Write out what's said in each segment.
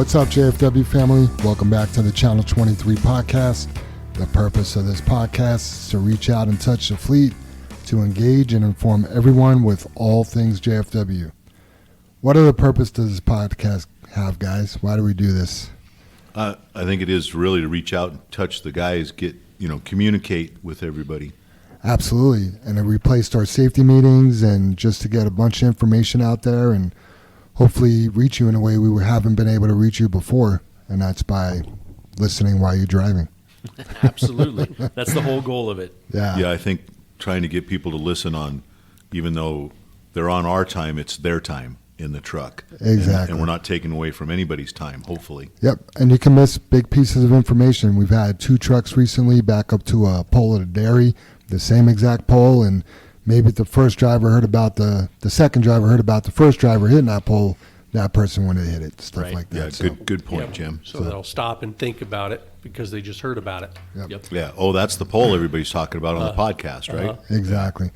What's up, JFW family? Welcome back to the Channel 23 podcast. The purpose of this podcast is to reach out and touch the fleet, to engage and inform everyone with all things JFW. What other purpose does this podcast have, guys? Why do we do this? I think it is really to reach out and touch the guys, communicate with everybody. Absolutely. And it replaced our safety meetings and just to get a bunch of information out there and hopefully reach you in a way we haven't been able to reach you before. And that's by listening while you're driving. Absolutely. That's the whole goal of it. Yeah, I think trying to get people to listen on, even though they're on our time, it's their time in the truck. Exactly. And we're not taking away from anybody's time, hopefully. Yep. And you can miss big pieces of information. We've had 2 trucks recently back up to a pole at a dairy, the same exact pole, and maybe the first driver heard about the second driver heard about the first driver hitting that pole. That person wouldn't have hit it, stuff Right. like that. Yeah, good point, Yep. Jim. So they'll stop and think about it because they just heard about it. Yep. Yeah. Oh, that's the poll everybody's talking about on the podcast, right? Exactly.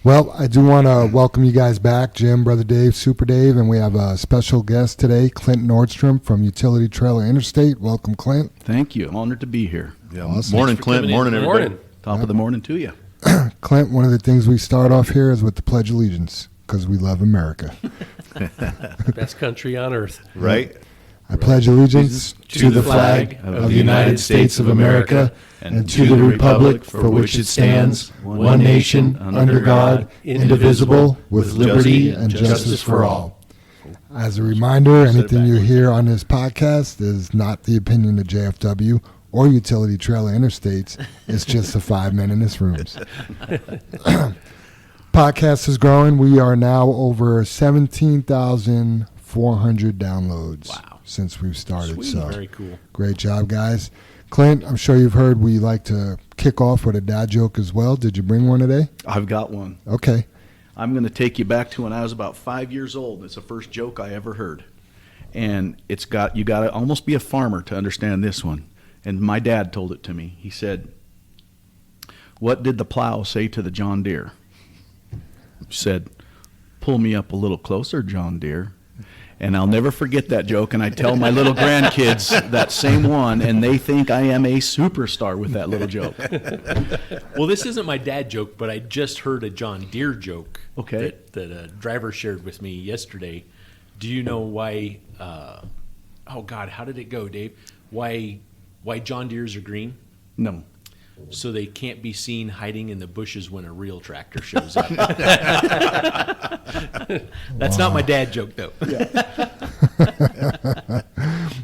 Well, I do want to welcome you guys back, Jim, Brother Dave, Super Dave, and we have a special guest today, Clint Nordstrom from Utility Trailer Interstate. Welcome, Clint. Thank you. I'm honored to be here. Yeah. Awesome. Morning, Thanks for Clint. coming in. Morning, everybody. Morning. Top of the morning to you. Clint, one of the things we start off here is with the Pledge of Allegiance, because we love America. Best country on earth. Right? I pledge allegiance to the flag of the United States of America and to the republic for which it stands, one nation, under God, indivisible, with liberty and justice for all. As a reminder, anything you hear on this podcast is not the opinion of JFW or Utility Trailer Interstates. It's just the 5 men in this room. Podcast is growing. We are now over 17,400 downloads. Wow. Since we've started. Sweet. So Very cool. great job, guys. Clint, I'm sure you've heard we like to kick off with a dad joke as well. Did you bring one today? I've got one. Okay. I'm going to take you back to when I was about 5 years old. It's the first joke I ever heard. And you got to almost be a farmer to understand this one. And my dad told it to me. He said, "What did the plow say to the John Deere?" He said, "Pull me up a little closer, John Deere." And I'll never forget that joke, and I tell my little grandkids that same one, and they think I am a superstar with that little joke. Well, this isn't my dad joke, but I just heard a John Deere joke Okay. that a driver shared with me yesterday. Do you know why, oh God, how did it go, Dave? Why John Deeres are green? No. So they can't be seen hiding in the bushes when a real tractor shows up. That's not my dad joke, though.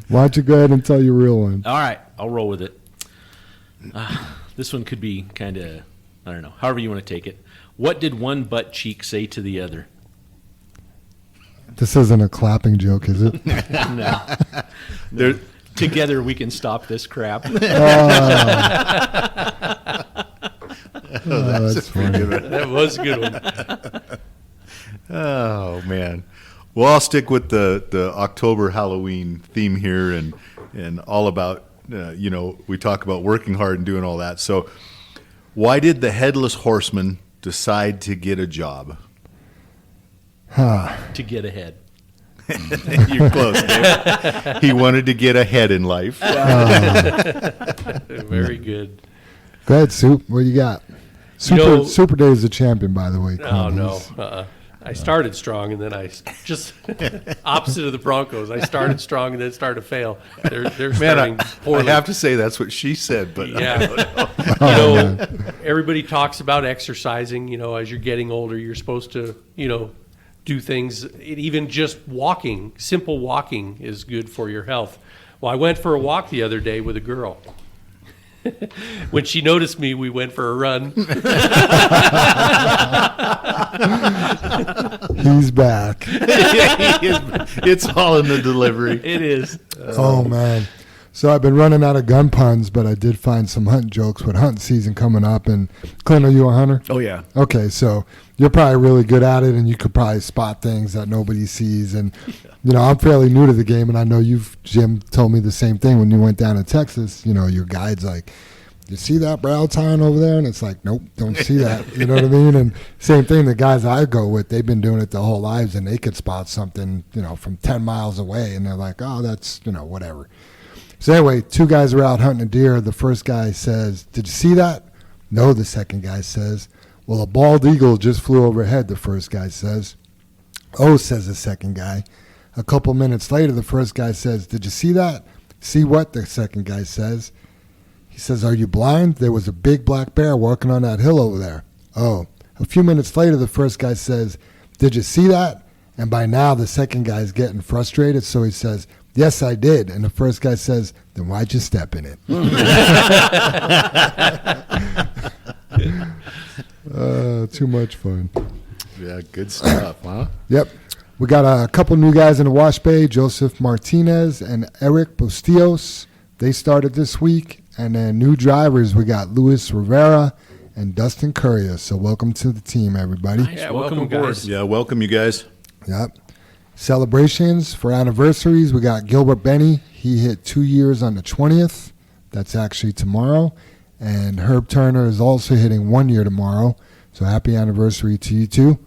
Why don't you go ahead and tell your real one? All right, I'll roll with it. This one could be kind of, I don't know, however you want to take it. What did one butt cheek say to the other? This isn't a clapping joke, is it? No. Together we can stop this crap. That's funny. That was a good one. Oh, man. Well, I'll stick with the October Halloween theme here and all about, we talk about working hard and doing all that. So why did the Headless Horseman decide to get a job? To get ahead. You're close, Dave. He wanted to get ahead in life. Very good. Go ahead, Soup. What you got? Super Dave is the champion, by the way. Oh, no. I started strong, and then I just opposite of the Broncos. I started strong and then started to fail. They're starting I poorly. have to say that's what she said, but Yeah. Everybody talks about exercising. As you're getting older, you're supposed to, do things. Even just walking, simple walking is good for your health. Well, I went for a walk the other day with a girl. When she noticed me, we went for a run. He's back. it's all in the delivery. It is. Oh, man. So I've been running out of gun puns, but I did find some hunting jokes with hunting season coming up. And Clint, are you a hunter? Oh, yeah. Okay, so you're probably really good at it, and you could probably spot things that nobody sees. And, I'm fairly new to the game, and I know Jim, told me the same thing when you went down to Texas. Your guide's like, you see that brow tine over there? And it's like, nope, don't see that. You know what I mean? And same thing, the guys I go with, they've been doing it their whole lives, and they could spot something, from 10 miles away, and they're like, oh, that's, whatever. So anyway, 2 guys are out hunting a deer. The first guy says, did you see that? No, the second guy says. Well, a bald eagle just flew overhead, the first guy says. Oh, says the second guy. A couple minutes later, the first guy says, did you see that? See what? The second guy says. He says, are you blind? There was a big black bear walking on that hill over there. Oh. A few minutes later, the first guy says, did you see that? And by now, the second guy is getting frustrated, so he says, yes, I did. And the first guy says, then why'd you step in it? Too much fun. Yeah, good stuff, huh? Yep. We got a couple new guys in the wash bay, Joseph Martinez and Eric Bustillos. They started this week. And then new drivers, we got Luis Rivera and Dustin Courier. So welcome to the team, everybody. Nice. Yeah, Welcome welcome aboard. guys. Yeah, welcome you guys. Yep. Celebrations for anniversaries, we got Gilbert Benny. He hit 2 years on the 20th. That's actually tomorrow. And Herb Turner is also hitting 1 year tomorrow. So happy anniversary to you two.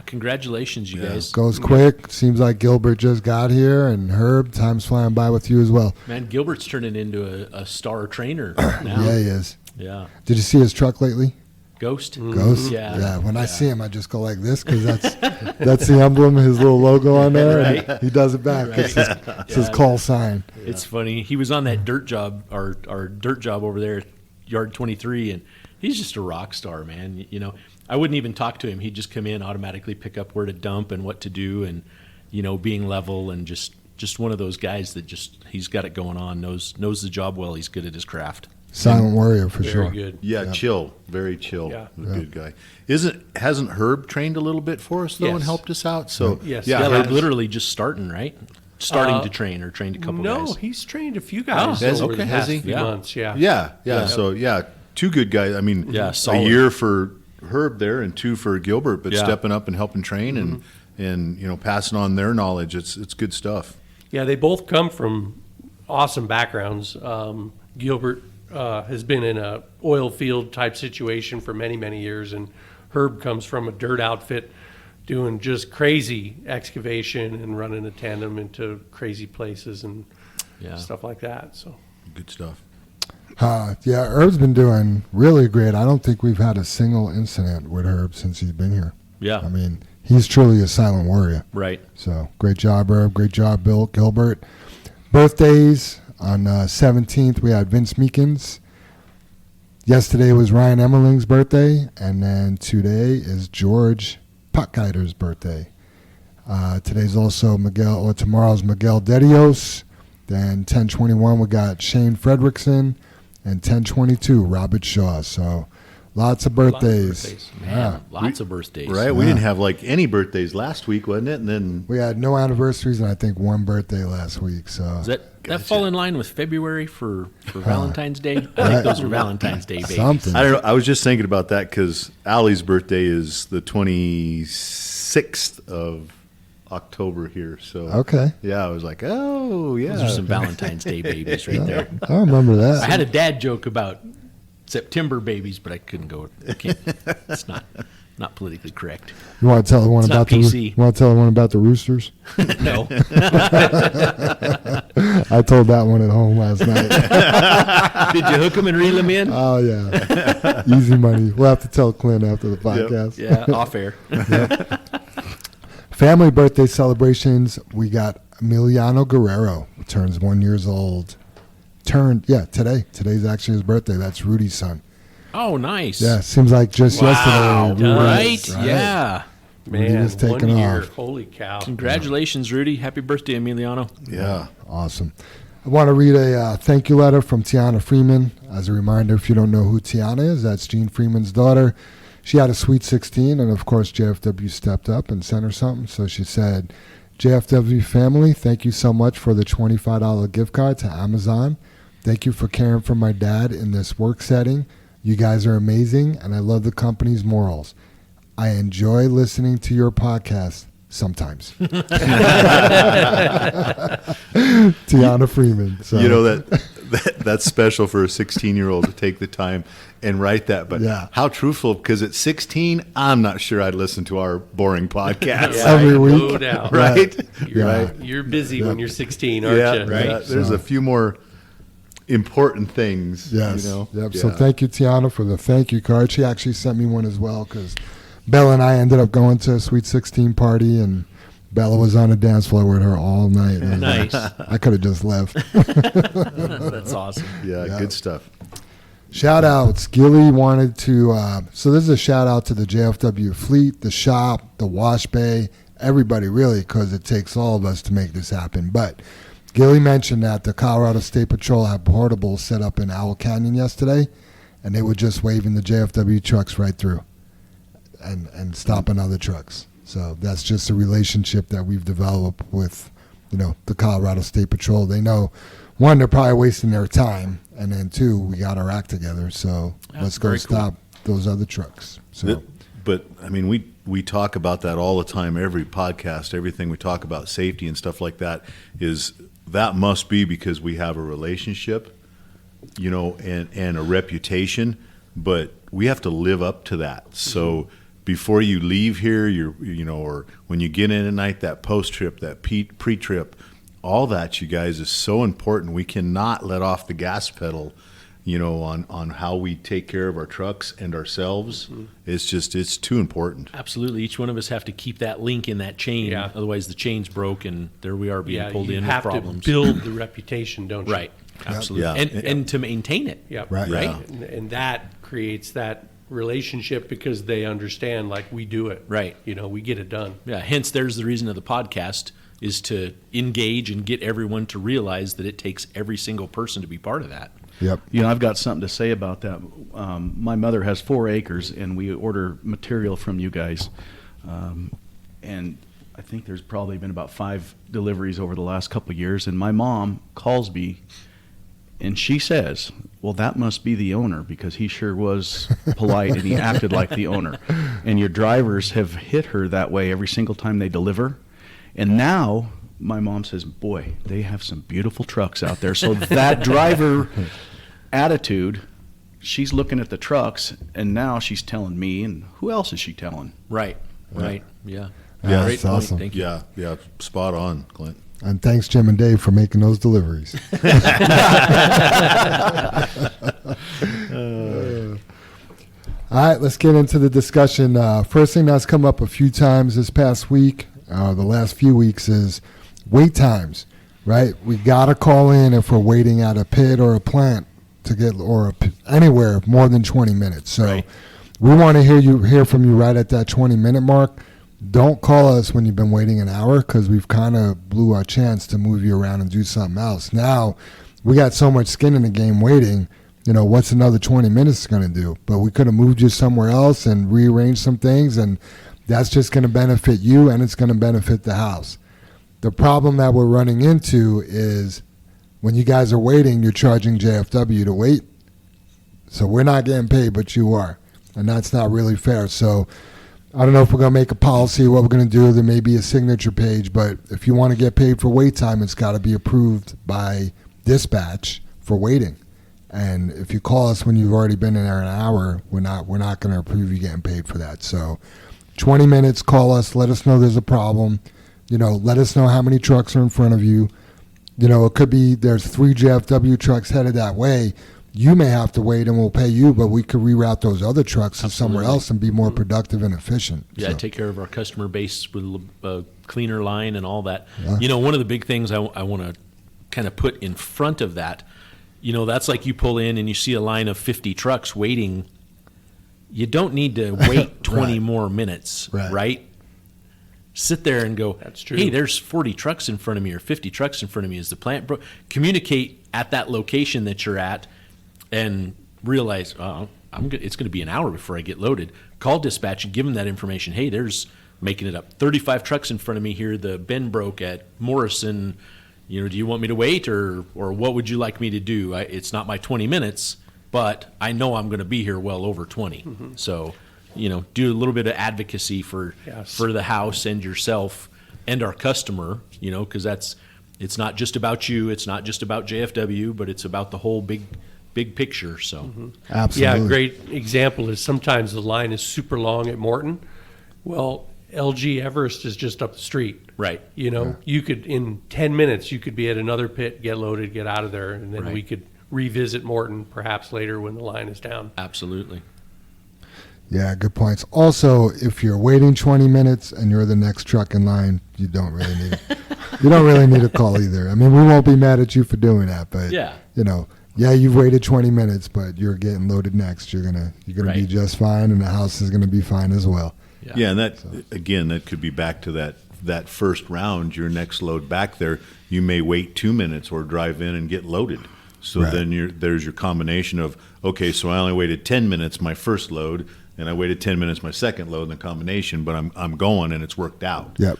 Congratulations, you guys. Goes quick. Seems like Gilbert just got here. And Herb, time's flying by with you as well. Man, Gilbert's turning into a star trainer now. Yeah, he is. Yeah. Did you see his truck lately? Ghost? Ghost? Yeah. When I see him, I just go like this because that's the emblem, his little logo on there. Right. And he does it back. It's his call sign. It's funny. He was on that dirt job, our dirt job over there, Yard 23, and he's just a rock star, man. I wouldn't even talk to him. He'd just come in, automatically pick up where to dump and what to do, and being level, and just one of those guys that he's got it going on, knows the job well. He's good at his craft. Silent warrior for Very sure. good. Yeah, chill, very chill. Yeah. Good guy. Hasn't Herb trained a little bit for us though and Yes. helped us out? So Yes. Yeah, Herb- literally just starting, right? Starting to train, or trained a couple No, guys. he's trained a few guys Oh, has- over okay, the has past he? few Yeah. months. Yeah. yeah. So 2 good guys. I mean, Yeah, a solid. year for Herb there and 2 for Gilbert, but Yeah. stepping up and helping train and passing on their knowledge. It's good stuff. Yeah, they both come from awesome backgrounds. Gilbert has been in a oil field type situation for many, many years, and Herb comes from a dirt outfit doing just crazy excavation and running a tandem into crazy places and Yeah. stuff like that. So Good stuff. Yeah, Herb's been doing really great. I don't think we've had a single incident with Herb since he's been here. Yeah. I mean, he's truly a silent warrior. Right. So great job, Herb. Great job, Bill Gilbert. Birthdays on 17th, we had Vince Meekins. Yesterday was Ryan Emmerling's birthday, and then today is George Potgeider's birthday. Today's also tomorrow's Miguel Dedios. Then 10/21 we got Shane Fredrickson, and 10/22 Robert Shaw. So lots of birthdays. Man, lots of birthdays. Right? We didn't have any birthdays last week, wasn't it? And then We had no anniversaries, and I think one birthday last week. So Does that fall in line with February for Valentine's Day? I think those are Valentine's Day babies. something. I don't know. I was just thinking about that because Allie's birthday is the 26th of October here. So Okay. yeah, I was like, oh yeah. Those are some Valentine's Day babies right there. I remember that. I had a dad joke about September babies, but I couldn't go. It's not politically correct. You want to tell everyone It's not about the? PC. You want to tell everyone about the Roosters? No. I told that one at home last night. Did you hook them and reel them in? Oh yeah, easy money. We'll have to tell Clint after the podcast. Yeah, off air. Family birthday celebrations. We got Emiliano Guerrero, who turns 1 year old. Today. Today's actually his birthday. That's Rudy's son. Oh, nice. Yeah, seems like just Wow. yesterday. Right? Right. Yeah. Rudy man, was taking 1 year. off. Holy cow! Congratulations, Rudy. Happy birthday, Emiliano. Yeah. Awesome. I want to read a thank you letter from Tiana Freeman. As a reminder, if you don't know who Tiana is, that's Gene Freeman's daughter. She had a Sweet 16, and of course JFW stepped up and sent her something. So she said, JFW family, thank you so much for the $25 gift card to Amazon. Thank you for caring for my dad in this work setting. You guys are amazing, and I love the company's morals. I enjoy listening to your podcast. sometimes. Tiana Freeman. So. You know that's special for a 16-year-old to take the time and write that. But Yeah. how truthful, because at 16, I'm not sure I'd listen to our boring podcast. Yeah, Every week. no doubt. Right? You're busy when you're 16, aren't Yeah, you? yeah. There's a few more important things. Yes. You know? Yep. So Yeah. thank you, Tiana, for the thank you card. She actually sent me one as well because Bella and I ended up going to a Sweet 16 party, and Bella was on the dance floor with her all night. And Nice. I could have just left. That's awesome. Yeah, Yeah. good stuff. Shout outs. Gilly wanted to, so this is a shout out to the JFW fleet, the shop, the wash bay, everybody really, because it takes all of us to make this happen. But Gilly mentioned that the Colorado State Patrol had portables set up in Owl Canyon yesterday, and they were just waving the JFW trucks right through and stopping other trucks. So that's just a relationship that we've developed with, the Colorado State Patrol. They know, one, they're probably wasting their time, and then two, we got our act together. So let's go very cool. stop those other trucks. So But I mean, we talk about that all the time. Every podcast, everything we talk about safety and stuff like that that must be because we have a relationship, and a reputation. But we have to live up to that. So before you leave here, or when you get in at night, that post trip, that pre-trip, all that, you guys, is so important. We cannot let off the gas pedal. On how we take care of our trucks and ourselves. It's too important. Absolutely. Each one of us have to keep that link in that chain. Yeah. Otherwise, the chain's broke, and there we are being pulled you in have with problems. to build the reputation, don't you? Right. Absolutely. Yeah. And to maintain it. Yep. Right. Right. Yeah. And that creates that relationship because they understand, like, we do it. Right. We get it done. Yeah. Hence, there's the reason of the podcast is to engage and get everyone to realize that it takes every single person to be part of that. yep. I've got something to say about that. My mother has 4 acres, and we order material from you guys. And I think there's probably been about 5 deliveries over the last couple of years. And my mom calls me, and she says, well, that must be the owner because he sure was polite and he acted like the owner. And your drivers have hit her that way every single time they deliver. And now my mom says, boy, they have some beautiful trucks out there. So that driver attitude, she's looking at the trucks, and now she's telling me, and who else is she telling? Right. Right. Yeah. Yeah, Great that's point. awesome. Thank you. Yeah, spot on, Clint. And thanks, Jim and Dave, for making those deliveries. All right, let's get into the discussion. First thing that's come up a few times this past week, the last few weeks, is wait times, right? We got to call in if we're waiting at a pit or a plant to get, anywhere more than 20 minutes. So Right. we want to hear from you right at that 20-minute mark. Don't call us when you've been waiting an hour because we've kind of blew our chance to move you around and do something else. Now, we got so much skin in the game waiting. What's another 20 minutes going to do? But we could have moved you somewhere else and rearranged some things, and that's just going to benefit you, and it's going to benefit the house. The problem that we're running into is when you guys are waiting, you're charging JFW to wait. So we're not getting paid, but you are. And that's not really fair. So I don't know if we're going to make a policy, what we're going to do. There may be a signature page, but if you want to get paid for wait time, it's got to be approved by dispatch for waiting. And if you call us when you've already been in there an hour, we're not going to approve you getting paid for that. So 20 minutes, call us, let us know there's a problem. Let us know how many trucks are in front of you. It could be there's 3 JFW trucks headed that way. You may have to wait and we'll pay you, but we could reroute those other trucks to somewhere else and be more productive and efficient. Yeah, So, take care of our customer base with a cleaner line and all that. Yeah. One of the big things I want to kind of put in front of that, that's like you pull in and you see a line of 50 trucks waiting. You don't need to wait 20 Right. more minutes, Right. right? Sit there and go, That's true. hey, there's 40 trucks in front of me or 50 trucks in front of me. Is the plant communicate at that location that you're at and realize, it's going to be an hour before I get loaded. Call dispatch and give them that information. Hey, there's, making it up, 35 trucks in front of me here. The bin broke at Morrison. Do you want me to wait or what would you like me to do? It's not my 20 minutes, but I know I'm going to be here well over 20. So do a little bit of advocacy for Yes. for the house and yourself and our customer, because it's not just about you, it's not just about JFW, but it's about the whole big picture. So Absolutely. Yeah, a great example is sometimes the line is super long at Morton. Well, LG Everest is just up the street. Right. You could, in 10 minutes, you could be at another pit, get loaded, get out of there, and then Right. we could revisit Morton perhaps later when the line is down. absolutely. Yeah, good points. Also, if you're waiting 20 minutes and you're the next truck in line, you don't really need a call either. I mean, we won't be mad at you for doing that, but Yeah. you've waited 20 minutes, but you're getting loaded next. You're gonna be Right. just fine, and the house is gonna be fine as well. Yeah, and that again, that could be back to that first round. Your next load back there, you may wait 2 minutes or drive in and get loaded. So Right. then there's your combination of, okay, so I only waited 10 minutes my first load, and I waited 10 minutes my second load in the combination, but I'm going and it's worked out. Yep.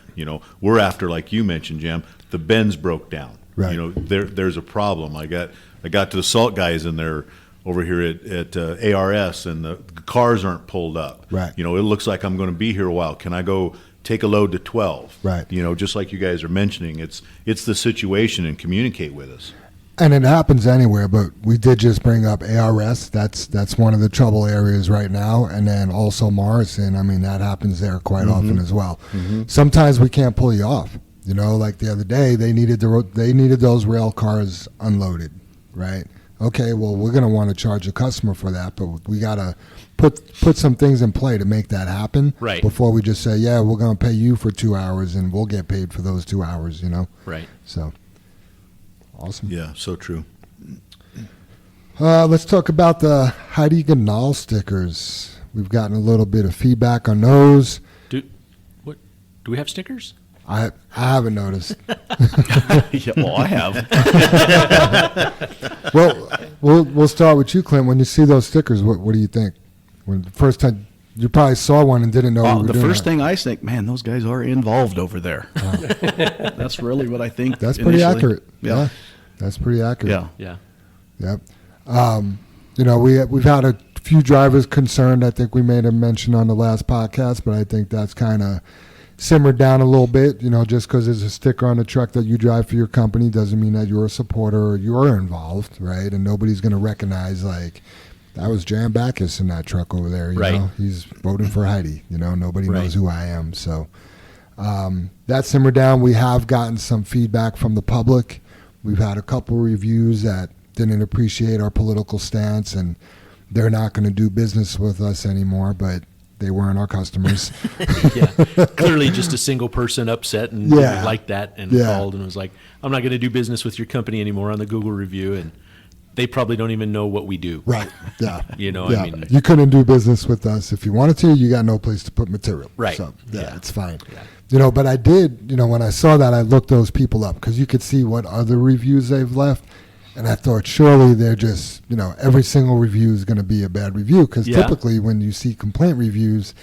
We're after, like you mentioned, Jim, the bends broke down. Right. There's a problem. I got to the salt guys in there over here at ARS, and the cars aren't pulled up. Right. It looks like I'm going to be here a while. Can I go take a load to 12? Right. Just like you guys are mentioning, it's the situation, and communicate with us. And it happens anywhere, but we did just bring up ARS. That's one of the trouble areas right now, and then also Morrison. I mean, that happens there quite often as well. Sometimes we can't pull you off. Like the other day, they needed those rail cars unloaded, right? Okay, well, we're going to want to charge a customer for that, but we got to put some things in play to make that happen. Right. Before we just say, yeah, we're going to pay you for 2 hours, and we'll get paid for those 2 hours. Right. So. Awesome. Yeah, so true. Let's talk about the Heidi Ganal stickers. We've gotten a little bit of feedback on those. Do we have stickers? I haven't noticed. Yeah, well, I have. Well, we'll start with you, Clint. When you see those stickers, what do you think? When the first time you probably saw one and didn't know we were The doing first that. thing I think, man, those guys are involved over there. That's really what I think. That's pretty initially. accurate. Yeah. That's pretty accurate. Yeah. Yeah. Yep. We've had a few drivers concerned. I think we made a mention on the last podcast, but I think that's kind of simmered down a little bit. Just because there's a sticker on the truck that you drive for your company doesn't mean that you're a supporter or you're involved, right? And nobody's going to recognize that was Jan Backus in that truck over there. You Right. know, he's voting for Heidi. Nobody Right. knows who I am. So that simmered down. We have gotten some feedback from the public. We've had a couple reviews that didn't appreciate our political stance, and they're not going to do business with us anymore, but they weren't our customers. Yeah. Clearly just a single person upset and Yeah. didn't like that and Yeah. called and was like, I'm not going to do business with your company anymore on the Google review. And they probably don't even know what we do. Right. Yeah. Yeah. I mean, you couldn't do business with us if you wanted to. You got no place to put material. Right. So Yeah. it's fine. Yeah. But I did. When I saw that, I looked those people up because you could see what other reviews they've left, and I thought surely they're just every single review is going to be a bad review because Yeah. typically when you see complaint reviews,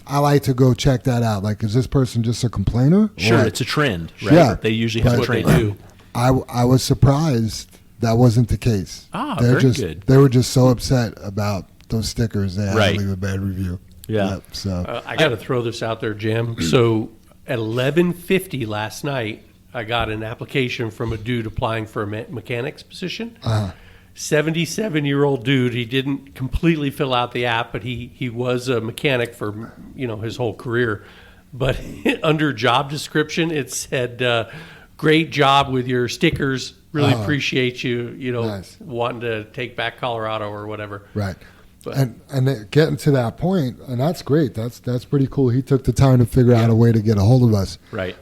I like to go check that out. Like, is this person just a complainer? Sure. Or- It's a trend, right? Yeah. They usually have a That's what trend. they do. I was surprised that wasn't the case. Very good. They were just so upset about those stickers they had Right. to leave a bad review. Yeah. Yep, so I got to throw this out there, Jim. So at 11:50 last night, I got an application from a dude applying for a mechanic's position. 77-year-old dude. He didn't completely fill out the app, but he was a mechanic for his whole career. But under job description, it said, "Great job with your stickers. Really appreciate you. Nice. Wanting to take back Colorado or whatever." right. But- And getting to that point, and that's great. That's pretty cool. He took the time to figure out a way to get a hold of us. Right.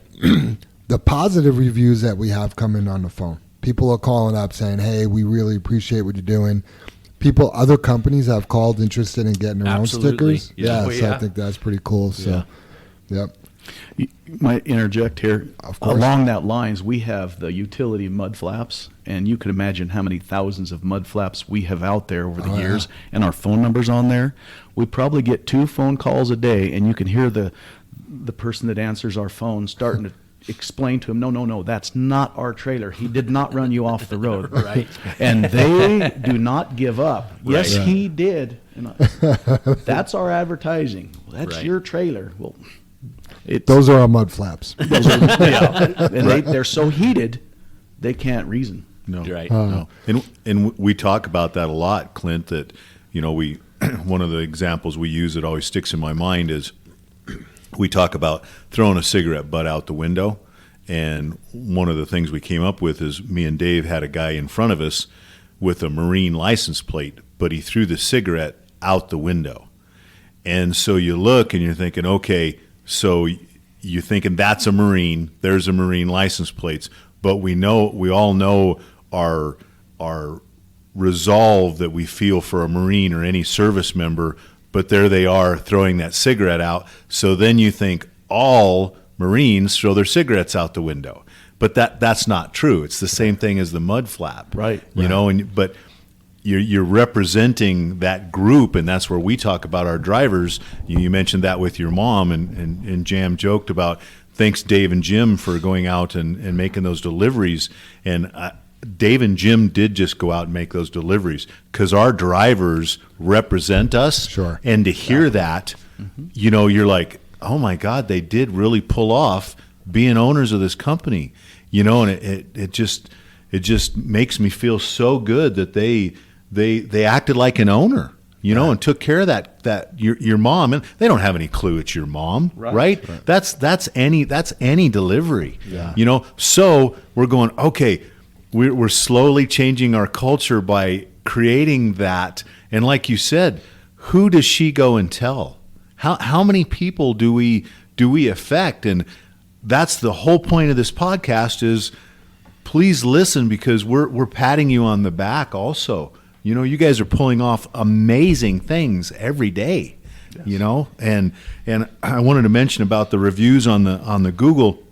The positive reviews that we have coming on the phone. People are calling up saying, "Hey, we really appreciate what you're doing." Other companies have called interested in getting their Absolutely. own stickers. Yeah. Oh, So I yeah. think that's pretty cool. So, yep. You might interject here. Of course. Along that lines, we have the utility mud flaps, and you can imagine how many thousands of mud flaps we have out there over the Oh, yeah. years, and our phone numbers on there. We probably get 2 phone calls a day, and you can hear the person that answers our phone starting to explain to him, no, that's not our trailer. He did not run you off the road. Right. And they do not give up. Yes, Right. he did. And that's our advertising. Well, that's Right. your trailer. Well, it's, Those are our mud flaps. and they're so heated, they can't reason. No, Right. no. And we talk about that a lot, Clint, that, we one of the examples we use that always sticks in my mind is we talk about throwing a cigarette butt out the window. And one of the things we came up with is me and Dave had a guy in front of us with a Marine license plate, but he threw the cigarette out the window. And so you look and you're thinking, okay, so you're thinking that's a Marine, there's a Marine license plates, but we all know our resolve that we feel for a Marine or any service member, but there they are throwing that cigarette out. So then you think all Marines throw their cigarettes out the window. But that's not true. It's the same thing as the mud flap. Right. But you're representing that group, and that's where we talk about our drivers. You mentioned that with your mom, and Jam joked about thanks Dave and Jim for going out and making those deliveries. And Dave and Jim did just go out and make those deliveries because our drivers represent us. Sure. And to hear that, you're like, oh my God, they did really pull off being owners of this company, and it just makes me feel so good that they acted like an owner, and took care of that your mom, and they don't have any clue it's your mom, right? That's any delivery, So we're going, okay, we're slowly changing our culture by creating that, and like you said, who does she go and tell? How many people do we affect? And that's the whole point of this podcast is please listen, because we're patting you on the back also. You guys are pulling off amazing things every day. Yes. And I wanted to mention about the reviews on the Google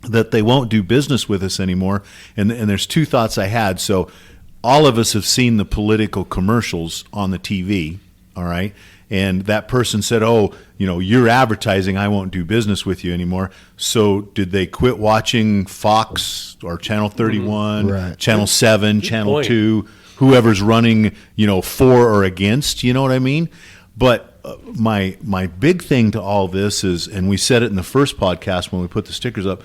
that they won't do business with us anymore. And there's two thoughts I had. So all of us have seen the political commercials on the TV, all right? And that person said, oh, you're advertising, I won't do business with you anymore. So did they quit watching Fox or Channel 31, Right. Channel 7, Channel point. 2, whoever's running, for or against, you know what I mean? But my big thing to all this is, and we said it in the first podcast when we put the stickers up,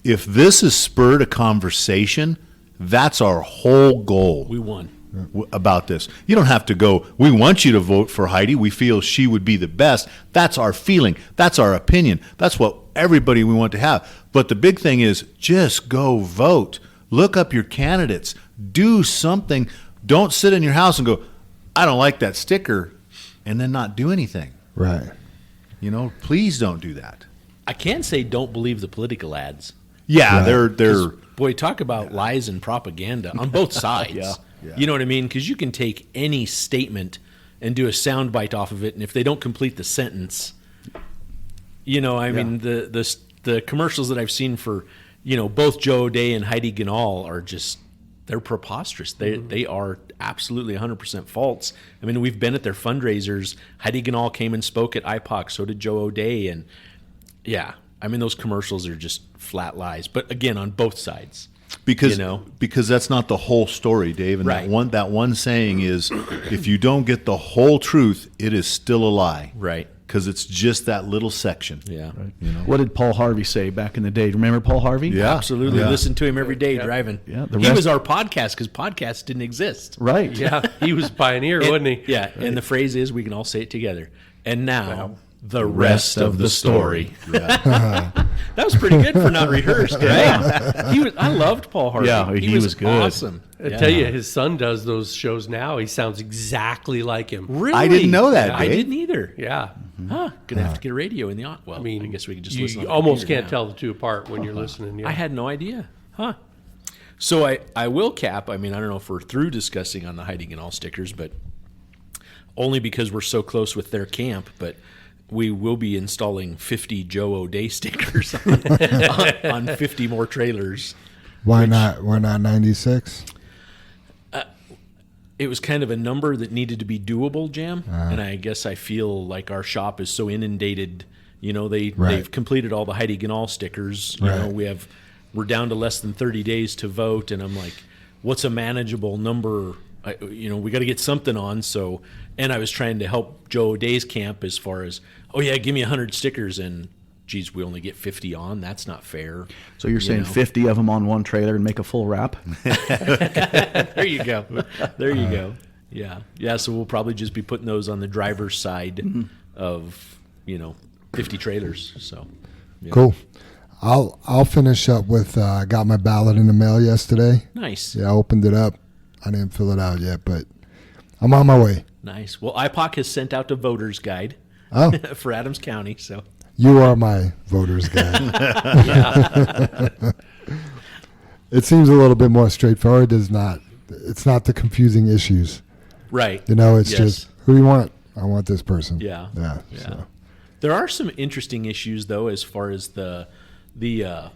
if this has spurred a conversation, that's our whole goal. We won. About this. You don't have to go, we want you to vote for Heidi. We feel she would be the best. That's our feeling. That's our opinion. That's what everybody we want to have. But the big thing is just go vote. Look up your candidates. Do something. Don't sit in your house and go, I don't like that sticker, and then not do anything. Right. Please don't do that. I can say don't believe the political ads. Yeah, Right. they're Boy, talk about lies and propaganda on both sides. Yeah. You know what I mean? Because you can take any statement and do a soundbite off of it, and if they don't complete the sentence, I mean, the commercials that I've seen for, both Joe O'Day and Heidi Ganahl are just, they're preposterous. They are absolutely 100% false. I mean, we've been at their fundraisers. Heidi Ganahl came and spoke at IPOC, so did Joe O'Day, and yeah, I mean, those commercials are just flat lies. But again, on both sides. Because that's not the whole story, Dave. And Right. that one saying is, if you don't get the whole truth, it is still a lie. Right. Because it's just that little section. Yeah. What did Paul Harvey say back in the day? Remember Paul Harvey? Yeah. Absolutely. Yeah. Listen to him every day driving. Yeah, He was our podcast because podcasts didn't exist. Right. Yeah, he was pioneer, wasn't he? Yeah. And the phrase is, we can all say it together. And now, the rest of the story. That was pretty good for not rehearsed, right? I loved Paul Harvey. Yeah, he was good. Awesome. I tell you, his son does those shows now. He sounds exactly like him. Really? I didn't know that, I Dave. didn't either. Yeah. Huh. Gonna have to get a radio in the well. I mean, I guess we could just you listen. On the almost computer can't now. tell the two apart when you're listening. Yeah. I had no idea. Huh. So I will cap. I mean, I don't know if we're through discussing on the Heidi Ganahl stickers, but only because we're so close with their camp. But we will be installing 50 Joe O'Day stickers on 50 more trailers. Why not 96? It was kind of a number that needed to be doable, Jam. And I guess I feel like our shop is so inundated, You know, Right. they've completed all the Heidi Ganahl stickers. You know, we're down to less than 30 days to vote, and I'm like, what's a manageable number? We got to get something on. So, and I was trying to help Joe O'Day's camp as far as, oh yeah, give me 100 stickers, and geez, we only get 50 on. That's not fair. So you're saying 50 of them on one trailer and make a full wrap? There you go. There you go. Yeah. So we'll probably just be putting those on the driver's side of 50 trailers. So yeah. Cool. I'll finish up with I got my ballot in the mail yesterday. Nice. Yeah, I opened it up. I didn't fill it out yet, but I'm on my way. Nice. Well, IPOC has sent out a voter's guide for Adams County. So You are my voter's guide. It seems a little bit more straightforward. It's not the confusing issues. right. It's Yes. just, who do you want? I want this person. Yeah. Yeah. Yeah. So. There are some interesting issues though, as far as the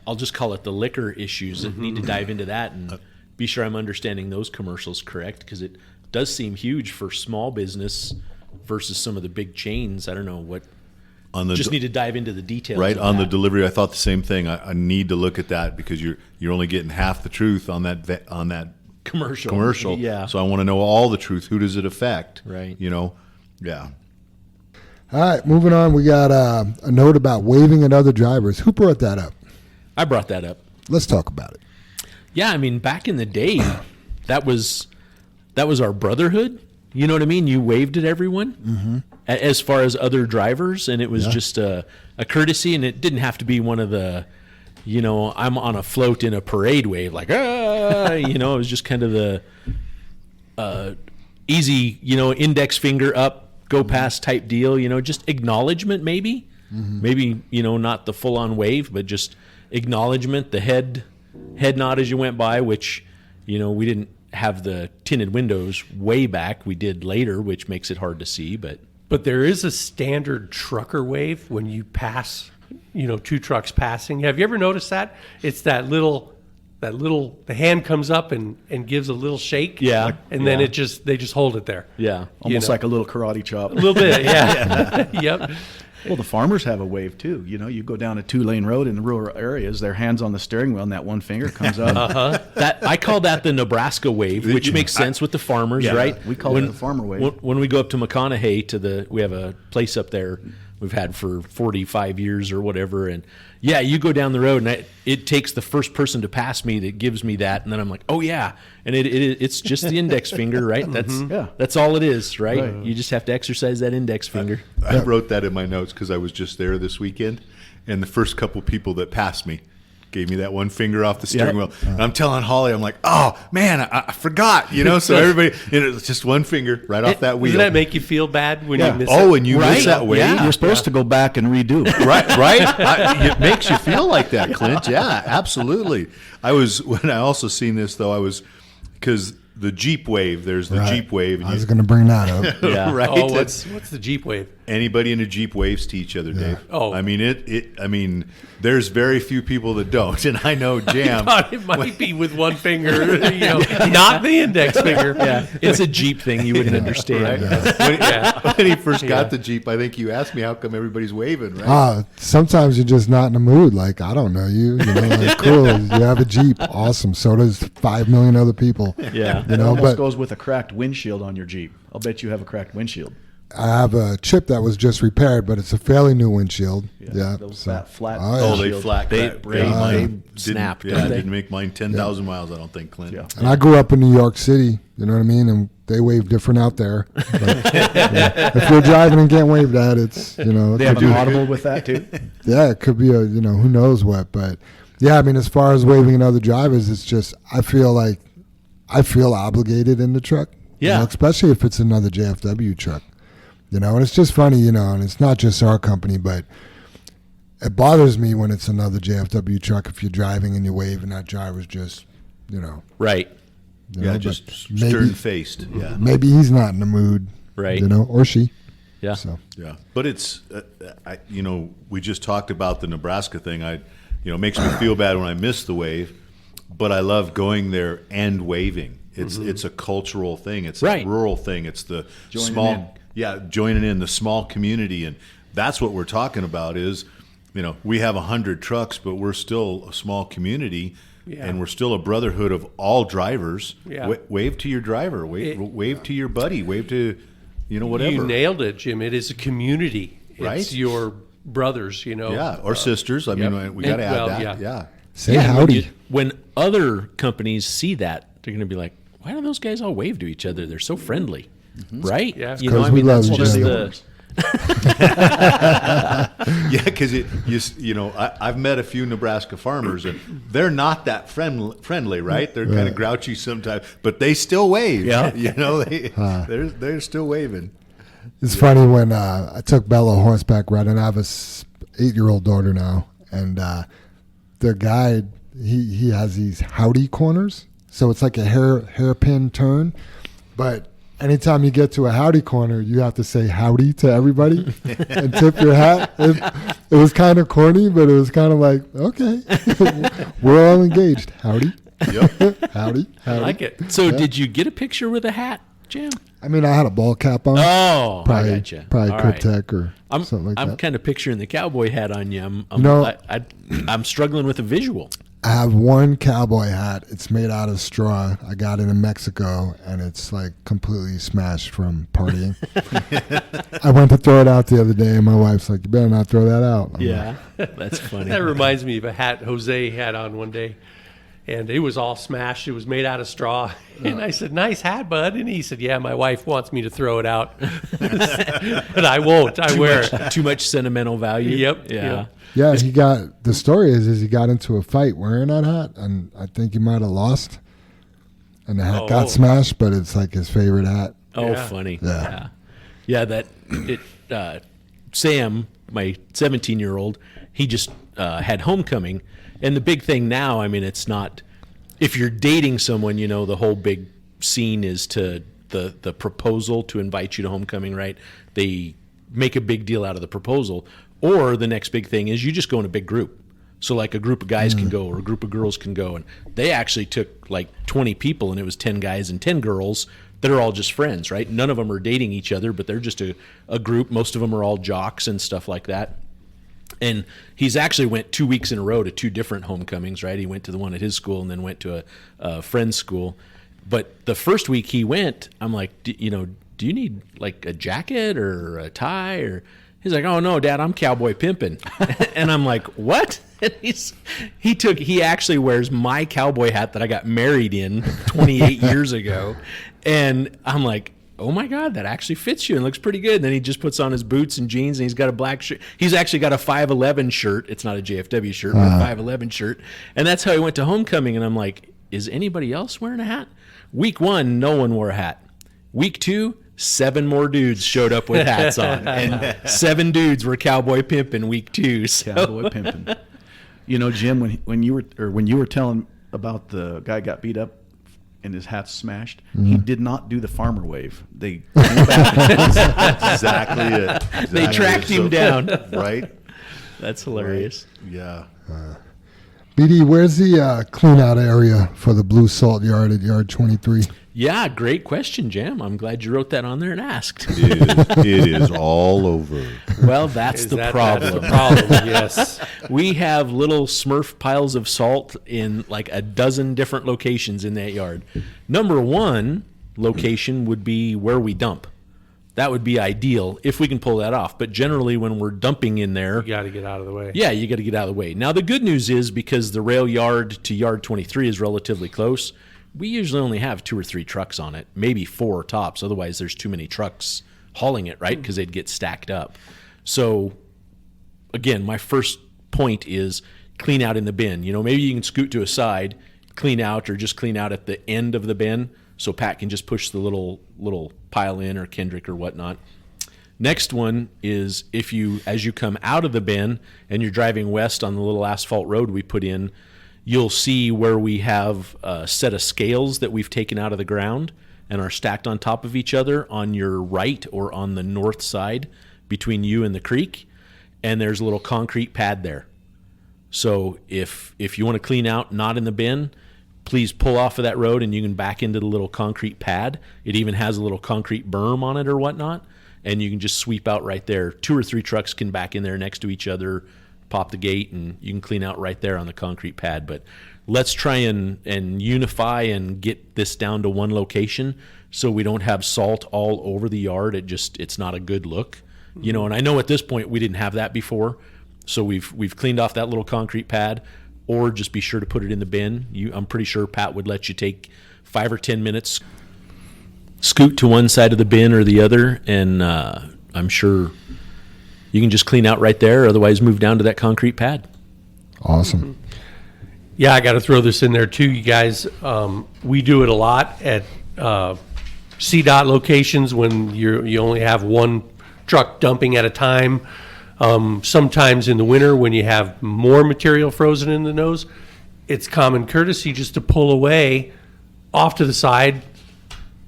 I'll just call it the liquor issues. That need to dive into that and be sure I'm understanding those commercials correct, because it does seem huge for small business versus some of the big chains. I don't know what. Just need to dive into the details. Right of on the that. delivery, I thought the same thing. I need to look at that because you're only getting half the truth on that commercial. Yeah. So I want to know all the truth. Who does it affect? Right. Yeah. All right, moving on. We got a note about waving at other drivers. Who brought that up? I brought that up. Let's talk about it. Yeah, I mean, back in the day, that was our brotherhood. You know what I mean? You waved at everyone as far as other drivers, and it was just a courtesy, and it didn't have to be one of the, I'm on a float in a parade wave, like, it was just kind of the easy, index finger up, go past type deal, just acknowledgement maybe. Maybe, not the full-on wave, but just acknowledgement, the head nod as you went by, which, we didn't have the tinted windows way back. We did later, which makes it hard to see, but there is a standard trucker wave when you pass, two trucks passing. Have you ever noticed that? It's the hand comes up and gives a little shake. Yeah. And then they just hold it there. yeah. Almost like a little karate chop. A little bit, yeah. Yep. Well, the farmers have a wave too. You go down a 2-lane road in the rural areas, their hands on the steering wheel, and that one finger comes up. That I call that the Nebraska wave, which makes sense with the farmers, Yeah, right? we call it the farmer wave. When we go up to McConaughey we have a place up there we've had for 45 years or whatever, and yeah, you go down the road and it takes the first person to pass me that gives me that, and then I'm like, oh yeah, and it's just the index finger, right? That's all it is, right? You just have to exercise that index finger. I wrote that in my notes because I was just there this weekend, and the first couple people that passed me gave me that one finger off the steering wheel. And I'm telling Holly, I'm like, oh man, I forgot, So everybody, it's just one finger right off that wheel. Doesn't that make you feel bad when you miss it? Oh, and you miss that wave. Yeah. You're supposed to go back and redo. Right? It makes you feel like that, Clint. Yeah, absolutely. When I also seen this though, because the Jeep wave, there's the Jeep wave. I was going to bring that up. Yeah. Right? Oh, what's the Jeep wave? Anybody in a Jeep waves to each other, Dave. Oh. I mean, there's very few people that don't, and I know Jam. Thought it might be with one finger, not the index finger. Yeah, it's a Jeep thing you wouldn't understand. When he first got the Jeep, I think you asked me how come everybody's waving, right? Sometimes you're just not in the mood. Like, I don't know you. Like, cool. You have a Jeep. Awesome. So does 5 million other people. Yeah. It almost But goes with a cracked windshield on your Jeep. I'll bet you have a cracked windshield. I have a chip that was just repaired, but it's a fairly new windshield. Yeah. Those so- flat. Oh, yeah. Oh, they windshield. flat They- cracked. they- Mine they snap, Didn't, don't they? didn't make mine 10,000 miles, I don't think, Clint. Yeah. And I grew up in New York City, you know what I mean? And they wave different out there. But, if you're driving and getting waved at, it's, it They have could an be- audible with that too. yeah, it could be who knows what. But yeah, I mean, as far as waving at other drivers, it's just, I feel obligated in the truck. Yeah. Especially if it's another JFW truck. And it's just funny, and it's not just our company, but it bothers me when it's another JFW truck if you're driving and you wave and that driver's just, Right. Yeah, but just maybe- stern-faced. Yeah. Maybe he's not in the mood, Right. or she. Yeah. So Yeah, but it's, we just talked about the Nebraska thing. It makes me feel bad when I miss the wave, but I love going there and waving. It's a cultural thing. It's Right. a rural thing. It's the Joining small, in. joining in the small community and that's what we're talking about is, we have 100 trucks, but we're still a small community. Yeah. And we're still a brotherhood of all drivers. Yeah. Wave to your driver. Wave to your buddy. Wave to, whatever. You nailed it, Jim. It is a community. Right? It's your brothers, Yeah, or sisters. I mean, we got to add that. Yeah. Say Yeah, howdy. when other companies see that, they're going to be like, "Why do those guys all wave to each other? They're so friendly, right?" Yeah. You know, 'Cause we love that's each just other. Yeah, because I've met a few Nebraska farmers, and they're not that friendly, right? They're kind of grouchy sometimes, but they still wave. Yeah. They're still waving. It's funny when I took Bella horseback riding. I have a 8-year-old daughter now, and the guide he has these howdy corners, so it's like a hairpin turn, but anytime you get to a howdy corner, you have to say howdy to everybody and tip your hat. It was kind of corny, but it was kind of like, okay, we're all engaged. Howdy. Yep. Howdy. I like it. So, did you get a picture with a hat, Jim? I mean, I had a ball cap on. Oh, probably, I gotcha. Probably All right. Tech or I'm something like I'm that. kind of picturing the cowboy hat on you. No. I'm struggling with a visual. I have one cowboy hat. It's made out of straw. I got it in Mexico, and it's like completely smashed from partying. I went to throw it out the other day, and my wife's like, "You better not throw that out." I'm Yeah, that's funny. That reminds me of a hat Jose had on one day, and it was all smashed. It was made out of straw. And I said, "Nice hat, bud." And he said, "Yeah, my wife wants me to throw it out." But I won't. I wear it. Too much sentimental value. Yep, Yeah. yep. Yeah, he got the story is he got into a fight wearing that hat, and I think he might have lost, and the hat Oh. got smashed. But it's like his favorite hat. Oh, Yeah. funny. Yeah. Sam, my 17-year-old, he just had homecoming, and the big thing now, I mean, it's not if you're dating someone, the whole big scene is to the proposal to invite you to homecoming, right? They make a big deal out of the proposal, or the next big thing is you just go in a big group. So like a group of guys can go or a group of girls can go, and they actually took like 20 people, and it was 10 guys and 10 girls that are all just friends, right? None of them are dating each other, but they're just a group. Most of them are all jocks and stuff like that. And he's actually went 2 weeks in a row to 2 different homecomings, right? He went to the one at his school and then went to a friend's school. But the first week he went, I'm like, do you need like a jacket or a tie? Or he's like, "Oh no, Dad, I'm cowboy pimping." And I'm like, "What?" And he actually wears my cowboy hat that I got married in 28 years ago. And I'm like, "Oh my God, that actually fits you and looks pretty good." And then he just puts on his boots and jeans, and he's got a black shirt. He's actually got a 511 shirt. It's not a JFW shirt, but a 511 shirt. And that's how he went to homecoming. And I'm like, is anybody else wearing a hat? Week 1, no one wore a hat. Week 2, 7 more dudes showed up with hats on, and 7 dudes were cowboy pimping week 2. So. Cowboy pimping. Jim, when you were telling about the guy got beat up and his hat's smashed, he did not do the farmer wave. They Exactly it. They tracked him down. Right? That's hilarious. Yeah. BD, where's the clean out area for the blue salt yard at yard 23? Yeah, great question, Jam. I'm glad you wrote that on there and asked. It is all over. Well, that's the problem. That's the problem, yes. We have little Smurf piles of salt in like a dozen different locations in that yard. Number 1 location would be where we dump. That would be ideal if we can pull that off. But generally, when we're dumping in there, You got to get out of the way. yeah, you got to get out of the way. Now, the good news is because the rail yard to yard 23 is relatively close, we usually only have 2 or 3 trucks on it, maybe 4 tops. Otherwise, there's too many trucks hauling it, right? Because they'd get stacked up. So, again, my first point is clean out in the bin. Maybe you can scoot to a side, clean out, or just clean out at the end of the bin so Pat can just push the little pile in, or Kendrick or whatnot. Next one is as you come out of the bin and you're driving west on the little asphalt road we put in, you'll see where we have a set of scales that we've taken out of the ground and are stacked on top of each other on your right or on the north side between you and the creek. And there's a little concrete pad there. So if you want to clean out not in the bin, please pull off of that road and you can back into the little concrete pad. It even has a little concrete berm on it or whatnot. and you can just sweep out right there. 2 or 3 trucks can back in there next to each other, pop the gate, and you can clean out right there on the concrete pad. But let's try and unify and get this down to one location so we don't have salt all over the yard. It's not a good look, you know. And I know at this point we didn't have that before, so we've cleaned off that little concrete pad. Or just be sure to put it in the bin. I'm pretty sure Pat would let you take 5 or 10 minutes, scoot to one side of the bin or the other, and I'm sure you can just clean out right there. Otherwise, move down to that concrete pad. Awesome. Yeah, I got to throw this in there too, you guys. We do it a lot at CDOT locations when you only have one truck dumping at a time. Sometimes in the winter when you have more material frozen in the nose, it's common courtesy just to pull away off to the side,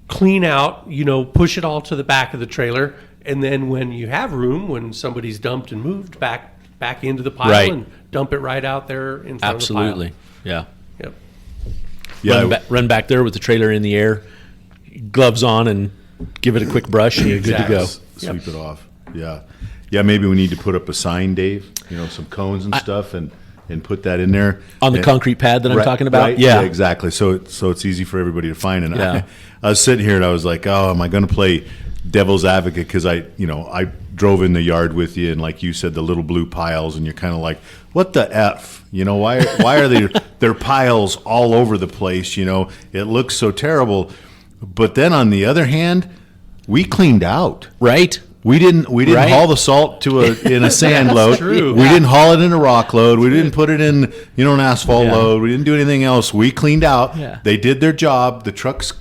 clean out, push it all to the back of the trailer, and then when you have room, when somebody's dumped and moved, back into the pile Right. and dump it right out there in front Absolutely. of the Yeah. pile. Yep. Yeah, Run back there with the trailer in the air, gloves on, and give it a quick brush, and you're good to go. Sweep it off. Yeah. Yeah, maybe we need to put up a sign, Dave, some cones and stuff, and put that in there. On the And- concrete pad that I'm Right, talking about? right? Yeah. Exactly. So it's easy for everybody to find. And Yeah. I was sitting here and I was like, oh, am I going to play devil's advocate? Because I drove in the yard with you, and like you said, the little blue piles, and you're kind of like, what the F? Why are there piles all over the place? It looks so terrible. But then on the other hand, we cleaned out. Right? We didn't Right. haul the salt in a sand load. true. We didn't haul it in a rock load. We didn't put it in an asphalt Yeah. load. We didn't do anything else. We cleaned out. Yeah. They did their job. The trucks,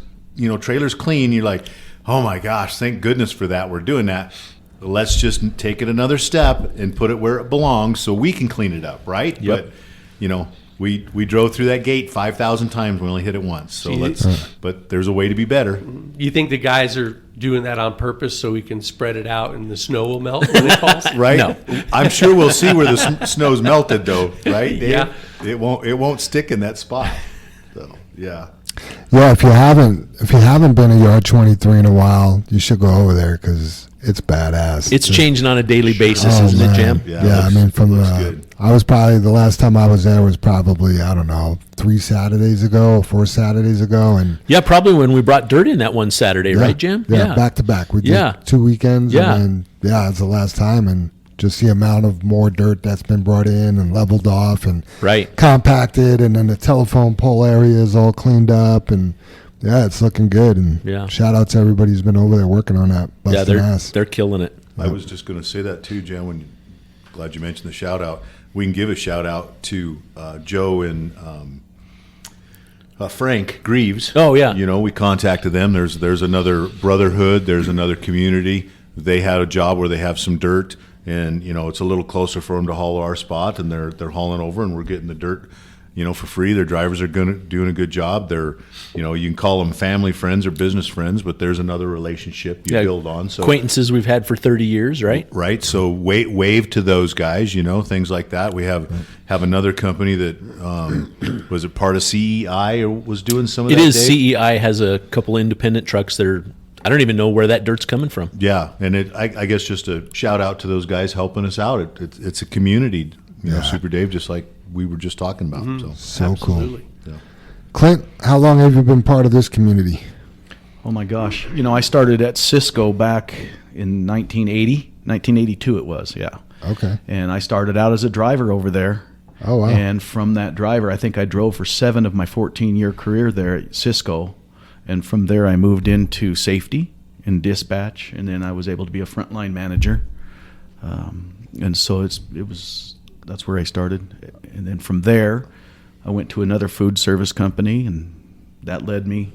trailers clean. You're like, oh my gosh, thank goodness for that. We're doing that. Let's just take it another step and put it where it belongs so we can clean it up, right? Yep. But we drove through that gate 5,000 times. We only hit it once. So but there's a way to be better. You think the guys are doing that on purpose so we can spread it out and the snow will melt when it falls? Right? No. I'm sure we'll see where the snow's melted, though. Right? Dave? Yeah. It won't stick in that spot. So yeah. Yeah, if you haven't been to Yard 23 in a while, you should go over there because it's badass. It's changing on a daily basis, Oh, isn't it, man. Jim? Yeah, Yeah, looks- I mean, from looks good. I was probably the last time I was there was probably 3 Saturdays ago, 4 Saturdays ago, and Yeah, probably when we brought dirt in that one Saturday, yeah, right, Jim? Yeah, back to back. We did Yeah. 2 weekends, Yeah. and then it's the last time, and just the amount of more dirt that's been brought in and leveled off and Right. compacted, and then the telephone pole area is all cleaned up, and yeah, it's looking good. And Yeah. shout out to everybody who's been over there working on that, Yeah, busting ass. they're killing it. I was just going to say that too, Jen. Glad you mentioned the shout out. We can give a shout out to Joe and Frank Greaves. Oh, yeah. We contacted them. There's another brotherhood. There's another community. They had a job where they have some dirt, and it's a little closer for them to haul our spot, and they're hauling over, and we're getting the dirt, for free. Their drivers are doing a good job. They're, you can call them family friends or business friends, but there's another relationship you build on. So Acquaintances we've had for 30 years, right? right. So wave to those guys, things like that. We have another company that was it part of CEI or was doing some of It that. is. Dave? CEI has a couple independent trucks that are, I don't even know where that dirt's coming from. Yeah, and I guess just a shout out to those guys helping us out. It's a community, Super Dave, just like we were just talking about. So Absolutely. cool. Clint, how long have you been part of this community? Oh my gosh. I started at Cisco back in 1982 it was, yeah. Okay. And I started out as a driver over there. Oh, wow. And from that driver, I think I drove for 7 of my 14-year career there at Cisco. And from there, I moved into safety and dispatch, and then I was able to be a frontline manager. And so that's where I started. And then from there, I went to another food service company, and that led me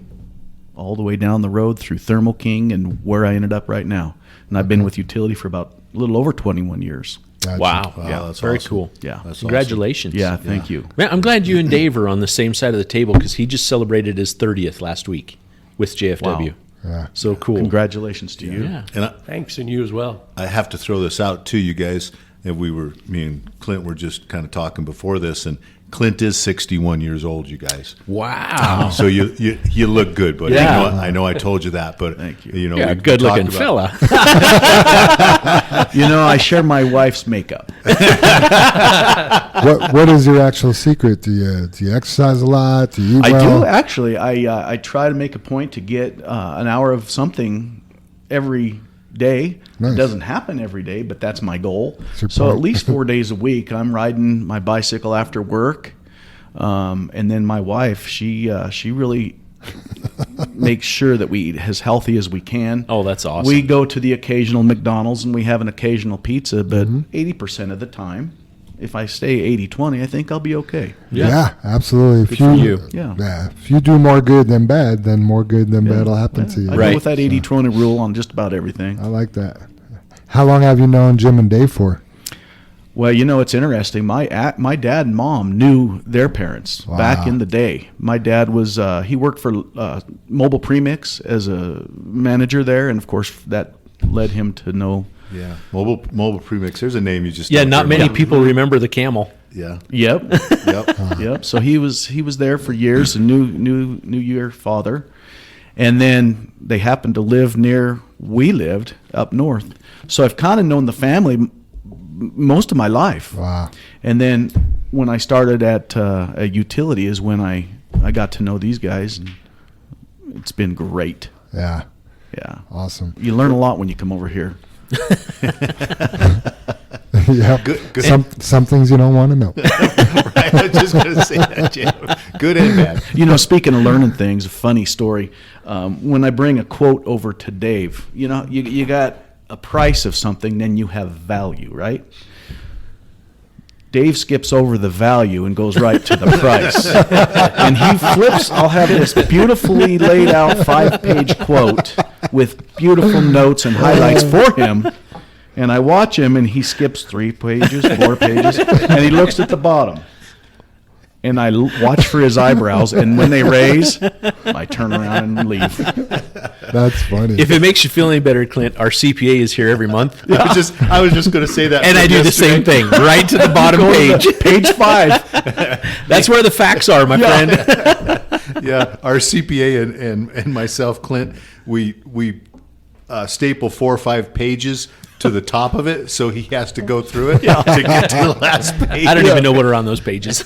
all the way down the road through Thermo King and where I ended up right now. And I've been with Utility for about a little over 21 years. Gotcha. Wow. Wow, Yeah, that's very awesome. cool. Yeah. That's Congratulations. Yeah, thank you. Man, I'm glad you and Dave are on the same side of the table because he just celebrated his 30th last week with JFW. Wow. Yeah. So cool. Congratulations to you. Yeah. And Thanks, and you as well. I have to throw this out to you guys. And me and Clint were just kind of talking before this, and Clint is 61 years old, you guys. Wow. So you look good, buddy. Yeah. I know I told you that, but Thank you. You know, Yeah, we good looking talked about- fella. You know, I share my wife's makeup. What is your actual secret? Do you exercise a lot? Do you eat I well? do actually. I try to make a point to get an hour of something every day. Nice. It doesn't happen every day, but that's my goal. your So at point. least 4 days a week, I'm riding my bicycle after work, and then my wife, she really makes sure that we eat as healthy as we can. Oh, that's awesome. We go to the occasional McDonald's and we have an occasional pizza, but 80% of the time, if I stay 80-20, I think I'll be okay. Yeah, absolutely. If for you. Yeah. If you do more good than bad, then more good than bad will happen to you. I Right. go with that 80-20 rule on just about everything. I like that. How long have you known Jim and Dave for? Well, you know, it's interesting. My dad and mom knew their parents back in the day. My dad was he worked for Mobile Premix as a manager there, and of course that led him to know. Yeah, mobile premix. There's a name you just Yeah, don't not hear many about. people remember the camel. Yeah, Yep, yep. yep. So he was there for years and knew your father, and then they happened to live near we lived up north. So I've kind of known the family most of my life. Wow. And then when I started at a utility is when I got to know these guys, and it's been great. Yeah. Yeah, Awesome. you learn a lot when you come over here. Yeah. Good. Some things you don't want to know. Right, I was just going to say that, Jim. Good and bad. You know, speaking of learning things, a funny story. When I bring a quote over to Dave, you know, you got a price of something, then you have value, right? Dave skips over the value and goes right to the price. And he flips, I'll have this beautifully laid out 5-page quote with beautiful notes and highlights for him. And I watch him and he skips 3 pages, 4 pages, and he looks at the bottom. And I watch for his eyebrows, and when they raise, I turn around and leave. That's funny. If it makes you feel any better, Clint, our CPA is here every month. I was just going to say that. And I do the same thing, right to the bottom page. Page 5. That's where the facts are, my friend. Yeah, our CPA and myself, Clint, we staple 4 or 5 pages to the top of it, so he has to go through it to get to the last page. I don't even know what are on those pages.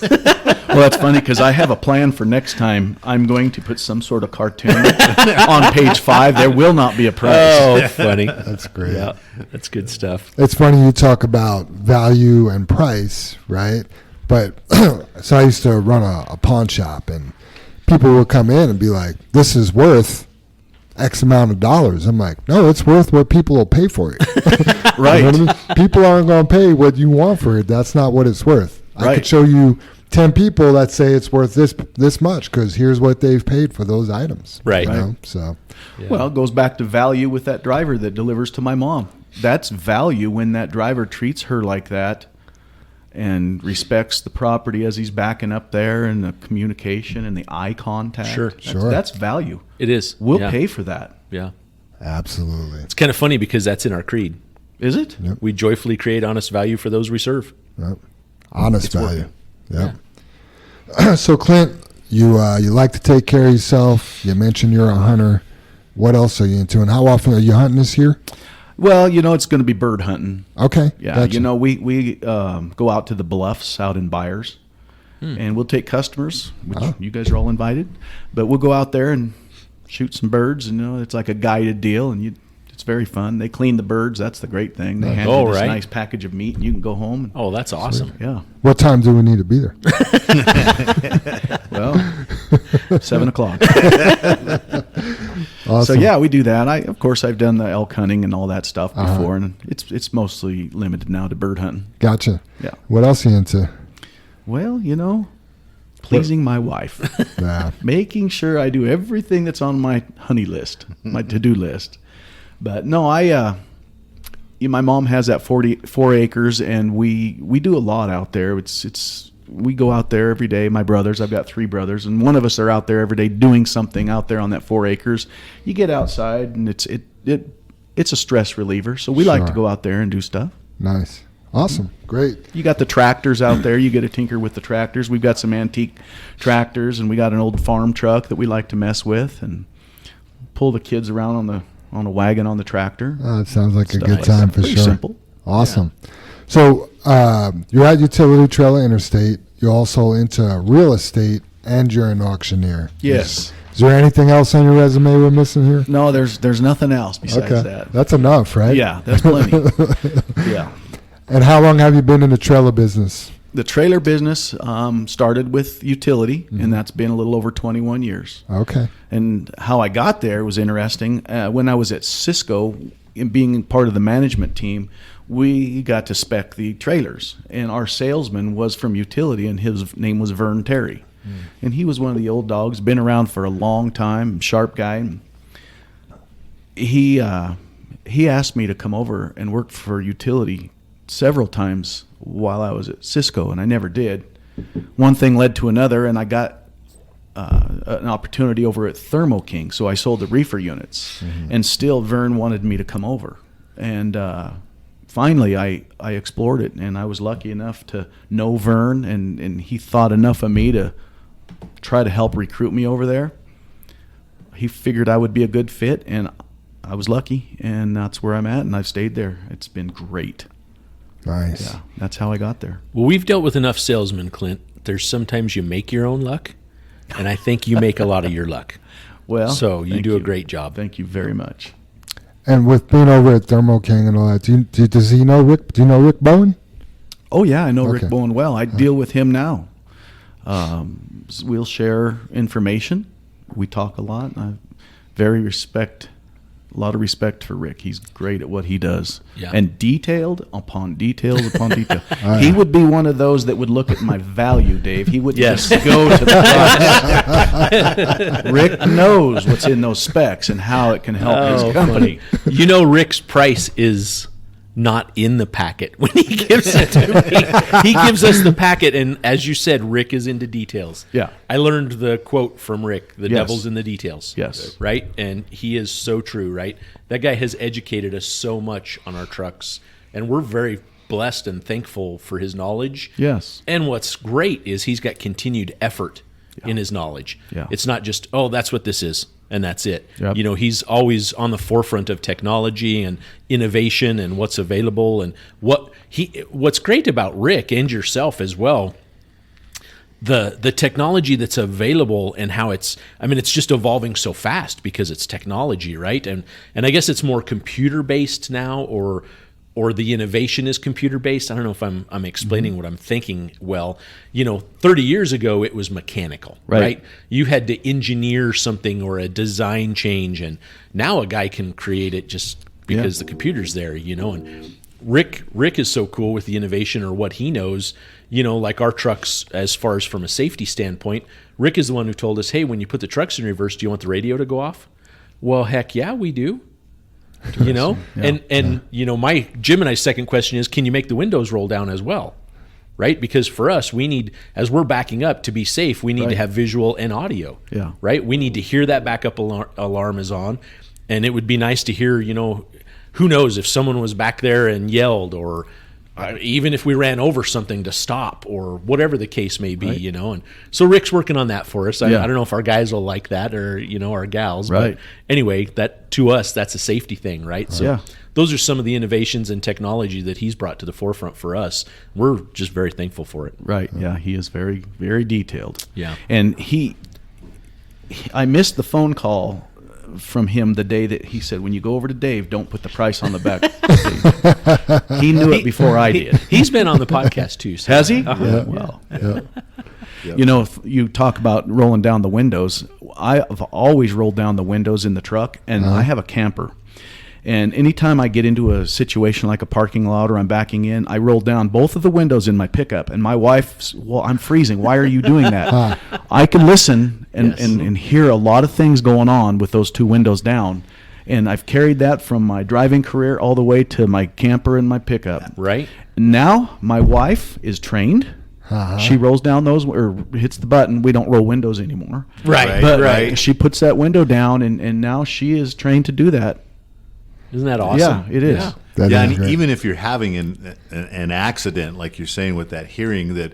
Well, that's funny because I have a plan for next time. I'm going to put some sort of cartoon on page 5. There will not be a price. Oh, funny. That's great. Yeah, that's good stuff. It's funny you talk about value and price, right? But so I used to run a pawn shop, and people would come in and be like, "This is worth X amount of dollars." I'm like, "No, it's worth what people will pay for it." Right. You know what I mean? People aren't going to pay what you want for it. That's not what it's worth. I Right. could show you 10 people that say it's worth this much because here's what they've paid for those items. Right. You know? So Well, it goes back to value with that driver that delivers to my mom. That's value when that driver treats her like that and respects the property as he's backing up there, and the communication and the eye contact. Sure. Sure. That's value. It is. We'll Yeah. pay for that. Yeah. absolutely. It's kind of funny because that's in our creed. Is it? Yep. We joyfully create honest value for those we serve. Yep. Honest It's value. working. Yeah. So Clint, you like to take care of yourself. You mentioned you're a hunter. What else are you into? And how often are you hunting this year? Well, you know, it's going to be bird hunting. Okay. Yeah, gotcha. you know, we go out to the bluffs out in Byers, and we'll take customers, which you guys are all invited. But we'll go out there and shoot some birds, and you know, it's like a guided deal, and it's very fun. They clean the birds. That's the great thing. They hand Oh, you this right. nice package of meat, and you can go home. And, Oh, that's awesome. yeah. What time do we need to be there? Well, 7:00. Awesome. So yeah, we do that. Of course, I've done the elk hunting and all that stuff before, and it's mostly limited now to bird hunting. Gotcha. Yeah. What else are you into? Well, you know, pleasing my wife. Yeah. Making sure I do everything that's on my honey list, my to-do list. But no, my mom has that 4 acres, and we do a lot out there. We go out there every day. My brothers, I've got 3 brothers, and one of us are out there every day doing something out there on that 4 acres. You get outside, and it's a stress reliever. So we like to Sure. go out there and do stuff. Nice. Awesome. Great. You got the tractors out there. You get to tinker with the tractors. We've got some antique tractors, and we got an old farm truck that we like to mess with and pull the kids around on a wagon on the tractor. It sounds like a Stuff good like time that. for Pretty sure. simple. Awesome. So you're at Utility Trailer Interstate. You're also into real estate, and you're an auctioneer. Yes. Is there anything else on your resume we're missing here? No, there's nothing else besides that. That's enough, right? Yeah, that's plenty. Yeah. And how long have you been in the trailer business? The trailer business started with Utility, and that's been a little over 21 years. Okay. And how I got there was interesting. When I was at Cisco, in being part of the management team, we got to spec the trailers. And our salesman was from Utility, and his name was Vern Terry. And he was one of the old dogs, been around for a long time, sharp guy. He asked me to come over and work for Utility several times while I was at Cisco, and I never did. One thing led to another, and I got an opportunity over at Thermo King, so I sold the reefer units. And still, Vern wanted me to come over. And finally, I explored it, and I was lucky enough to know Vern, and he thought enough of me to try to help recruit me over there. He figured I would be a good fit, and I was lucky, and that's where I'm at, and I've stayed there. It's been great. Nice. Yeah, that's how I got there. Well, we've dealt with enough salesmen, Clint. There's sometimes you make your own luck, and I think you make a lot of your luck. Well, So you thank do a great job. Thank you very much. And with being over at Thermo King and all that, does he know Rick? Do you know Rick Bowen? Oh, yeah, I know Okay. Rick Bowen well. I deal with him now. We'll share information. We talk a lot. A lot of respect for Rick. He's great at what he does. Yeah. And detailed upon details upon detail. He would be one of those that would look at my value, Dave. He wouldn't Yes. just go to the price. Rick knows what's in those specs and how it can help his company. You know, Rick's price is not in the packet when he gives it to me. He gives us the packet, and as you said, Rick is into details. Yeah. I learned the quote from Rick, the Yes. devil's in the details. Yes. Right? And he is so true, right? That guy has educated us so much on our trucks, and we're very blessed and thankful for his knowledge. Yes. And what's great is he's got continued effort in his knowledge. Yeah. It's not just, oh, that's what this is, and that's it. Yep. You know, he's always on the forefront of technology and innovation and what's available. And what's great about Rick and yourself as well, the technology that's available and how it's just evolving so fast because it's technology, right? And I guess it's more computer based now, or the innovation is computer based. I don't know if I'm explaining what I'm thinking well. 30 years ago it was mechanical, right? You had to engineer something or a design change, and now a guy can create it just because the computer's there, and Rick is so cool with the innovation or what he knows, like our trucks, as far as from a safety standpoint. Rick is the one who told us, hey, when you put the trucks in reverse, do you want the radio to go off? Well, heck yeah, we do. My Jim and I's second question is, can you make the windows roll down as well? Right? Because for us, we need, as we're backing up to be safe, we need to have visual and audio. Yeah. Right? We need to hear that backup alarm is on. And it would be nice to hear, who knows if someone was back there and yelled, or even if we ran over something, to stop, or whatever the case may be, And so Rick's working on that for us. I don't know if our guys will like that, or, our gals. Right. But anyway, that to us, that's a safety thing, right? So those are some of the innovations and technology that he's brought to the forefront for us. We're just very thankful for it. Right. Yeah, he is very, very detailed. Yeah. And I missed the phone call from him the day that he said, when you go over to Dave, don't put the price on the back. He knew it before I did. He's been on the podcast too. So. Has he? Uh-huh. Yeah. If you talk about rolling down the windows, I've always rolled down the windows in the truck, and I have a camper. And anytime I get into a situation like a parking lot or I'm backing in, I roll down both of the windows in my pickup. And my wife's, well, I'm freezing. Why are you doing that? I can listen and hear a lot of things going on with those two windows down. And I've carried that from my driving career all the way to my camper and my pickup. Right. Now my wife is trained. She rolls down those, or hits the button. We don't roll windows anymore. Right. But she puts that window down, and now she is trained to do that. Isn't that awesome? Yeah, it is. Yeah. That yeah, is and great. even if you're having an accident, like you're saying with that hearing, that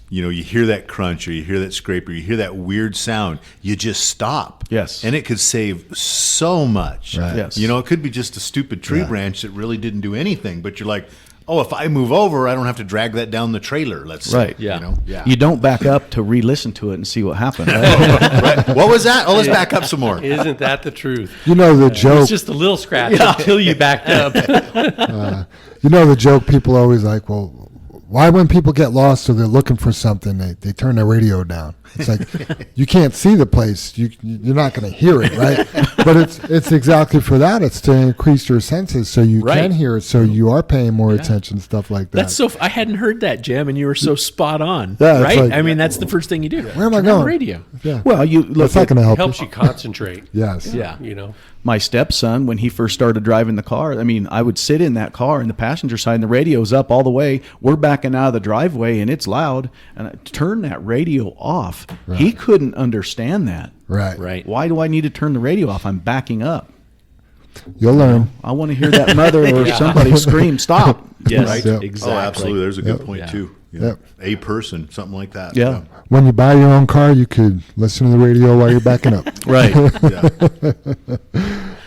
you hear that crunch or you hear that scrape or you hear that weird sound, you just stop. Yes. And it could save so much. Right. Yes. It could be just a stupid tree branch that really didn't do anything, but you're like, oh, if I move over, I don't have to drag that down the trailer, let's say. Right. Yeah. Yeah. You don't back up to re-listen to it and see what happened. Right? Right. What was that? Oh, let's back up some more. Isn't that the truth? The joke. It's just a little scratch until you backed up. The joke people always like, well, why when people get lost or they're looking for something, they turn their radio down? It's like, you can't see the place. You're not going to hear it, right? But it's exactly for that. It's to increase your senses so you Right. can hear it, so you are paying more attention, stuff like that. That's I hadn't heard that, Jim, and you were so spot on. Yeah, it's right? like- I mean, that's the first thing you do. Where am I Turn on going? the radio. Yeah. Well, you look That's not at going to help Helps you. you concentrate. Yes. Yeah. my stepson when he first started driving the car. I mean, I would sit in that car in the passenger side and the radio's up all the way. We're backing out of the driveway and it's loud. And I turn that radio off. Right. He couldn't understand that. Right. Right. Why do I need to turn the radio off? I'm backing up. You'll learn. I want to hear that mother or somebody scream, stop. Yes, Right? Yep. exactly. Oh, absolutely. There's a good Yep. point Yeah. too. Yep. A person, something like that. Yeah. When you buy your own car, you could listen to the radio while you're backing up. Right.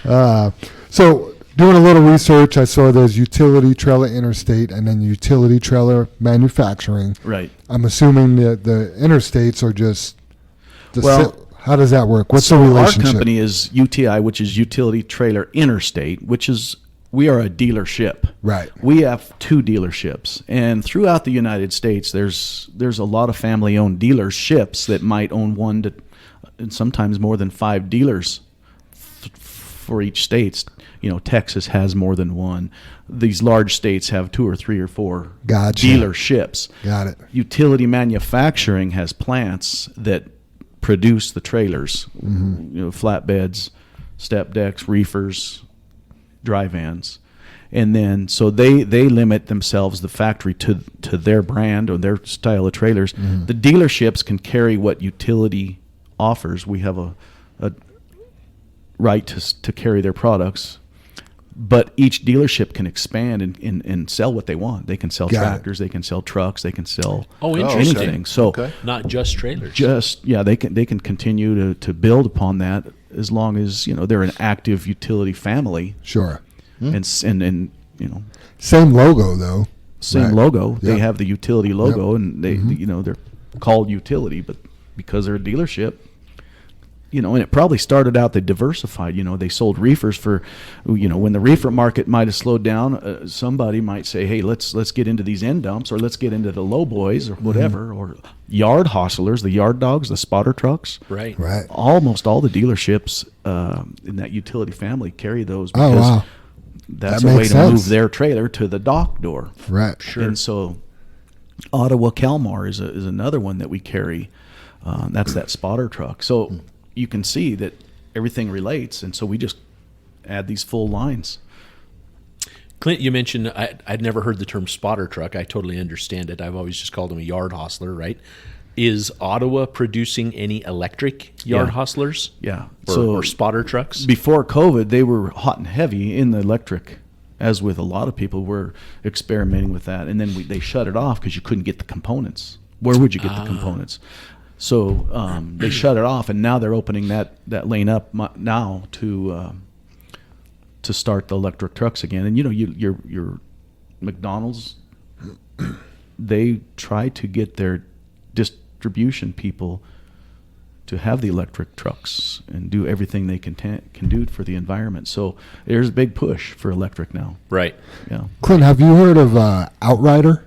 Yeah. So doing a little research, I saw there's Utility Trailer Interstate and then Utility Trailer Manufacturing. Right. I'm assuming that the interstates are just Well, how does that work? What's So the our relationship? company is UTI, which is Utility Trailer Interstate, which is we are a dealership. Right. We have 2 dealerships, and throughout the United States, there's a lot of family-owned dealerships that might own 1 to, and sometimes more than 5 dealers for each state. You know, Texas has more than 1. These large states have 2 or 3 or 4 Gotcha. dealerships. Got it. Utility manufacturing has plants that produce the trailers, flatbeds, step decks, reefers, dry vans. And then so they limit themselves, the factory, to their brand or their style of trailers. The dealerships can carry what utility offers. We have a right to carry their products. But each dealership can expand and sell what they want. They can sell Got it. tractors, they can sell trucks, they can sell interesting. anything. So Okay. Not just trailers. they can continue to build upon that as long as they're an active utility family Sure. and Same logo though. same Right. logo. They Yep. have the utility logo and they they're called utility, but because they're a dealership. And it probably started out they diversified. They sold reefers for, when the reefer market might have slowed down, somebody might say, hey, let's get into these end dumps or let's get into the low boys or whatever, or yard hostlers, the yard dogs, the spotter trucks. Right. Right. Almost all the dealerships in that utility family carry those Oh, because wow. that's That a way makes to sense. move their trailer to the dock door. Right. And so Ottawa Kalmar is another one that we carry. That's that spotter truck. So you can see that everything relates, and so we just add these full lines. Clint, you mentioned I'd never heard the term spotter truck. I totally understand it. I've always just called them a yard hostler, right? Is Ottawa producing any electric yard Yeah. hostlers? Yeah. Or spotter trucks? Before COVID, they were hot and heavy in the electric, as with a lot of people were experimenting with that, and then they shut it off because you couldn't get the components. Where would you get the components? So they shut it off, and now they're opening that lane up now to start the electric trucks again. And your McDonald's, they try to get their distribution people to have the electric trucks and do everything they can do for the environment. So there's a big push for electric now. Right. Yeah, Clint, have you heard of Outrider?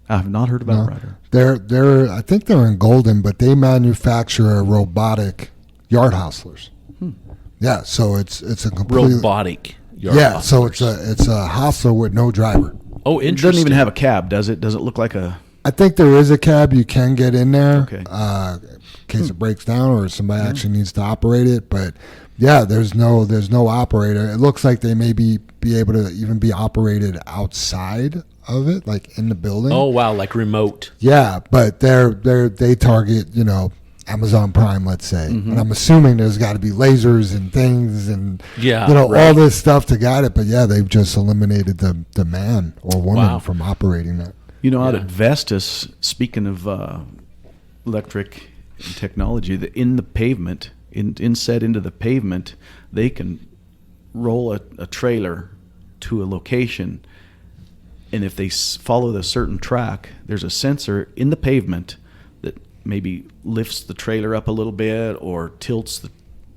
I have not heard about Ryder. They're I think they're in Golden, but they manufacture robotic yard hostlers. Yeah, so it's a complete Robotic yard yeah. So hostlers. it's a hostler with no driver. Oh, It interesting. doesn't even have a cab, does it? Does it look like a? I think there is a cab you can get in there Okay. in case it breaks down or somebody actually needs to operate it. But yeah, there's no operator. It looks like they may be able to even be operated outside of it, like in the building. Oh, wow, like remote. Yeah, but they target Amazon Prime, let's say, and I'm assuming there's got to be lasers and things and Yeah, all right. this stuff to guide it. But yeah, they've just eliminated the man or woman Wow. from operating that. You know, out Yeah. at Vestas, speaking of electric technology, in the pavement, inset into the pavement, they can roll a trailer to a location, and if they follow the certain track, there's a sensor in the pavement that maybe lifts the trailer up a little bit or tilts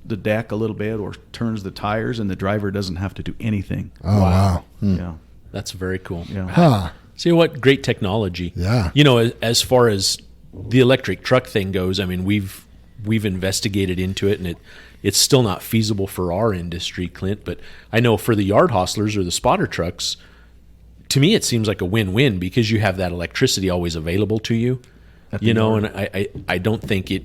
the deck a little bit or turns the tires, and the driver doesn't have to do anything. Oh wow. Yeah. That's very cool. Yeah. Huh. See what great technology. Yeah. You know, as far as the electric truck thing goes, I mean, we've investigated into it, and it's still not feasible for our industry, Clint. But I know for the yard hostlers or the spotter trucks, to me, it seems like a win-win because you have that electricity always available to you. You know, and I don't think it.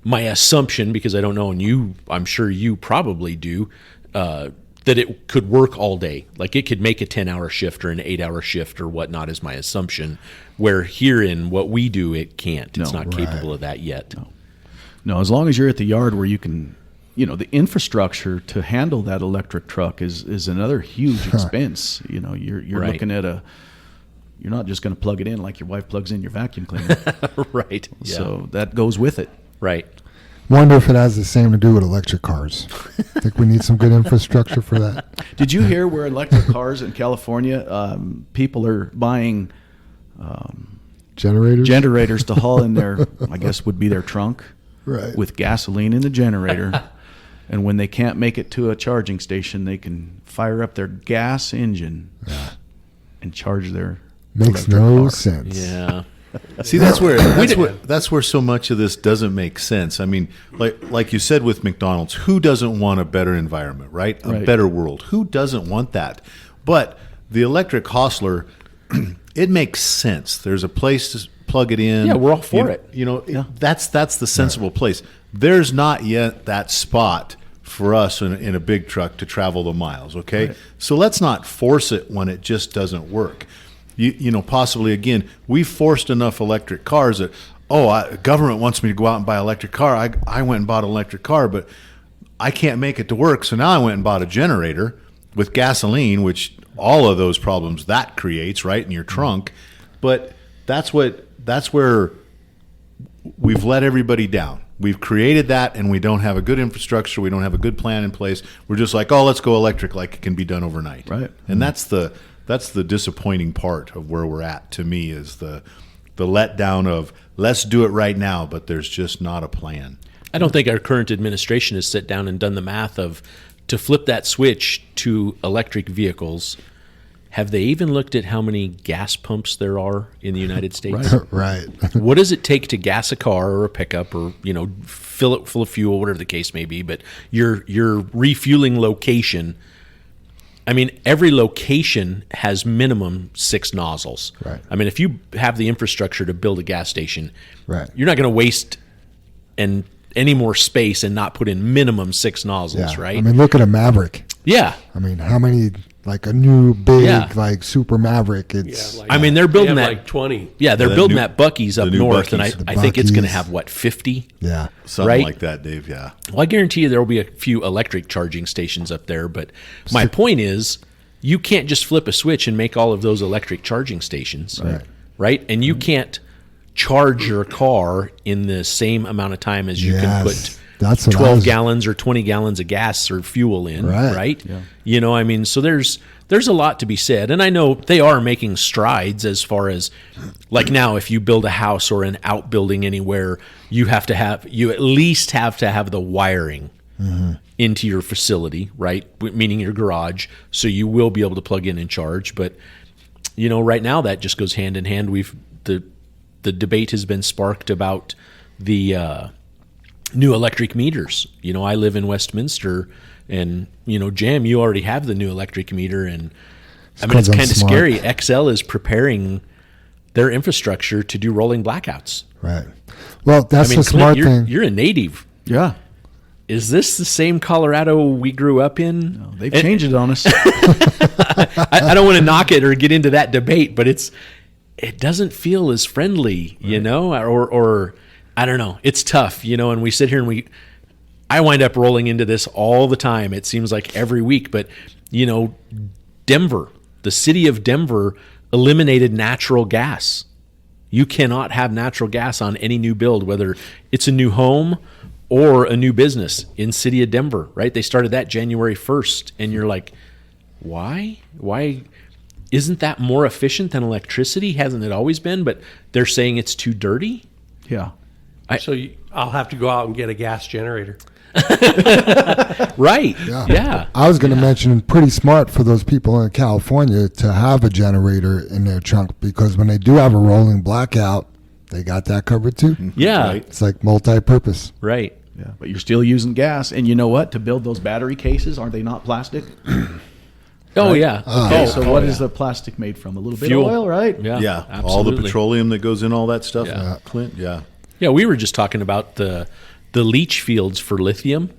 My assumption, because I don't know, and I'm sure you probably do, that it could work all day. Like it could make a 10-hour shift or an 8-hour shift or whatnot is my assumption. Where here in what we do, it can't. It's not capable of that yet. No, as long as you're at the yard where you can, you know, the infrastructure to handle that electric truck is another huge expense. You know, you're Right. looking at you're not just going to plug it in like your wife plugs in your vacuum cleaner. Right. Yeah. So that goes with it. Right. Wonder if it has the same to do with electric cars. Think we need some good infrastructure for that. Did you hear where electric cars in California, people are buying Generators? generators to haul in their, I guess would be their trunk, Right. with gasoline in the generator. And when they can't make it to a charging station, they can fire up their gas engine and charge their Makes electric no car. sense. Yeah. See, that's where so much of this doesn't make sense. I mean, like you said with McDonald's, who doesn't want a better environment, right? A Right. better world. Who doesn't want that? But the electric hostler, it makes sense. There's a place to plug it in. Yeah, we're all for it. You know, that's the sensible place. There's not yet that spot for us in a big truck to travel the miles, okay? Right. So let's not force it when it just doesn't work. You know, possibly, again, we've forced enough electric cars that, government wants me to go out and buy an electric car. I went and bought an electric car, but I can't make it to work, so now I went and bought a generator with gasoline, which all of those problems that creates, right, in your trunk. But that's where we've let everybody down. We've created that, and we don't have a good infrastructure. We don't have a good plan in place. We're just like, let's go electric like it can be done overnight. Right. And that's the disappointing part of where we're at, to me, is the letdown of let's do it right now, but there's just not a plan. I don't think our current administration has sat down and done the math of to flip that switch to electric vehicles. Have they even looked at how many gas pumps there are in the United States? Right. What does it take to gas a car or a pickup or, you know, fill it full of fuel, whatever the case may be, but your refueling location, I mean, every location has minimum 6 nozzles. Right. I mean, if you have the infrastructure to build a gas station, Right. you're not going to waste any more space and not put in minimum 6 nozzles, Yeah. right? I mean, look at a Maverick. Yeah. I mean, how many, like a new big, Yeah. like super Maverick? It's Yeah, I mean, they're they building have that. like 20. Yeah, they're the building new- that Buc-ee's up the new north, and Buc-ee's. I think it's going to Buc-ee's. have, 50? yeah. Something Right. like that, Dave, yeah. Well, I guarantee you there will be a few electric charging stations up there. But my point is, you can't just flip a switch and make all of those electric charging stations, right? And you can't charge your car in the same amount of time as you can Yes. put That's what I 12 was- gallons or 20 gallons of gas or fuel in, Right. right? You know, I mean, so there's a lot to be said. And I know they are making strides as far as, like now, if you build a house or an outbuilding anywhere, you at least have to have the wiring into your facility, right? Meaning your garage, so you will be able to plug in and charge. But, you know, right now that just goes hand in hand. The debate has been sparked about the new electric meters. You know, I live in Westminster, and, you know, Jam, you already have the new electric meter, and I mean, it's 'cause I'm kind of smart. scary. XL is preparing their infrastructure to do rolling blackouts. Right. Well, that's I mean, the smart Clint, thing. you're a native. Yeah. Is this the same Colorado we grew up in? They've changed it on us. I don't want to knock it or get into that debate, but it doesn't feel as friendly, you know, or I don't know. It's tough, and we sit here and I wind up rolling into this all the time. It seems like every week, but Denver, the city of Denver eliminated natural gas. You cannot have natural gas on any new build, whether it's a new home or a new business in city of Denver, right? They started that January 1st, and you're like, why? Why isn't that more efficient than electricity? Hasn't it always been? But they're saying it's too dirty? Yeah. I'll have to go out and get a gas generator. Right. Yeah. I was going to mention, pretty smart for those people in California to have a generator in their trunk, because when they do have a rolling blackout, they got that covered too. Yeah. Right. It's like multi-purpose. Right. Yeah. But you're still using gas. And you know what? To build those battery cases, aren't they not plastic? Oh, yeah. Okay, so what is the plastic made from? A little bit Fuel. of oil, right? Yeah. Yeah, all the absolutely. petroleum that goes in all that stuff, Yeah. Clint. Yeah, Yeah, we were just talking about the leach fields for lithium.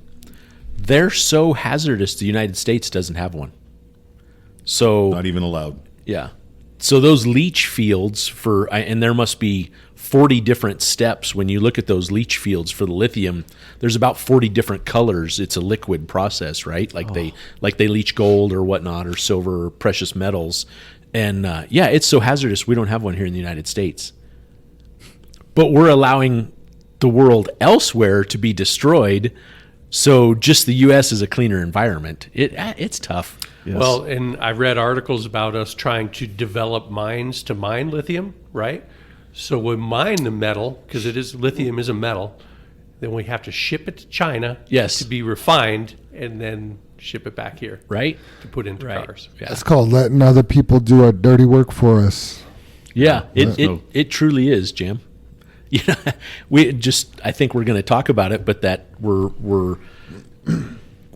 They're so hazardous, the United States doesn't have one. So, not even allowed. yeah. So those leach fields and there must be 40 different steps when you look at those leach fields for the lithium. There's about 40 different colors. It's a liquid process, right? Like they leach gold or whatnot, or silver or precious metals. And it's so hazardous. We don't have one here in the United States. But we're allowing the world elsewhere to be destroyed. So just the U.S. is a cleaner environment. It's tough. Yes. Well, and I read articles about us trying to develop mines to mine lithium, right? So we mine the metal, because lithium is a metal. Then we have to ship it to China Yes. to be refined, and then ship it back here Right? to put into Right. cars. Yeah. It's called letting other people do our dirty work for us. Yeah, it truly is, Jim. I think we're going to talk about it, but that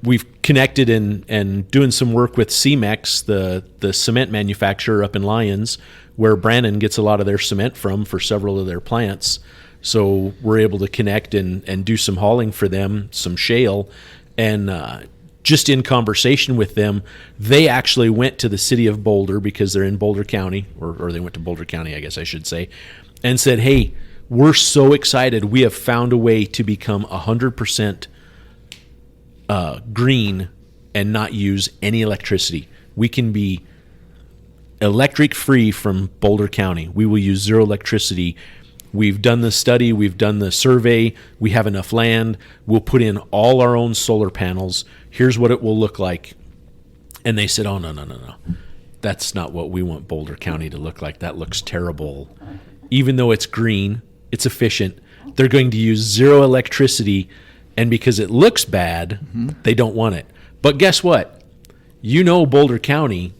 we've connected and doing some work with Cemex, the cement manufacturer up in Lyons, where Brandon gets a lot of their cement from for several of their plants. So we're able to connect and do some hauling for them, some shale, and just in conversation with them, they actually went to the city of Boulder, because they're in Boulder County, or they went to Boulder County, I guess I should say, and said, hey, we're so excited. We have found a way to become 100% green and not use any electricity. We can be electric free from Boulder County. We will use zero electricity. We've done the study. We've done the survey. We have enough land. We'll put in all our own solar panels. Here's what it will look like. And they said, oh, no. That's not what we want Boulder County to look like. That looks terrible. Even though it's green, it's efficient, they're going to use zero electricity, and because it looks bad, they don't want it. But guess what? Boulder County,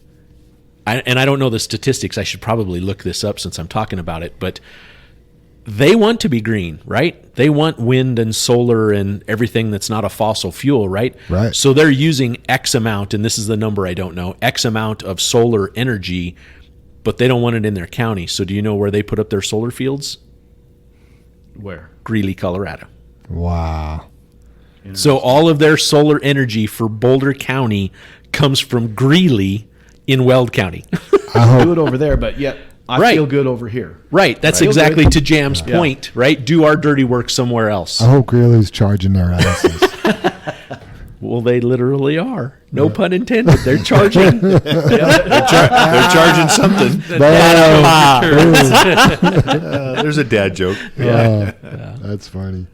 and I don't know the statistics. I should probably look this up since I'm talking about it, but they want to be green, right? They want wind and solar and everything that's not a fossil fuel, right? Right. So they're using X amount, and this is the number I don't know, X amount of solar energy, but they don't want it in their county. So do you know where they put up their solar fields? Where? Greeley, Colorado. Wow. So all of their solar energy for Boulder County comes from Greeley in Weld County. Do it over there, but yet I Right. feel good over here. Right. That's Right. exactly to Jam's point, right? Do our dirty work somewhere else. I hope Greeley's charging their asses. Well, they literally are. No pun intended. They're charging. They're charging something. There's a dad joke. That's funny.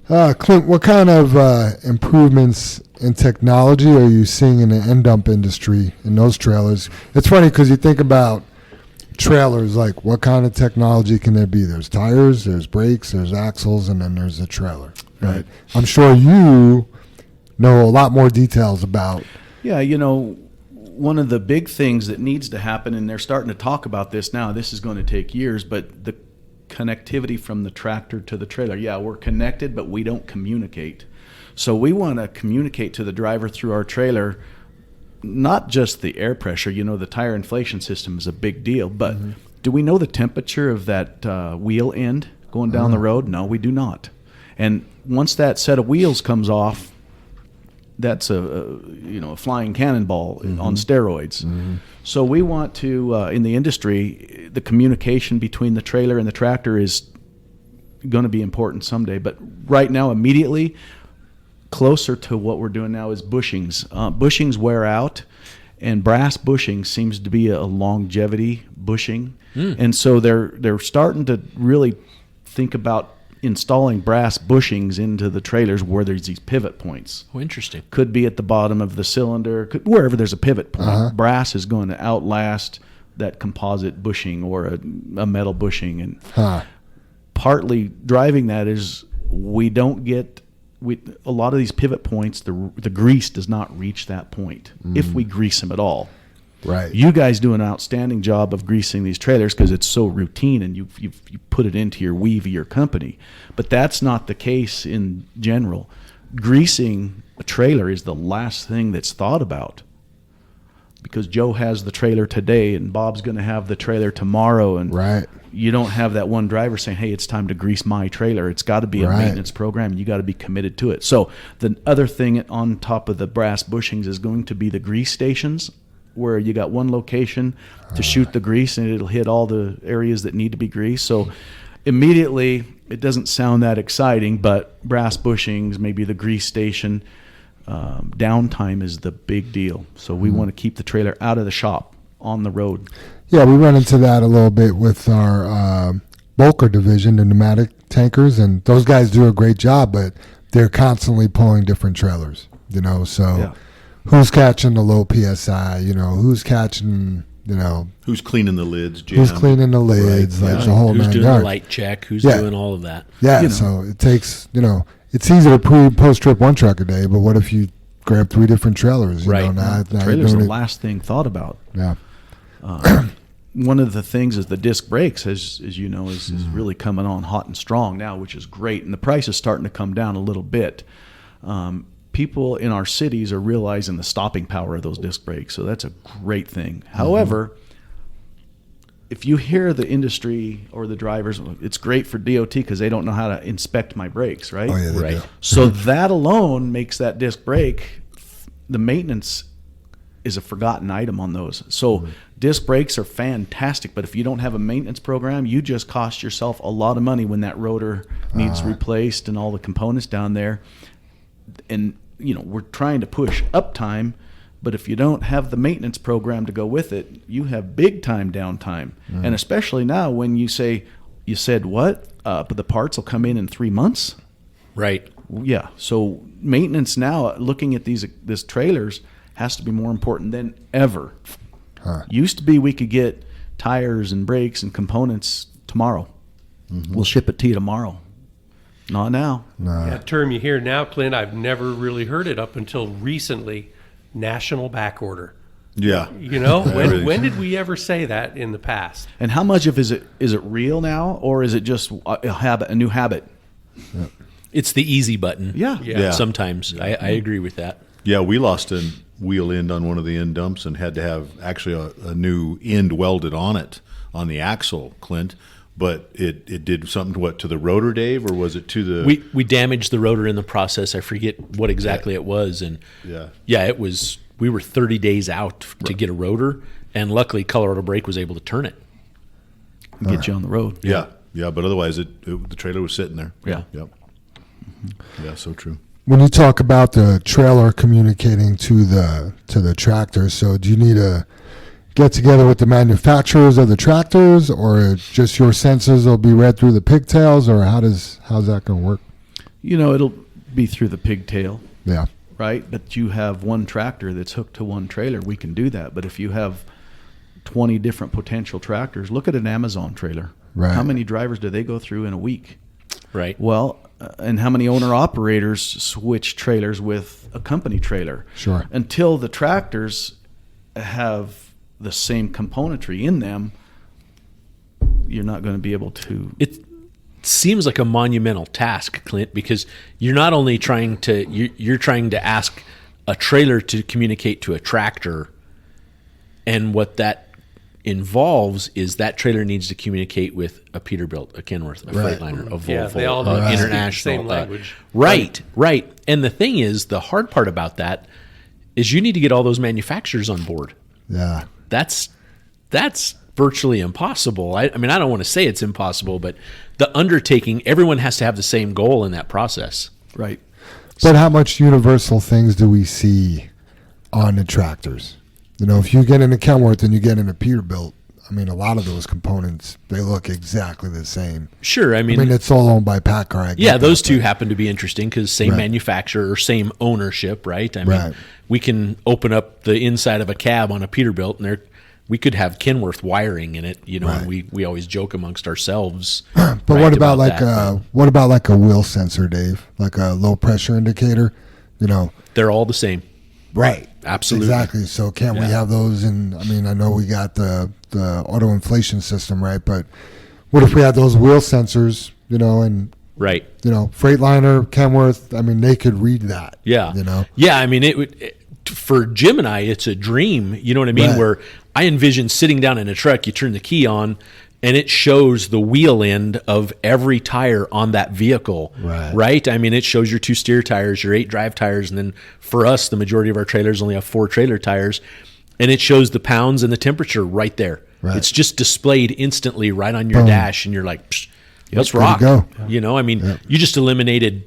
Clint, what kind of improvements in technology are you seeing in the end dump industry in those trailers? It's funny because you think about trailers, like what kind of technology can there be? There's tires, there's brakes, there's axles, and then there's a trailer. Right. I'm sure you know a lot more details about. Yeah, one of the big things that needs to happen, and they're starting to talk about this now, this is going to take years, but the connectivity from the tractor to the trailer. Yeah, we're connected, but we don't communicate. So we want to communicate to the driver through our trailer, not just the air pressure. The tire inflation system is a big deal, but do we know the temperature of that wheel end going down the road? No, we do not. And once that set of wheels comes off, that's a flying cannonball on steroids. So we want to, in the industry, the communication between the trailer and the tractor is going to be important someday. But right now, immediately, closer to what we're doing now is bushings. Bushings wear out, and brass bushing seems to be a longevity bushing. And so they're starting to really think about installing brass bushings into the trailers where there's these pivot points. Oh, interesting. Could be at the bottom of the cylinder, wherever there's a pivot point. Brass is going to outlast that composite bushing or a metal bushing. And partly driving that is we don't get a lot of these pivot points, the grease does not reach that point if we grease them at all. Right. You guys do an outstanding job of greasing these trailers because it's so routine and you put it into your weave of your company. But that's not the case in general. Greasing a trailer is the last thing that's thought about, because Joe has the trailer today and Bob's going to have the trailer tomorrow, and Right. you don't have that one driver saying, hey, it's time to grease my trailer. It's got to be a Right. maintenance program, and you got to be committed to it. So the other thing on top of the brass bushings is going to be the grease stations, where you got one location to shoot the grease and it'll hit all the areas that need to be greased. So immediately, it doesn't sound that exciting, but brass bushings, maybe the grease station, downtime is the big deal. So we want to keep the trailer out of the shop, on the road. Yeah, we run into that a little bit with our Bulker division, the pneumatic tankers, and those guys do a great job, but they're constantly pulling different trailers, so Yeah. who's catching the low PSI, who's catching, Who's cleaning the lids, Jim? who's cleaning the lids, Right, like yeah. the whole Who's nine doing the yards. light check? Who's Yeah. doing all of that? Yeah, so it takes, it's easy to post trip one truck a day, but what if you grab 3 different trailers? Right. Now you're Trailer's the doing it- last thing thought about. Yeah. One of the things is the disc brakes, as you know, is really coming on hot and strong now, which is great. And the price is starting to come down a little bit. People in our cities are realizing the stopping power of those disc brakes, so that's a great thing. However, if you hear the industry or the drivers, it's great for DOT because they don't know how to inspect my brakes, right? Oh, yeah, they Right. do. So that alone makes that disc brake, the maintenance is a forgotten item on those. So disc brakes are fantastic, but if you don't have a maintenance program, you just cost yourself a lot of money when that rotor needs replaced and all the components down there. And, we're trying to push uptime, but if you don't have the maintenance program to go with it, you have big time downtime. And especially now when you said what? But the parts will come in 3 months? Right. Yeah. So maintenance now, looking at these trailers, has to be more important than ever. Used to be we could get tires and brakes and components tomorrow. We'll ship it to you tomorrow. Not now. That term you hear now, Clint, I've never really heard it up until recently. National back order. Yeah. When did we ever say that in the past? And how much of is it real now, or is it just a new habit? It's the easy button. Yeah. Yeah. Sometimes. I agree with that. Yeah, we lost a wheel end on one of the end dumps and had to have actually a new end welded on it, on the axle, Clint. But it did something to the rotor, Dave, or was it to the... We damaged the rotor in the process. I forget what exactly it was. And it was, we were 30 days out to get a rotor, and luckily Colorado Brake was able to turn it. Get you on the road. Yeah, but otherwise the trailer was sitting there. Yeah. Yep. Yeah, so true. When you talk about the trailer communicating to the tractor, so do you need to get together with the manufacturers of the tractors, or just your sensors will be read through the pigtails, or how's that going to work? It'll be through the pigtail, Yeah. right? But you have one tractor that's hooked to one trailer, we can do that. But if you have 20 different potential tractors, look at an Amazon trailer. Right. How many drivers do they go through in a week? Right. Well, and how many owner-operators switch trailers with a company trailer? Sure. Until the tractors have the same componentry in them, you're not going to be able to... It seems like a monumental task, Clint, because you're not only trying to you're trying to ask a trailer to communicate to a tractor, and what that involves is that trailer needs to communicate with a Peterbilt, a Kenworth, a Freightliner, a Volvo, Yeah, they all need to speak the International, same language. Right. And the thing is, the hard part about that is you need to get all those manufacturers on board. Yeah. That's virtually impossible. I mean, I don't want to say it's impossible, but the undertaking, everyone has to have the same goal in that process. Right. But how much universal things do we see on the tractors? You know, if you get into Kenworth and you get into Peterbilt, I mean, a lot of those components, they look exactly the same. Sure. I mean, it's all owned by PACCAR. Yeah, those two happen to be interesting because same manufacturer, same ownership, right? I mean, Right. we can open up the inside of a cab on a Peterbilt, and we could have Kenworth wiring in it, you know. Right. And we always joke amongst ourselves. But what about like a wheel sensor, Dave? Like a low pressure indicator? You know, They're all the same. right? Absolutely. Exactly. So can't we have those? And I mean, I know we got the auto inflation system, right? But what if we had those wheel sensors? You know, and Right. you know, Freightliner, Kenworth. I mean, they could read that. Yeah. You know. Yeah. I mean, for Jim and I, it's a dream. You know what I mean? Right. Where I envision sitting down in a truck, you turn the key on, and it shows the wheel end of every tire on that vehicle. Right. Right? I mean, it shows your 2 steer tires, your 8 drive tires, and then for us, the majority of our trailers only have 4 trailer tires, and it shows the pounds and the temperature right there. Right. It's just displayed instantly right on your Boom. dash, and you're like, Psh, let's Good to rock. go. You know, I mean, you just eliminated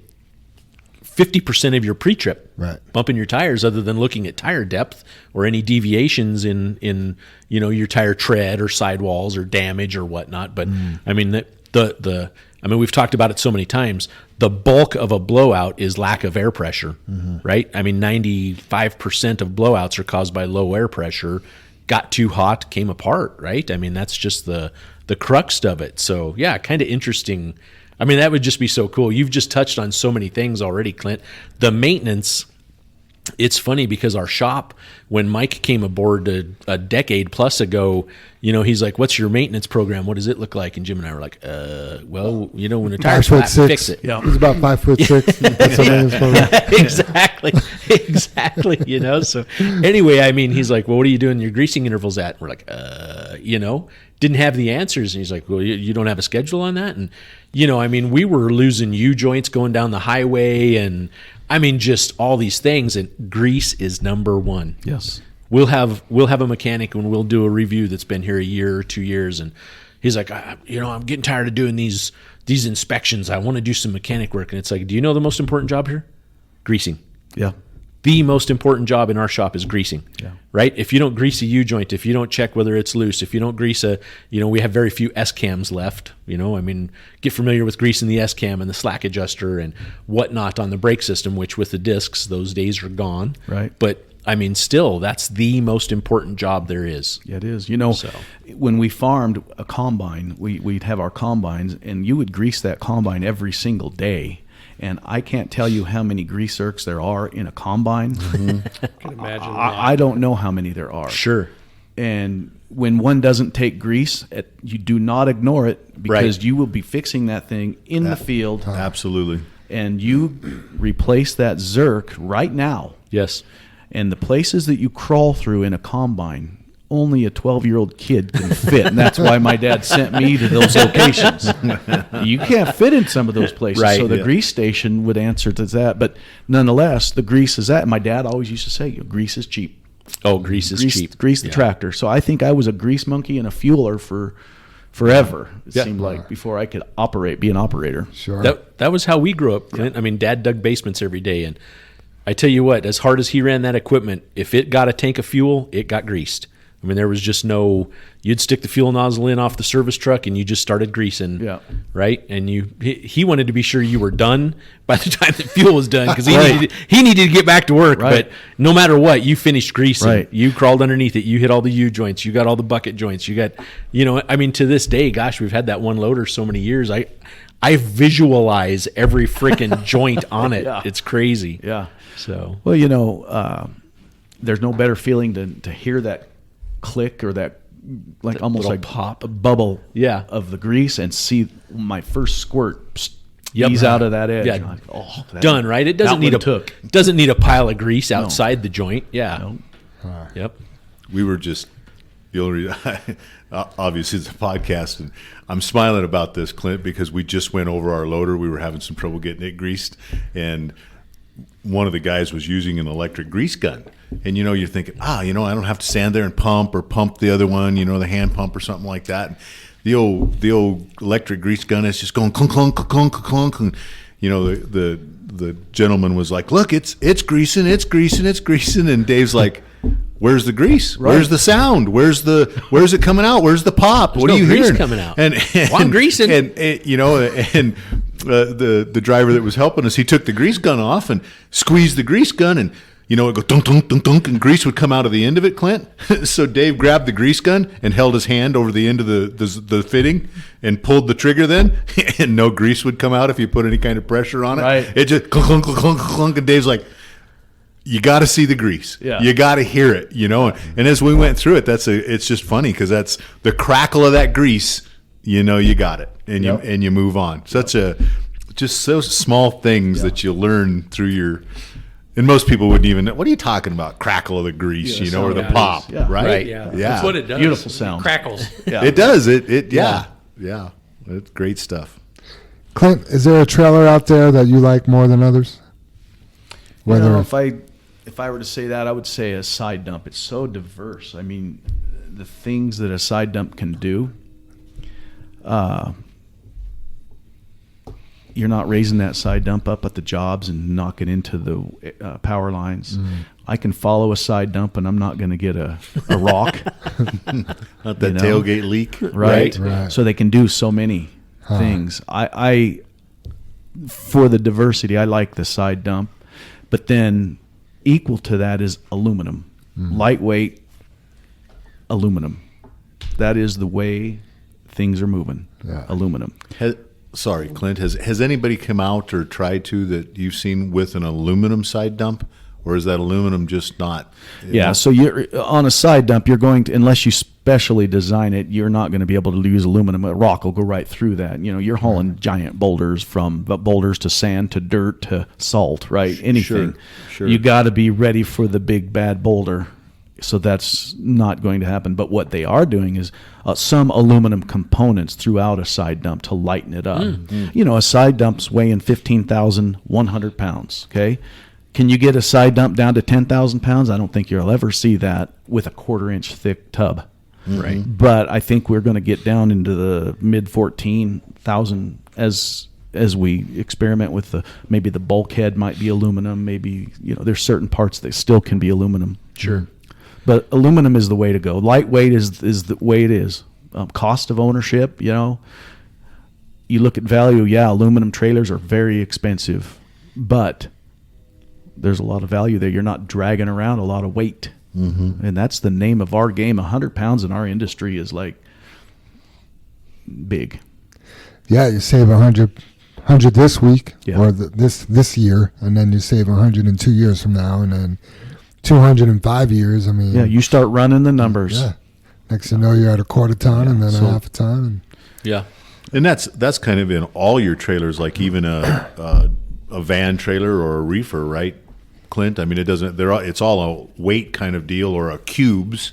50% of your pre-trip Right. bumping your tires, other than looking at tire depth or any deviations in you know, your tire tread or sidewalls or damage or whatnot. But I mean, I mean, we've talked about it so many times. The bulk of a blowout is lack of air pressure, right? I mean, 95% of blowouts are caused by low air pressure. Got too hot, came apart, right? I mean, that's just the crux of it. So yeah, kind of interesting. I mean, that would just be so cool. You've just touched on so many things already, Clint. The maintenance, it's funny because our shop, when Mike came aboard a decade plus ago, you know, he's like, what's your maintenance program? What does it look like? And Jim and I were like, well, you know, when the tire's flat, 5'6". fix it. Yeah. He's about 5'6". That's what it is for me. Exactly. You know, so anyway, I mean, he's like, well, what are you doing your greasing intervals at? And we're like, you know, didn't have the answers. And he's like, well, you don't have a schedule on that? And, you know, I mean, we were losing U-joints going down the highway, and I mean, just all these things, and grease is number one. Yes. We'll have a mechanic and we'll do a review that's been here a year or 2 years, and he's like, you know, I'm getting tired of doing these inspections. I want to do some mechanic work. And it's like, do you know the most important job here? Greasing. Yeah. The most important job in our shop is greasing, right? If you don't grease a U-joint, if you don't check whether it's loose, if you don't grease we have very few S-cams left, you know, I mean, get familiar with greasing the S-cam and the slack adjuster and whatnot on the brake system, which with the discs, those days are gone. Right. But I mean, still, that's the most important job there is. Yeah, it is. You know, when we farmed a combine, we'd have our combines, and you would grease that combine every single day. And I can't tell you how many grease zerks there are in a combine. I can imagine. I don't know how many there are. Sure. And when one doesn't take grease, you do not ignore it, because you will be fixing that thing in the field. Absolutely. And you replace that zerk right now. Yes. And the places that you crawl through in a combine, only a 12-year-old kid can fit. And that's why my dad sent me to those locations. You can't fit in some of those places. Right. So the grease station would answer to that. But nonetheless, the grease is that. My dad always used to say, grease is cheap. Oh, grease is cheap. Grease the tractor. So I think I was a grease monkey and a fueler for forever, it seemed like, before I could be an operator. Sure. That was how we grew up, Clint. I mean, Dad dug basements every day, and I tell you what, as hard as he ran that equipment, if it got a tank of fuel, it got greased. I mean, there was just you'd stick the fuel nozzle in off the service truck and you just started greasing, right? And he wanted to be sure you were done by the time the fuel was done, because he needed to get back to work. Right. But no matter what, you finished greasing. Right. You crawled underneath it. You hit all the U-joints. You got all the bucket joints. You got, I mean, to this day, gosh, we've had that one loader so many years. I visualize every freaking joint on it. Yeah. It's crazy. Yeah. So, well, there's no better feeling to hear that click, or that almost like pop, a bubble of the grease, and see my first squirt ease out of that edge. Yeah. Like, done, right? It doesn't need a pile of grease outside the joint. Yeah. No. Yep. We were just, the only reason, obviously it's a podcast, and I'm smiling about this, Clint, because we just went over our loader. We were having some trouble getting it greased, and one of the guys was using an electric grease gun. And, you're thinking, I don't have to stand there and pump the other one, the hand pump or something like that. The old electric grease gun is just going clunk, clunk, clunk, clunk. And, the gentleman was like, look, it's greasing. And Dave's like, where's the grease? Right. Where's the sound? Where's it coming out? Where's the pop? What are you hearing? Coming out. And I'm greasing. And the driver that was helping us, he took the grease gun off and squeezed the grease gun, and it go dunk, dunk, dunk, dunk, and grease would come out of the end of it, Clint. So Dave grabbed the grease gun and held his hand over the end of the fitting and pulled the trigger then, and no grease would come out if you put any kind of pressure on it. Right. It just clunk, clunk, clunk, clunk, clunk, and Dave's like, you got to see the grease. Yeah. You got to hear it, And as we went through it, it's just funny because that's the crackle of that grease. You got it, and you move on. Just so small things that you learn through your. And most people wouldn't even know. What are you talking about? Crackle of the grease, or the pop, Yeah. right? Yeah. Yeah. That's what it does. Beautiful sound. It crackles. Yeah. It does. Yeah. It's great stuff. Clint, is there a trailer out there that you like more than others? If I were to say that, I would say a side dump. It's so diverse. I mean, the things that a side dump can do. You're not raising that side dump up at the jobs and knocking into the power lines. I can follow a side dump, and I'm not going to get a rock. Not that tailgate leak, right? So they can do so many things. I for the diversity, I like the side dump, but then equal to that is aluminum, lightweight aluminum. That is the way things are moving. Yeah. Aluminum. Sorry, Clint. Has anybody come out or tried to that you've seen with an aluminum side dump, or is that aluminum just not? Yeah. So you're on a side dump. You're going to, unless you specially design it, you're not going to be able to use aluminum. A rock will go right through that. You're hauling giant boulders, from boulders to sand to dirt to salt, right? Anything. Sure. You got to be ready for the big bad boulder. So that's not going to happen. But what they are doing is some aluminum components throughout a side dump to lighten it up. A side dump's weighing 15,100 pounds, okay? Can you get a side dump down to 10,000 pounds? I don't think you'll ever see that with a 1/4-inch thick tub. Right. But I think we're going to get down into the mid 14,000 as we experiment with maybe the bulkhead might be aluminum. Maybe, there's certain parts that still can be aluminum. Sure. But aluminum is the way to go. Lightweight is the way it is. Cost of ownership, you look at value. Yeah, aluminum trailers are very expensive, but there's a lot of value there. You're not dragging around a lot of weight, and that's the name of our game. 100 pounds in our industry is like big. Yeah, you save 100 this week or this year, and then you save 100 in 2 years from now, and then 200 in 5 years. I mean, yeah, you start running the numbers. Yeah. Next thing you know, you're at a 1/4 ton and then a 1/2 ton. Yeah. And that's kind of in all your trailers, like even a van trailer or a reefer, right, Clint? I mean, it's all a weight kind of deal, or a cubes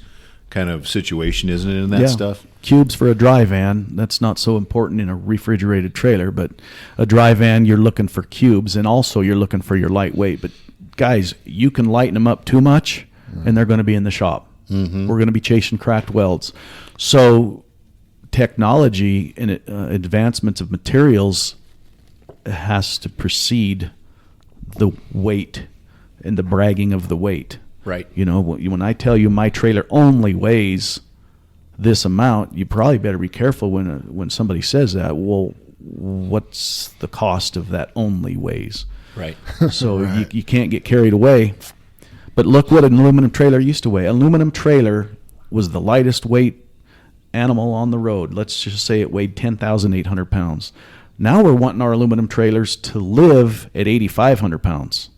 kind of situation, isn't it, in that stuff? Cubes for a dry van, that's not so important in a refrigerated trailer, but a dry van, you're looking for cubes, and also you're looking for your lightweight. But guys, you can lighten them up too much, and they're going to be in the shop. We're going to be chasing cracked welds. So technology and advancements of materials has to precede the weight and the bragging of the weight. Right. When I tell you my trailer only weighs this amount, you probably better be careful when somebody says that. Well, what's the cost of that only weighs? Right. So you can't get carried away. But look what an aluminum trailer used to weigh. Aluminum trailer was the lightest weight animal on the road. Let's just say it weighed 10,800 pounds. Now we're wanting our aluminum trailers to live at 8,500 pounds.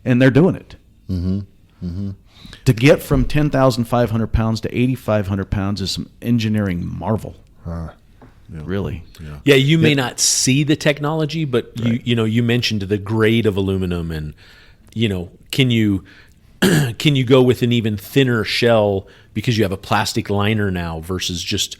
And they're doing it. To get from 10,500 pounds to 8,500 pounds is some engineering marvel. Really. Yeah, you may not see the technology, but you mentioned the grade of aluminum, and can you go with an even thinner shell because you have a plastic liner now versus just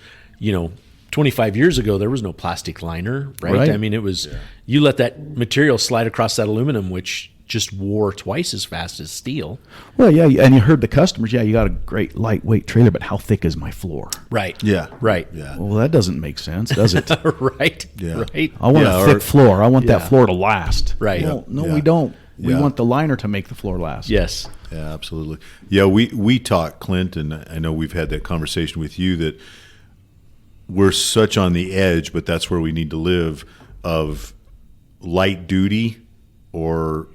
25 years ago there was no plastic liner, right? I mean, it was you let that material slide across that aluminum, which just wore twice as fast as steel. Well, yeah, and you heard the customers. Yeah, you got a great lightweight trailer, but how thick is my floor? Right. Yeah. Right. Yeah. Well, that doesn't make sense, does it? Right. Yeah. Right. I want Yeah, a thick or- floor. I want Yeah. that floor to last. Right. Well, no, Yeah. we don't. We Yeah. want the liner to make the floor last. Yes. Yeah, absolutely. Yeah, we talk, Clint, and I know we've had that conversation with you that we're such on the edge, but that's where we need to live, of light duty or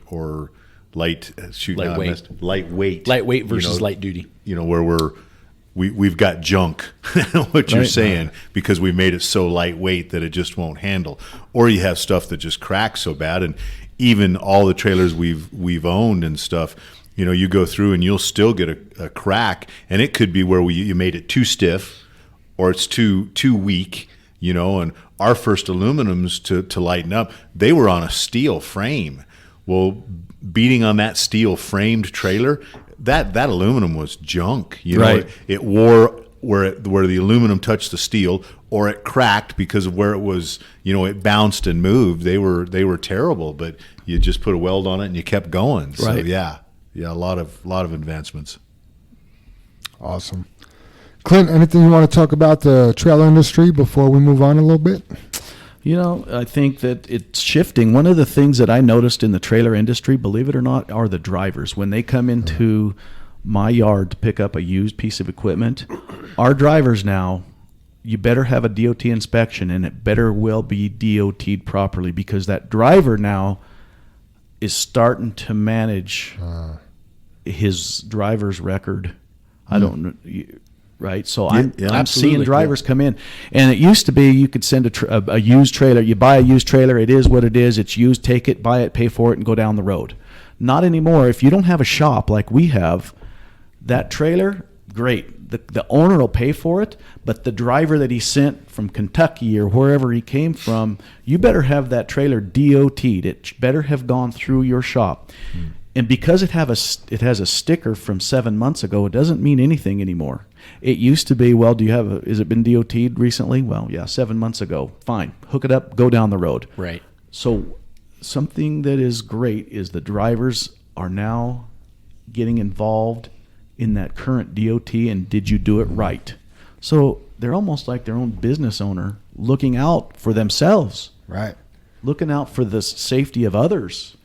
light lightweight Lightweight versus light duty. You know, where we've got junk, what you're Right. saying, because we made it so lightweight that it just won't handle. Or you have stuff that just cracks so bad, and even all the trailers we've owned and stuff, you know, you go through and you'll still get a crack, and it could be where you made it too stiff or it's too weak, you know. And our first aluminums to lighten up, they were on a steel frame. Well, beating on that steel framed trailer, that aluminum was junk. You know, Right. it wore where the aluminum touched the steel, or it cracked because of where it was. You know, it bounced and moved. They were terrible, but you just put a weld on it and you kept going. So Right. yeah, a lot of advancements. Awesome. Clint, anything you want to talk about the trailer industry before we move on a little bit? You know, I think that it's shifting. One of the things that I noticed in the trailer industry, believe it or not, are the drivers. When they come into my yard to pick up a used piece of equipment, our drivers now, you better have a DOT inspection, and it better well be DOT'd properly, because that driver now is starting to manage his driver's record. I don't know. Right, so I'm seeing absolutely, drivers come in, and it used to be you could send a used trailer. You buy a used trailer, it is what it is. It's used, take it, buy it, pay for it, and go down the road. Not anymore. If you don't have a shop like we have, that trailer, great. The owner will pay for it, but the driver that he sent from Kentucky or wherever he came from, you better have that trailer DOT'd. It better have gone through your shop. And because it has a sticker from 7 months ago, it doesn't mean anything anymore. It used to be, well, is it been DOT'd recently? Well, yeah, 7 months ago. Fine. Hook it up, go down the road. Right. So something that is great is the drivers are now getting involved in that current DOT, and did you do it right? So they're almost like their own business owner, looking out for themselves, Right. looking out for the safety of others.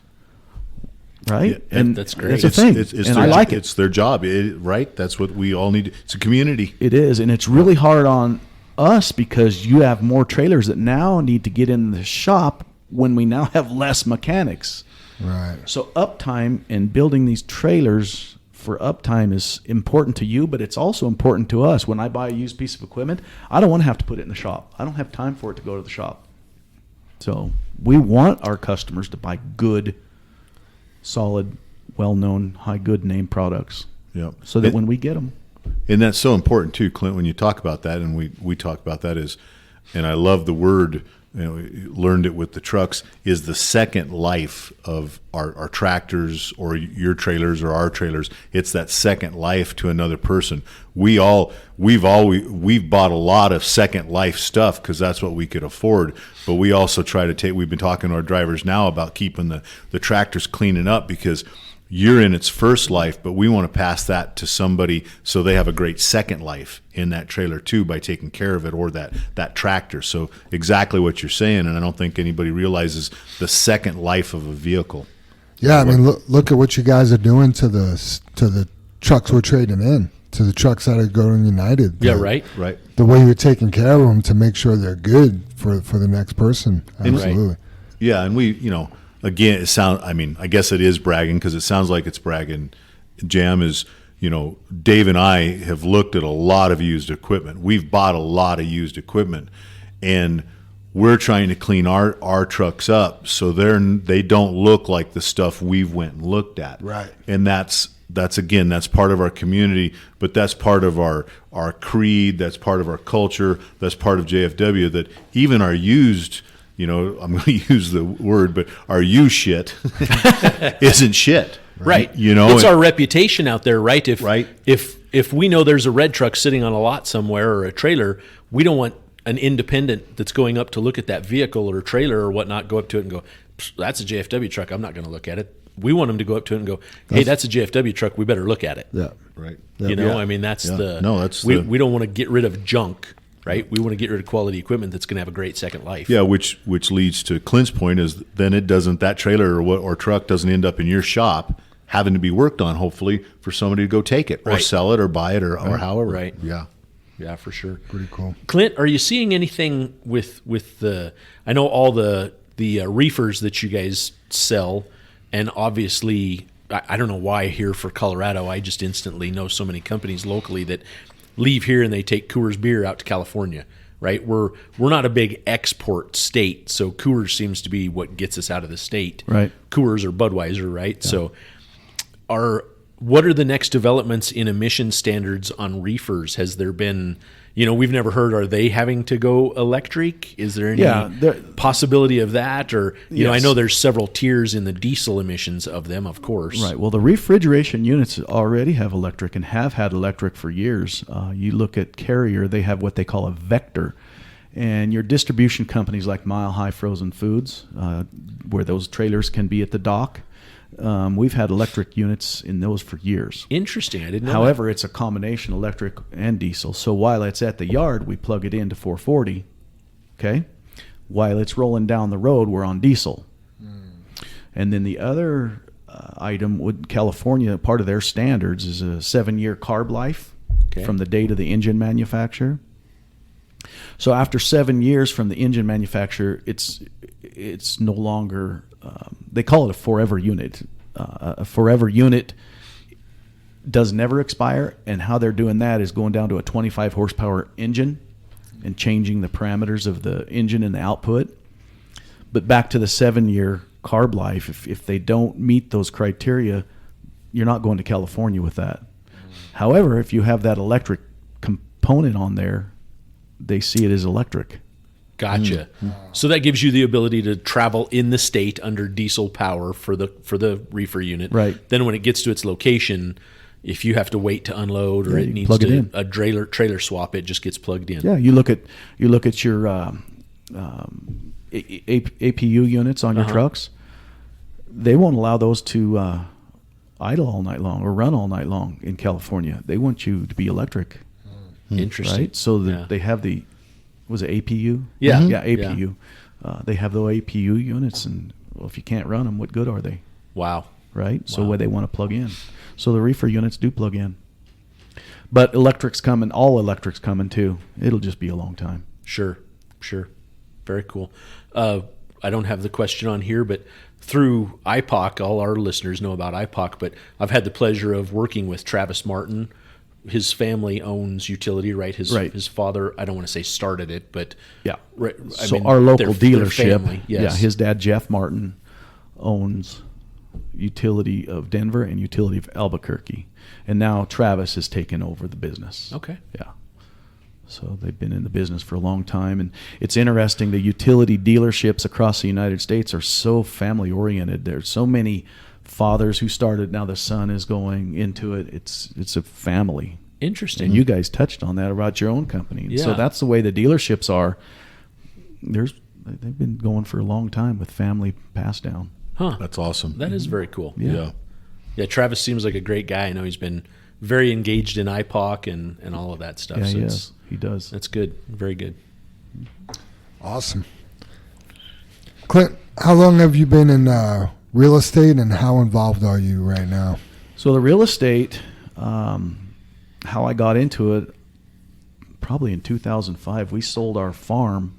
Right? Yeah, and that's great. That's a thing. It's and their, I like it. It's their job, right? That's what we all need. It's a community. It is, and it's really hard on us because you have more trailers that now need to get in the shop when we now have less mechanics. Right. So uptime and building these trailers for uptime is important to you, but it's also important to us. When I buy a used piece of equipment, I don't want to have to put it in the shop. I don't have time for it to go to the shop. So we want our customers to buy good, solid, well-known, high good name products. Yeah. So that when we get them. And that's so important too, Clint, when you talk about that, and we talk about that is, and I love the word, you know, learned it with the trucks, is the second life of our tractors or your trailers or our trailers. It's that second life to another person. We've bought a lot of second life stuff because that's what we could afford, but we also try to we've been talking to our drivers now about keeping the tractors cleaning up, because you're in its first life, but we want to pass that to somebody so they have a great second life in that trailer too by taking care of it, or that tractor. So exactly what you're saying, and I don't think anybody realizes the second life of a vehicle. Yeah, I mean, look at what you guys are doing to the trucks we're trading in, to the trucks that are going United. Yeah, right. Right. The way you're taking care of them to make sure they're good for the next person. Absolutely. Yeah, and we, you know, again, I guess it is bragging because it sounds like it's bragging. Jam is, you know, Dave and I have looked at a lot of used equipment. We've bought a lot of used equipment, and we're trying to clean our trucks up so they don't look like the stuff we've went and looked at. Right. And that's part of our community, but that's part of our creed, that's part of our culture, that's part of JFW, that even our used, you know, I'm going to use the word, but our used shit isn't shit. Right. You know, it's our reputation out there, right? Right. If we know there's a red truck sitting on a lot somewhere or a trailer, we don't want an independent that's going up to look at that vehicle or trailer or whatnot, go up to it and go, that's a JFW truck. I'm not going to look at it. we want them to go up to it and go, hey, that's a JFW truck. We better look at it. Yeah. Right. You know, Yeah. I mean, that's Yeah. No, that's we, the- we don't want to get rid of junk, right? We want to get rid of quality equipment that's going to have a great second life. Yeah, which leads to Clint's point is then it doesn't, that trailer or truck doesn't end up in your shop having to be worked on, hopefully, for somebody to go take it or Right. sell it or buy it or however. Right. Yeah. Yeah, for sure. Pretty cool. Clint, are you seeing anything with the? I know all the reefers that you guys sell, and obviously, I don't know why here for Colorado, I just instantly know so many companies locally that leave here and they take Coors beer out to California. Right, we're not a big export state, so Coors seems to be what gets us out of the state. Right. Coors or Budweiser, right? So, what are the next developments in emission standards on reefers? Has there been, we've never heard, are they having to go electric? Is there any possibility of that? Or, I Yes. know there's several tiers in the diesel emissions of them, of course. Right. Well, the refrigeration units already have electric and have had electric for years. You look at Carrier, they have what they call a vector. And your distribution companies like Mile High Frozen Foods, where those trailers can be at the dock, we've had electric units in those for years. Interesting. I didn't know However, it's a combination electric and diesel. So while it's at the yard, we plug it into 440. Okay. While it's rolling down the road, we're on diesel. And then the other item would California, part of their standards is a 7-year carb life from the date of the engine manufacturer. So after 7 years from the engine manufacturer, it's no longer, they call it a forever unit. A forever unit does never expire, and how they're doing that is going down to a 25 horsepower engine and changing the parameters of the engine and the output. But back to the 7-year carb life, if they don't meet those criteria, you're not going to California with that. However, if you have that electric component on there, they see it as electric. Gotcha. So that gives you the ability to travel in the state under diesel power for the reefer unit. Right. Then when it gets to its location, if you have to wait to unload or Yeah, it you needs plug it to in. a trailer swap, it just gets plugged in. Yeah, you look at your APU units on your trucks. They won't allow those to idle all night long or run all night long in California. They want you to be electric. Interesting. Right? So Yeah. they have was it APU? Yeah. Yeah, APU. They have those APU units, and well, if you can't run them, what good are they? Wow. Right? So where they want to plug in. So the reefer units do plug in. But electric's coming, all electric's coming too. It'll just be a long time. Sure. Very cool. I don't have the question on here, but through IPOC, all our listeners know about IPOC, but I've had the pleasure of working with Travis Martin. His family owns Utility, right? His father, I don't want to say started it, but Yeah. right, So our local their dealership, family, yes. yeah, his dad Jeff Martin owns Utility of Denver and Utility of Albuquerque, and now Travis has taken over the business. Okay. Yeah. So they've been in the business for a long time, and it's interesting. The utility dealerships across the United States are so family oriented. There's so many fathers who started. Now the son is going into it. It's a family. Interesting. And you guys touched on that about your own company. Yeah. So that's the way the dealerships are. They've been going for a long time with family passed down. Huh. That's awesome. That is very cool. Yeah. Yeah, Travis seems like a great guy. I know he's been very engaged in IPOC and all of that stuff. Yeah, so he is. He does. That's good. Very good. Awesome. Clint, how long have you been in real estate, and how involved are you right now? So the real estate, how I got into it, probably in 2005, we sold our farm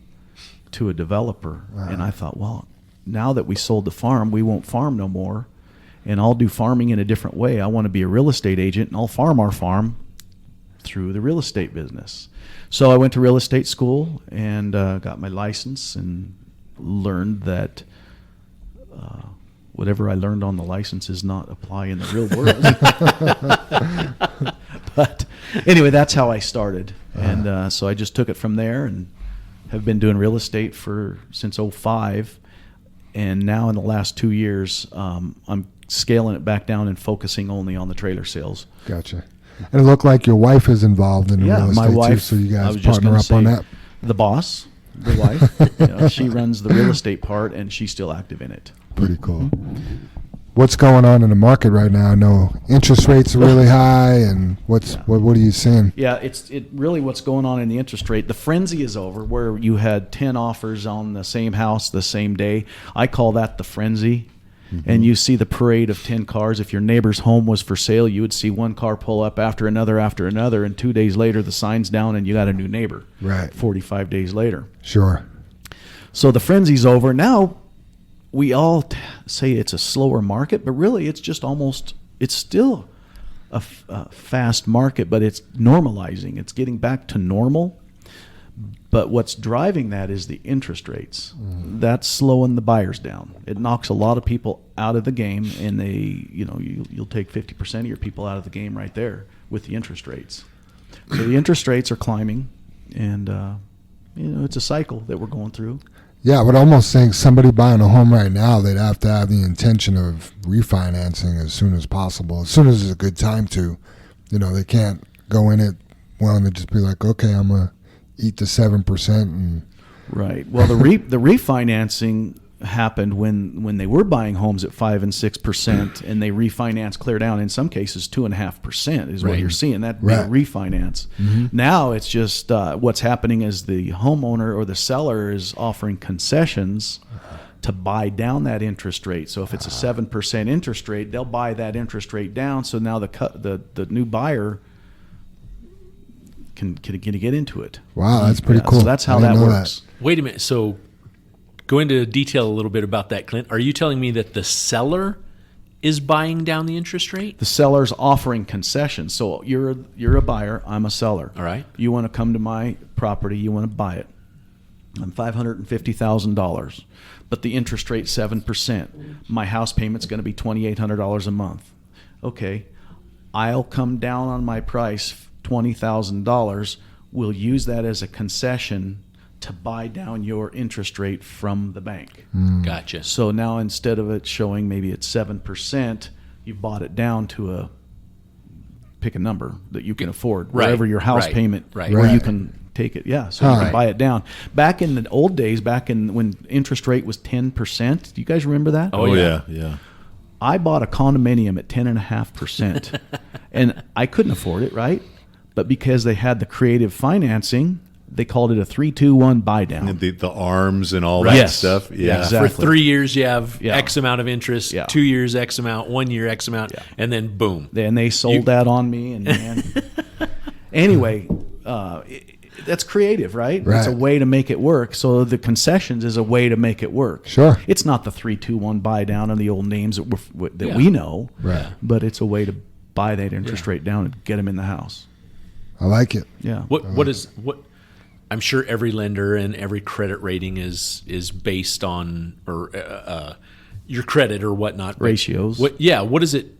to a developer. And I thought, well, now that we sold the farm, we won't farm no more. And I'll do farming in a different way. I want to be a real estate agent, and I'll farm our farm through the real estate business. So I went to real estate school and got my license and learned that whatever I learned on the license does not apply in the real world. But anyway, that's how I started. And so I just took it from there and have been doing real estate since 2005. And now in the last 2 years, I'm scaling it back down and focusing only on the trailer sales. Gotcha. And it looked like your wife is involved in real estate my wife. too, so you I guys was just partner gonna up on say, that. The boss, the wife, she runs the real estate part, and she's still active in it. Pretty cool. what's going on in the market right now? I know interest rates are really high, and what are you seeing? Yeah, it really what's going on in the interest rate. The frenzy is over where you had 10 offers on the same house the same day. I call that the frenzy. And you see the parade of 10 cars. If your neighbor's home was for sale, you would see one car pull up after another, and 2 days later the sign's down and you got a new neighbor. Right. 45 days later. Sure. So the frenzy's over. Now we all say it's a slower market, but really it's just it's still a fast market, but it's normalizing. It's getting back to normal. But what's driving that is the interest rates. That's slowing the buyers down. It knocks a lot of people out of the game, and you'll take 50% of your people out of the game right there with the interest rates. So the interest rates are climbing, and it's a cycle that we're going through. Yeah, I would almost think somebody buying a home right now, they'd have to have the intention of refinancing as soon as possible, as soon as it's a good time to. They can't go in it willing to just be like, okay, I'm going to eat the 7% and right. Well, the refinancing happened when they were buying homes at 5 and 6%, and they refinance clear down. In some cases, 2.5% is what you're seeing. That Right. refinance. Now it's just what's happening is the homeowner or the seller is offering concessions to buy down that interest rate. So if it's a 7% interest rate, they'll buy that interest rate down. So now the new buyer can get into it. Wow, that's pretty cool. So that's how I that didn't know works. Wait a minute. So go into detail a little bit about that, Clint. Are you telling me that the seller is buying down the interest rate? The seller's offering concessions. So you're a buyer, I'm a seller. All right. You want to come to my property, you want to buy it. I'm $550,000, but the interest rate's 7%. My house payment's going to be $2,800 a month. Okay, I'll come down on my price $20,000. We'll use that as a concession to buy down your interest rate from the bank. Gotcha. So now instead of it showing maybe it's 7%, you bought it down to pick a number that you can afford, Right, wherever your house right, payment, right. where you Right. can take it. Yeah, so you can buy it down. Back in the old days, when interest rate was 10%, do you guys remember that? Oh, yeah. I bought a condominium at 10.5%, and I couldn't afford it, right? But because they had the creative financing, they called it a 3-2-1 buy down. And the arms and all that Yes. stuff. Yeah. Exactly. For 3 years, you have Yeah. X amount of interest, Yeah. 2 years, X amount, 1 year, X amount, Yeah. and then boom. And they sold that on me, and man. Anyway, that's creative, right? It's a Right. way to make it work. So the concessions is a way to make it work. Sure. It's not the 3-2-1 buy down and the old names that Yeah. we know, Right. but it's a way to buy that interest rate down and get them in the house. I like it. Yeah. What I'm sure every lender and every credit rating is based on your credit or whatnot. But Ratios. What is it?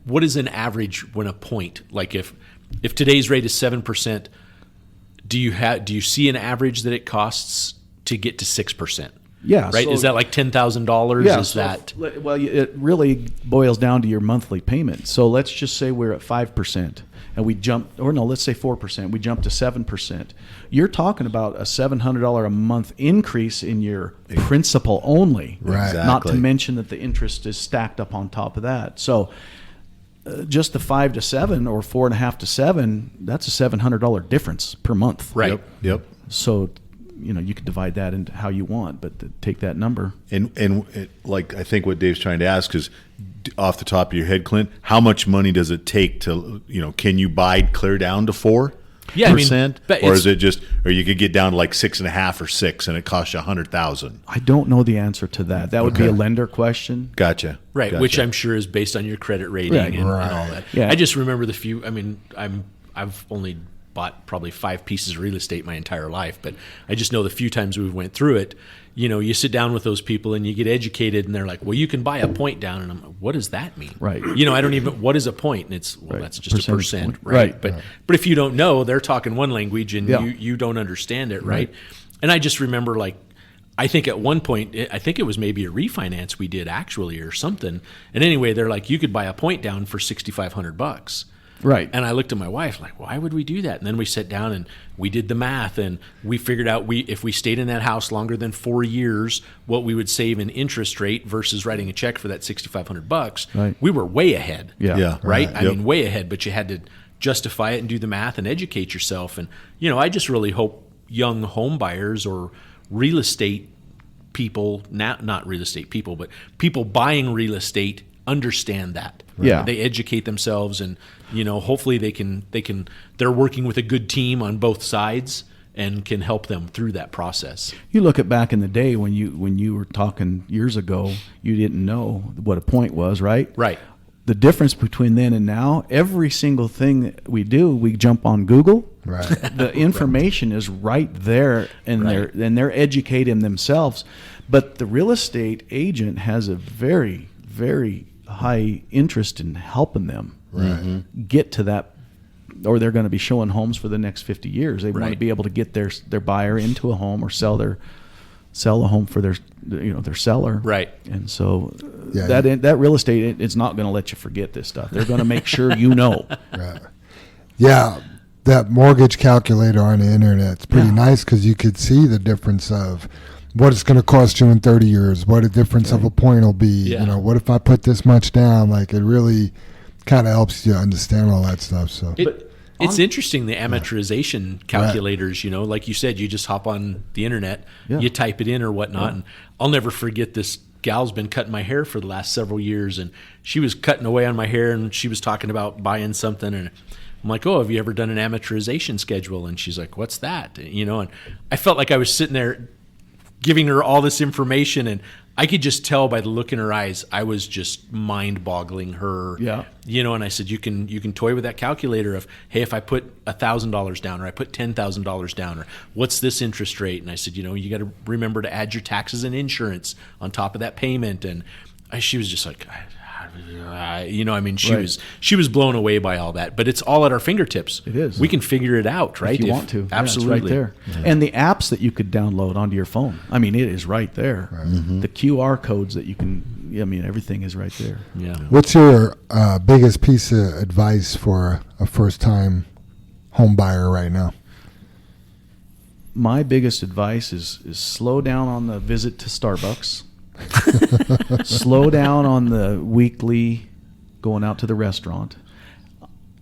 What is an average when a point? Like if today's rate is 7%, do you see an average that it costs to get to 6%? Yeah. Right? so- Is that like $10,000? Yeah, Is that well? It really boils down to your monthly payment. So let's just say we're at 5%, and we jump, or no, let's say 4%. We jump to 7%. You're talking about a $700 a month increase in your principal only. Right. Not to Exactly. mention that the interest is stacked up on top of that. So just the 5 to 7 or 4.5 to 7, that's a $700 difference per month. right? Yep. So you could divide that into how you want, but take that number. And like I think what Dave's trying to ask is, off the top of your head, Clint, how much money does it take to, can you buy clear down to 4%? Yeah, I mean, but or it's- is it just, or you could get down to like 6.5 or 6, and it costs you $100,000? I don't know the answer to that. That would be Okay. a lender question. Gotcha. Right, Gotcha. which I'm sure is based on your credit rating Right. and all Right. that. Yeah. I just remember the few. I mean, I've only bought probably 5 pieces of real estate my entire life, but I just know the few times we've went through it. You sit down with those people and you get educated, and they're like, "Well, you can buy a point down," and I'm like, "What does that mean?" Right. I don't even. What is a point? And it's Right. that's just a Percentage percent, point. right? Right. But if you don't know, they're talking one language and Yeah. you don't understand it, right? And I just remember I think at one point, I think it was maybe a refinance we did actually or something. And anyway, they're like, you could buy a point down for $6,500. Right. And I looked at my wife like, why would we do that? And then we sat down and we did the math, and we figured out if we stayed in that house longer than 4 years, what we would save in interest rate versus writing a check for that $6,500. Right. We were way ahead. Yeah. Right? I Yep. mean, way ahead, but you had to justify it and do the math and educate yourself. And, I just really hope young home buyers or real estate people, not real estate people, but people buying real estate understand that. Yeah. They educate themselves, and, hopefully they're working with a good team on both sides and can help them through that process. You look at back in the day when you were talking years ago, you didn't know what a point was, right? Right. The difference between then and now, every single thing that we do, we jump on Google. Right. The information is right there, and Right. they're educating themselves. But the real estate agent has a very, very high interest in helping them get to that, or they're going to be showing homes for the next 50 years. They want to Right. be able to get their buyer into a home or sell a home for their seller. Right. And so Yeah. that real estate, it's not going to let you forget this stuff. They're going to make sure you know. Right. Yeah, that mortgage calculator on the internet is pretty nice because you could see the difference of what it's going to cost you in 30 years, what a difference of a point will be. Yeah. What if I put this much down? Like, it really kind of helps you understand all that stuff. So It's interesting, the amortization calculators, like you said, you just hop on the internet, Yeah. you type it in or whatnot. And I'll never forget, this gal's been cutting my hair for the last several years, and she was cutting away on my hair, and she was talking about buying something, and I'm like, oh, have you ever done an amortization schedule? And she's like, what's that? And I felt like I was sitting there giving her all this information, and I could just tell by the look in her eyes, I was just mind-boggling her. Yeah. And I said, you can toy with that calculator of, hey, if I put $1,000 down, or I put $10,000 down, or what's this interest rate? And I said, you got to remember to add your taxes and insurance on top of that payment. And she was just like, she was blown away by all that. But it's all at our fingertips. It is. We can figure it out, right? If you want to. Yeah, Absolutely. it's right there. And the apps that you could download onto your phone. I mean, it is right there. The QR codes that you can, everything is right there. Yeah. what's your biggest piece of advice for a first-time home buyer right now? My biggest advice is slow down on the visit to Starbucks. Slow down on the weekly going out to the restaurant.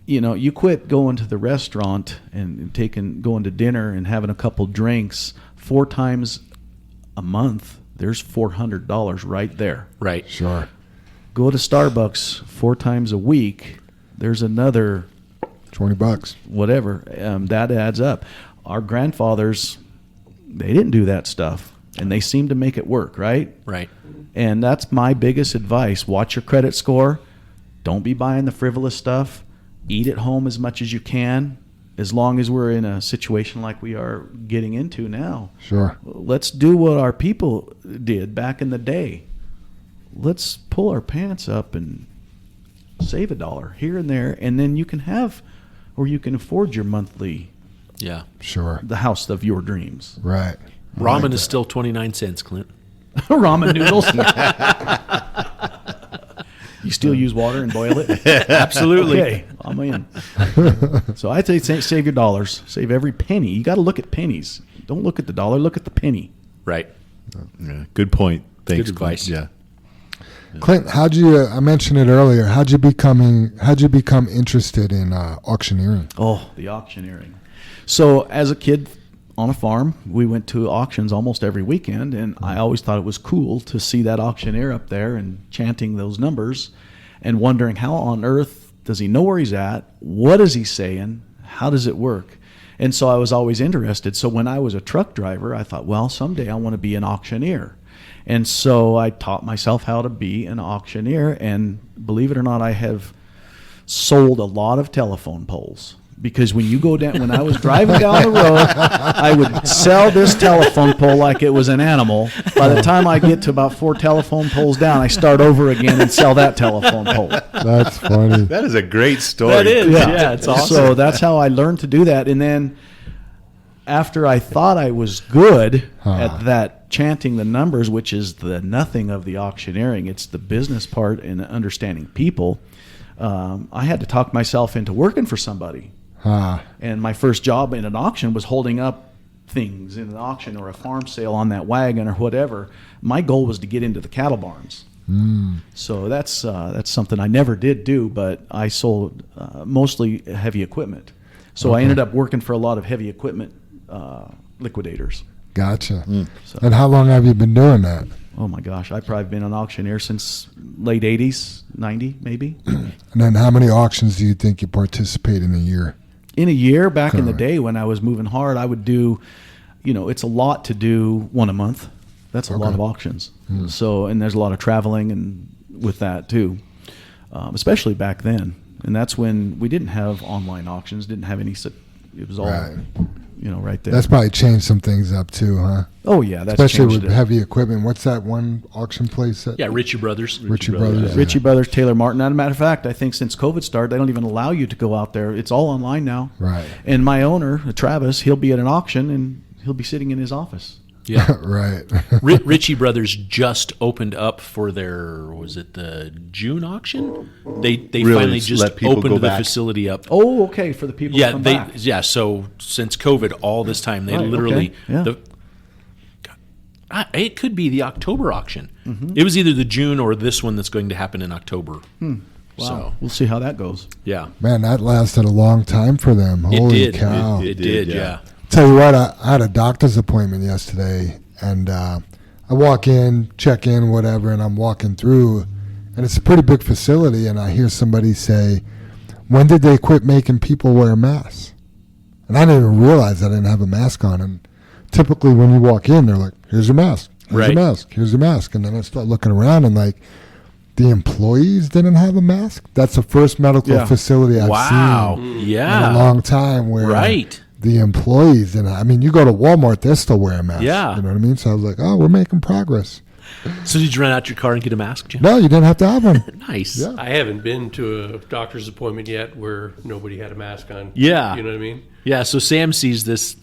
You quit going to the restaurant and going to dinner and having a couple drinks 4 times a month. There's $400 right there. Right. Sure. Go to Starbucks 4 times a week. There's another $20. whatever. That adds up. Our grandfathers, they didn't do that stuff, and they seem to make it work, right? Right. And that's my biggest advice. Watch your credit score. Don't be buying the frivolous stuff. Eat at home as much as you can, as long as we're in a situation like we are getting into now. Sure. Let's do what our people did back in the day. Let's pull our pants up and save $1 here and there, and then you can afford your monthly, Yeah. Sure. the house of your dreams. Right. Ramen is still 29 cents, Clint. Ramen noodles. You still use water and boil it? Absolutely. Okay, I'm in. So I say save your dollars. Save every penny. You got to look at pennies. Don't look at the dollar. Look at the penny. Right. Yeah, good point. Thanks. Good advice. Clint. Yeah. Clint, I mentioned it earlier, how'd you become interested in auctioneering? Oh, the auctioneering. So as a kid on a farm, we went to auctions almost every weekend, and I always thought it was cool to see that auctioneer up there and chanting those numbers and wondering how on earth does he know where he's at? What is he saying? How does it work? And so I was always interested. So when I was a truck driver, I thought, well, someday I want to be an auctioneer. And so I taught myself how to be an auctioneer, and believe it or not, I have sold a lot of telephone poles. Because when I was driving down the road, I would sell this telephone pole like it was an animal. By the time I get to about 4 telephone poles down, I start over again and sell that telephone pole. That's funny. That is a great story. That is. Yeah, it's awesome. So that's how I learned to do that. And then after I thought I was good at that chanting the numbers, which is the nothing of the auctioneering, it's the business part and understanding people, I had to talk myself into working for somebody. And my first job in an auction was holding up things in an auction or a farm sale on that wagon or whatever. My goal was to get into the cattle barns. So that's something I never did do, but I sold mostly heavy equipment. So I ended up working for a lot of heavy equipment liquidators. Gotcha. And how long have you been doing that? Oh my gosh, I've probably been an auctioneer since late 80s, 90 maybe. And then how many auctions do you think you participate in a year? In a year, back in the Correct. day when I was moving hard, I would do, it's a lot to do one a month. That's a lot of auctions. So, and there's a lot of traveling and with that too, especially back then. And that's when we didn't have online auctions, didn't have any, it was all, Right. Right there. That's probably changed some things up too, huh? Oh yeah, that's Especially changed with it. heavy equipment. What's that one auction place? That, Yeah, Ritchie Brothers. Ritchie Brothers. yeah. Ritchie Brothers, Taylor Martin. As a matter of fact, I think since COVID started, they don't even allow you to go out there. It's all online now. Right. And my owner, Travis, he'll be at an auction and he'll be sitting in his office. Yeah. Right. Ritchie Brothers just opened up for their, was it the June auction? They Really? finally Just just let people opened go the back? facility up. Oh, okay, for the people Yeah, to come they back. so since COVID, all this time they Right, literally okay, yeah. it could be the October auction. Mm-hmm. It was either the June or this one that's going to happen in October. Wow. So We'll see how that goes. yeah, Man, that lasted a long time for them. Holy it did. cow. It did. Yeah. Tell you what, I had a doctor's appointment yesterday, and I walk in, check in, whatever, and I'm walking through, and it's a pretty big facility, and I hear somebody say, when did they quit making people wear masks? And I didn't even realize I didn't have a mask on. And typically when you walk in, they're like, here's your mask, here's Right. your mask, here's your mask. And then I start looking around, and like, the employees didn't have a mask. That's the first medical Yeah. facility I've Wow. seen Yeah. in a long time where Right. the employees, and I mean, you go to Walmart, they're still wearing masks. Yeah. You know what I mean? So I was like, oh, we're making progress. So did you run out your car and get a mask, Jim? No, you didn't have to have one. Nice. Yeah. I haven't been to a doctor's appointment yet where nobody had a mask on. Yeah. You know what I mean? Yeah, so Sam sees this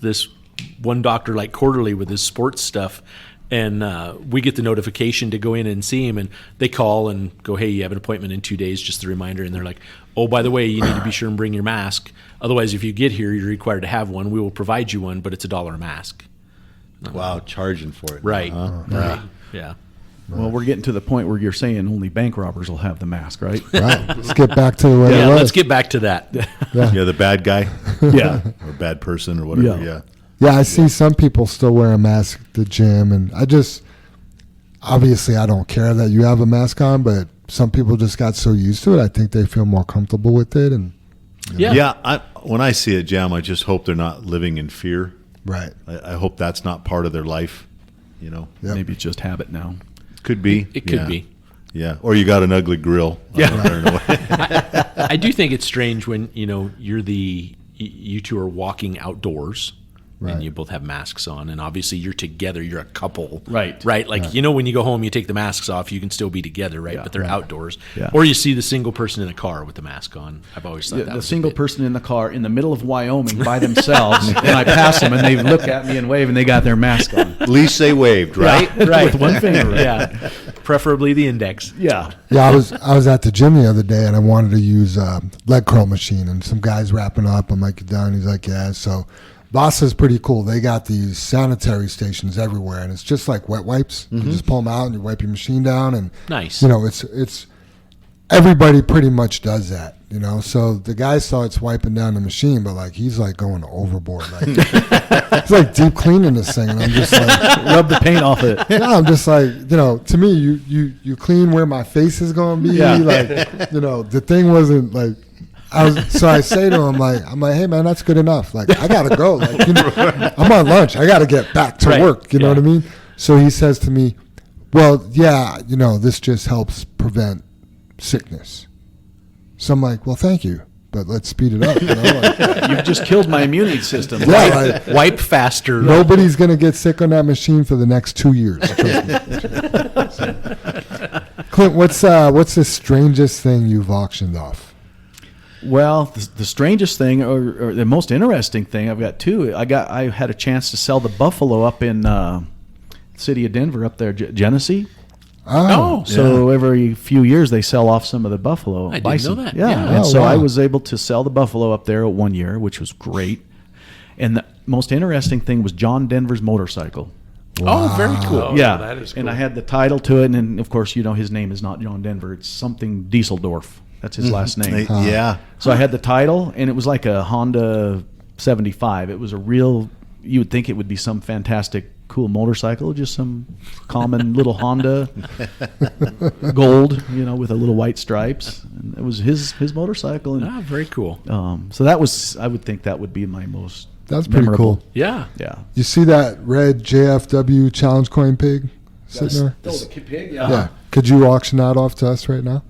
one doctor like quarterly with his sports stuff, and we get the notification to go in and see him, and they call and go, hey, you have an appointment in 2 days, just a reminder. And they're like, oh, by the way, you need to be sure and bring your mask. Otherwise, if you get here, you're required to have one. We will provide you one, but it's $1 a mask. Wow, charging for it. Right. Huh? Right. Yeah. Well, we're getting to the point where you're saying only bank robbers will have the mask, right? Right. Let's get back to the way Yeah, it was. let's get back to that. Yeah, the bad guy Yeah. or bad person or whatever. Yeah. Yeah. Yeah, I see some people still wearing masks at the gym, and obviously I don't care that you have a mask on, but some people just got so used to it, I think they feel more comfortable with it. And Yeah. When I see a jam, I just hope they're not living in fear. right. I hope that's not part of their life. Yep. Maybe it's just habit now. Could be. It could Yeah. be. Yeah. Or you got an ugly grill. I do think it's strange when, you two are walking outdoors. Right. And you both have masks on, and obviously you're together. You're a couple, Right. Right, like when you go home, you take the masks off. You can still be together, right? But they're outdoors. Yeah. Or you see the single person in a car with the mask on. I've always thought that The was single a bit- person in the car in the middle of Wyoming by themselves, and I pass them, and they look at me and wave, and they got their mask on. At least they waved, right? right With one finger. yeah, preferably the index. Yeah. Yeah, I was at the gym the other day, and I wanted to use a leg curl machine, and some guy's wrapping up. I'm like, you done? He's like, yeah. So Vasa's pretty cool. They got these sanitary stations everywhere, and it's just like wet wipes. You just pull them out, and you wipe your machine down, and Nice. it's everybody pretty much does that. So the guy starts wiping down the machine, but like he's like going overboard. Like it's like deep cleaning this thing, and I'm just like, Rub the paint off it. yeah, I'm just like, to me, you clean where my face is going to be. Yeah. Like, the thing wasn't like, so I say to him, I'm like, hey man, that's good enough. Like, I gotta go. Like, I'm on lunch. I gotta get back to Right. work. You know Yeah. what I mean? So he says to me, well, yeah, this just helps prevent sickness. So I'm like, well, thank you, but let's speed it up. Like, You've just killed my immune system. yeah, like, Wipe faster. nobody's gonna get sick on that machine for the next 2 years. Trust me. Clint, what's the strangest thing you've auctioned off? Well, the strangest thing, or the most interesting thing, I've got two. I had a chance to sell the buffalo up in city of Denver, up there, Genesee. Oh, So every few years they sell off some of the buffalo. I didn't bison. know that. Yeah. Yeah. And Oh, so I wow. was able to sell the buffalo up there 1 year, which was great. And the most interesting thing was John Denver's motorcycle. Oh, very cool. Oh, Yeah, that is and cool. I had the title to it, and then, of course, his name is not John Denver; it's something Dieseldorf. That's his last name. Yeah. So I had the title, and it was like a Honda 75. It was a real. You would think it would be some fantastic, cool motorcycle, just some common little Honda gold, with a little white stripes. And it was his motorcycle, and Very cool. so that was. I would think that would be my most. That's pretty memorable. cool. Yeah. Yeah. You see that red JFW Challenge Coin Pig sitting there? Oh, the pig. Yeah. Could you auction that off to us right now?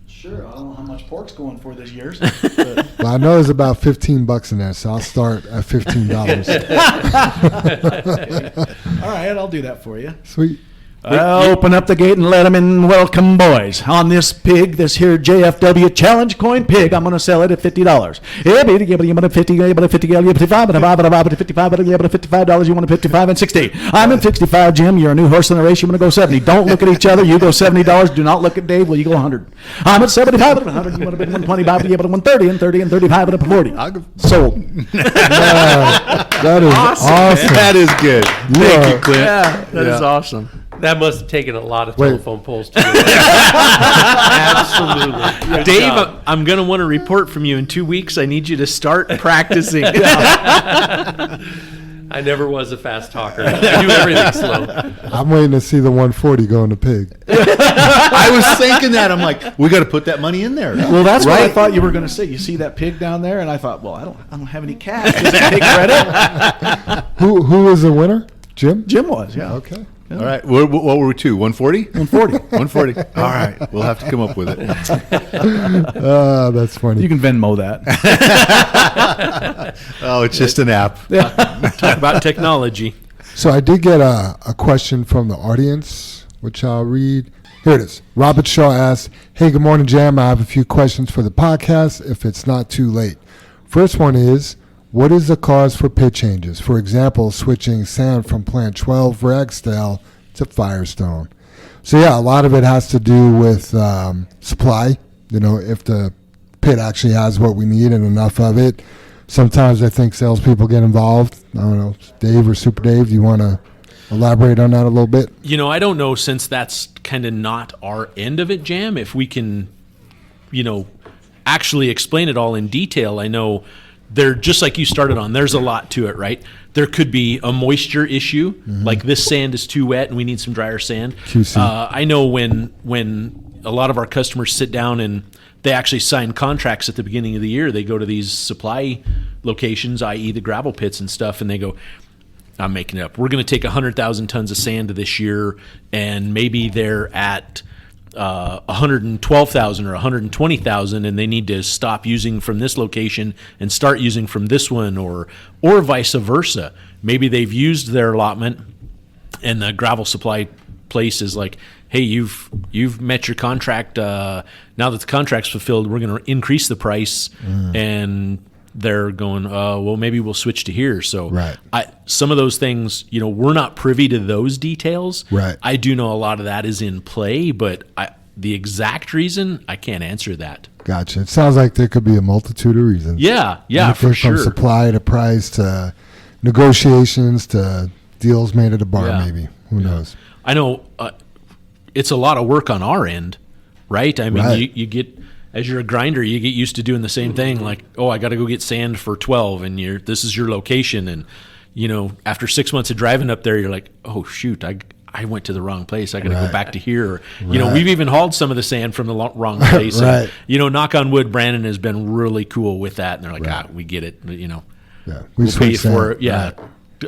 Sure. I don't know how much pork's going for this year. Well, I know there's about $15 in there, so I'll start at $15. All right, I'll do that for you. Sweet. Open up the gate and let them in. Welcome, boys. On this pig, this here JFW Challenge Coin Pig, I'm going to sell it at $50. Yeah, baby, $50, $55, you want to $55 and $60. I'm at 65, Jim. You're a new horse in the race. You want to go 70. Don't look at each other. You go $70. Do not look at Dave. Well, you go 100. I'm at 75 and 100. You want to bid 125, you able to 130 and 30 and 35 and 40. Sold. That is awesome. That is good. Thank you, Clint. Yeah, that is awesome. That must have taken a lot of Wait. telephone poles to do that. Absolutely. Good Dave, job. I'm going to want a report from you in 2 weeks. I need you to start practicing. I never was a fast talker. I do everything slow. I'm waiting to see the 140 go in the pig. I was thinking that. I'm like, we got to put that money in there. Well, that's what I thought you were going to say. You see that pig down there, and I thought, well, I don't have any cash. Is that pig credit? Who was the winner? Jim? Jim was, yeah. Okay. All right. What were we to? 140? 140. 140. All right. We'll have to come up with it. That's funny. You can Venmo that. Oh, it's just an app. Talk about technology. So I did get a question from the audience, which I'll read. Here it is. Robert Shaw asks, hey, good morning, Jam. I have a few questions for the podcast if it's not too late. First one is, what is the cause for pit changes? For example, switching sand from plant 12 Ragsdale to Firestone. So yeah, a lot of it has to do with supply. If the pit actually has what we need and enough of it. Sometimes I think salespeople get involved. I don't know, Dave or Super Dave, do you want to elaborate on that a little bit? I don't know, since that's kind of not our end of it, Jam, if we can, actually explain it all in detail. I know they're just like you started on. There's a lot to it, right? There could be a moisture issue, like this sand is too wet and we need some drier sand. QC. I know when a lot of our customers sit down and they actually sign contracts at the beginning of the year, they go to these supply locations, i.e. the gravel pits and stuff, and they go, I'm making it up, we're going to take 100,000 tons of sand this year, and maybe they're at 112,000 or 120,000, and they need to stop using from this location and start using from this one, or vice versa. Maybe they've used their allotment, and the gravel supply place is like, hey, you've met your contract. Now that the contract's fulfilled, we're going to increase the price, and they're going, well, maybe we'll switch to here. So Right. Some of those things, we're not privy to those details. Right. I do know a lot of that is in play, but the exact reason, I can't answer that. Gotcha. It sounds like there could be a multitude of reasons. Yeah, Anything for from sure. supply to price to negotiations to deals made at a bar, Yeah. maybe. Who knows? I know it's a lot of work on our end, right? I mean, Right. you get, as you're a grinder, you get used to doing the same thing. Like, oh, I got to go get sand for 12, and this is your location. And, after 6 months of driving up there, you're like, oh, shoot, I went to the wrong place. I got to Right. go back to here. Or, Right. we've even hauled some of the sand from the wrong place. Right. And, knock on wood, Brandon has been really cool with that. And they're like, Right. we get it. Yeah. We'll pay you switched for that. it. Yeah. Right.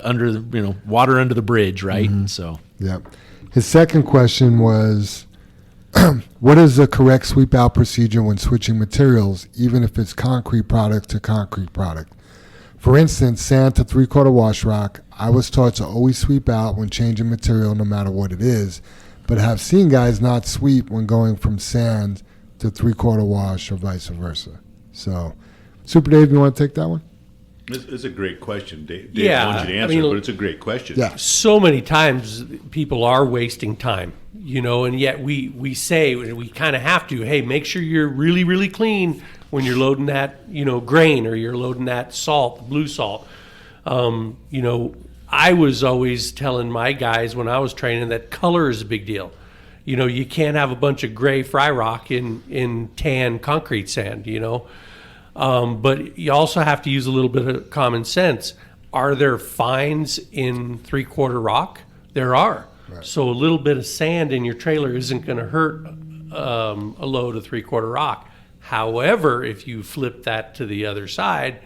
Under the, water under the bridge, right? So. Yep. His second question was, what is the correct sweep out procedure when switching materials, even if it's concrete product to concrete product? For instance, sand to 3/4 wash rock, I was taught to always sweep out when changing material no matter what it is, but have seen guys not sweep when going from sand to 3/4 wash or vice versa. So, Super Dave, you want to take that one? It's a great question, Dave. Yeah, I want you to I answer mean, it, but it's a great question. Yeah. So many times people are wasting time, and yet we say, we kind of have to, hey, make sure you're really, really clean when you're loading that, grain, or you're loading that salt, blue salt. I was always telling my guys when I was training that color is a big deal. You can't have a bunch of gray fry rock in tan concrete sand, but you also have to use a little bit of common sense. Are there fines in 3/4 rock? There are. Right. So a little bit of sand in your trailer isn't going to hurt a load of 3/4 rock. However, if you flip that to the other side,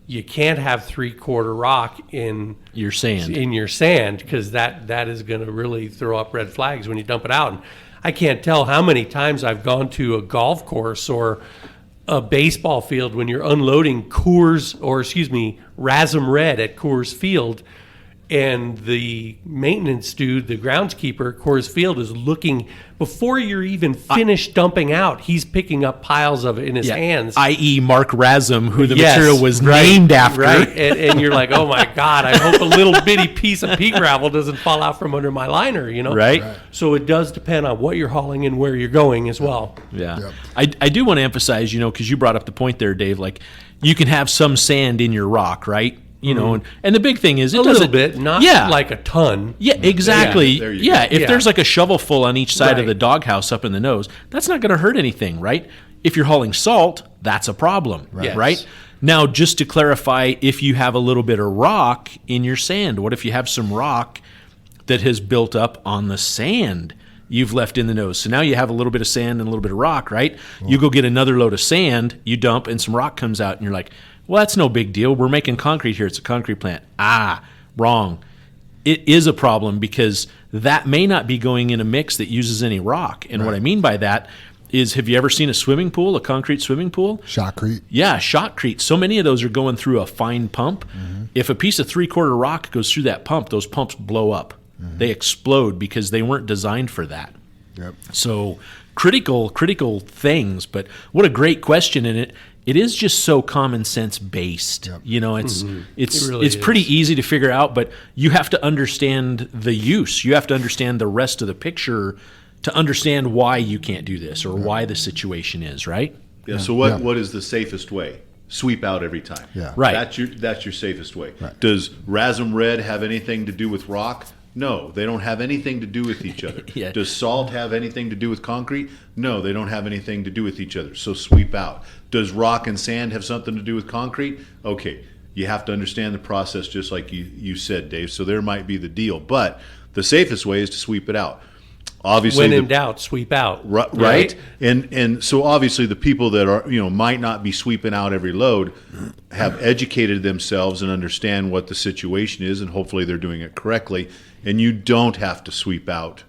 you can't have 3/4 rock in Your sand. Because that is going to really throw up red flags when you dump it out. And I can't tell how many times I've gone to a golf course or a baseball field when you're unloading Rasm Red at Coors Field, and the maintenance dude, the groundskeeper at Coors Field, is looking before you're even finished dumping out. He's picking up piles of it in his hands. I.e. Mark Rasm, who the Yes, material was right, named after. Right, and you're like, oh my God, I hope a little bitty piece of pea gravel doesn't fall out from under my liner, Right. So it does depend on what you're hauling and where you're going as well. Yeah. Yep. I do want to emphasize, because you brought up the point there, Dave, like you can have some sand in your rock, right? And the big thing is it A little doesn't bit, not like a ton. Yeah, exactly. Yeah, there you Yeah, go. if Yeah. there's like a shovelful on each side of Right. the doghouse up in the nose, that's not going to hurt anything, right? If you're hauling salt, that's a problem, Yes. right? Now, just to clarify, if you have a little bit of rock in your sand, what if you have some rock that has built up on the sand you've left in the nose? So now you have a little bit of sand and a little bit of rock, right? You go get another load of sand, you dump, and some rock comes out, and you're like, well, that's no big deal. We're making concrete here. It's a concrete plant. Wrong. It is a problem because that may not be going in a mix that uses any rock. And what I mean by that is, have you ever seen a swimming pool, a concrete swimming pool? Shotcrete. Yeah, shotcrete. So many of those are going through a fine pump. If a piece of 3/4 rock goes through that pump, those pumps blow up. They explode because they weren't designed for that. Yep. So critical things. But what a great question, and it is just so common sense based. Yep. It's It really it's pretty is. easy to figure out, but you have to understand the use. You have to understand the rest of the picture to understand why you can't do this or why the situation is, right? Yeah. So Yeah. what is the safest way? Sweep out every time. Yeah. Right. That's your safest way. Right. Does Rasm Red have anything to do with rock? No, they don't have anything to do with each other. Yeah. Does salt have anything to do with concrete? No, they don't have anything to do with each other. So sweep out. Does rock and sand have something to do with concrete? Okay, you have to understand the process just like you said, Dave. So there might be the deal. But the safest way is to sweep it out. Obviously, When in doubt, sweep out. Right. And so obviously the people that are, might not be sweeping out every load have educated themselves and understand what the situation is, and hopefully they're doing it correctly. And you don't have to sweep out,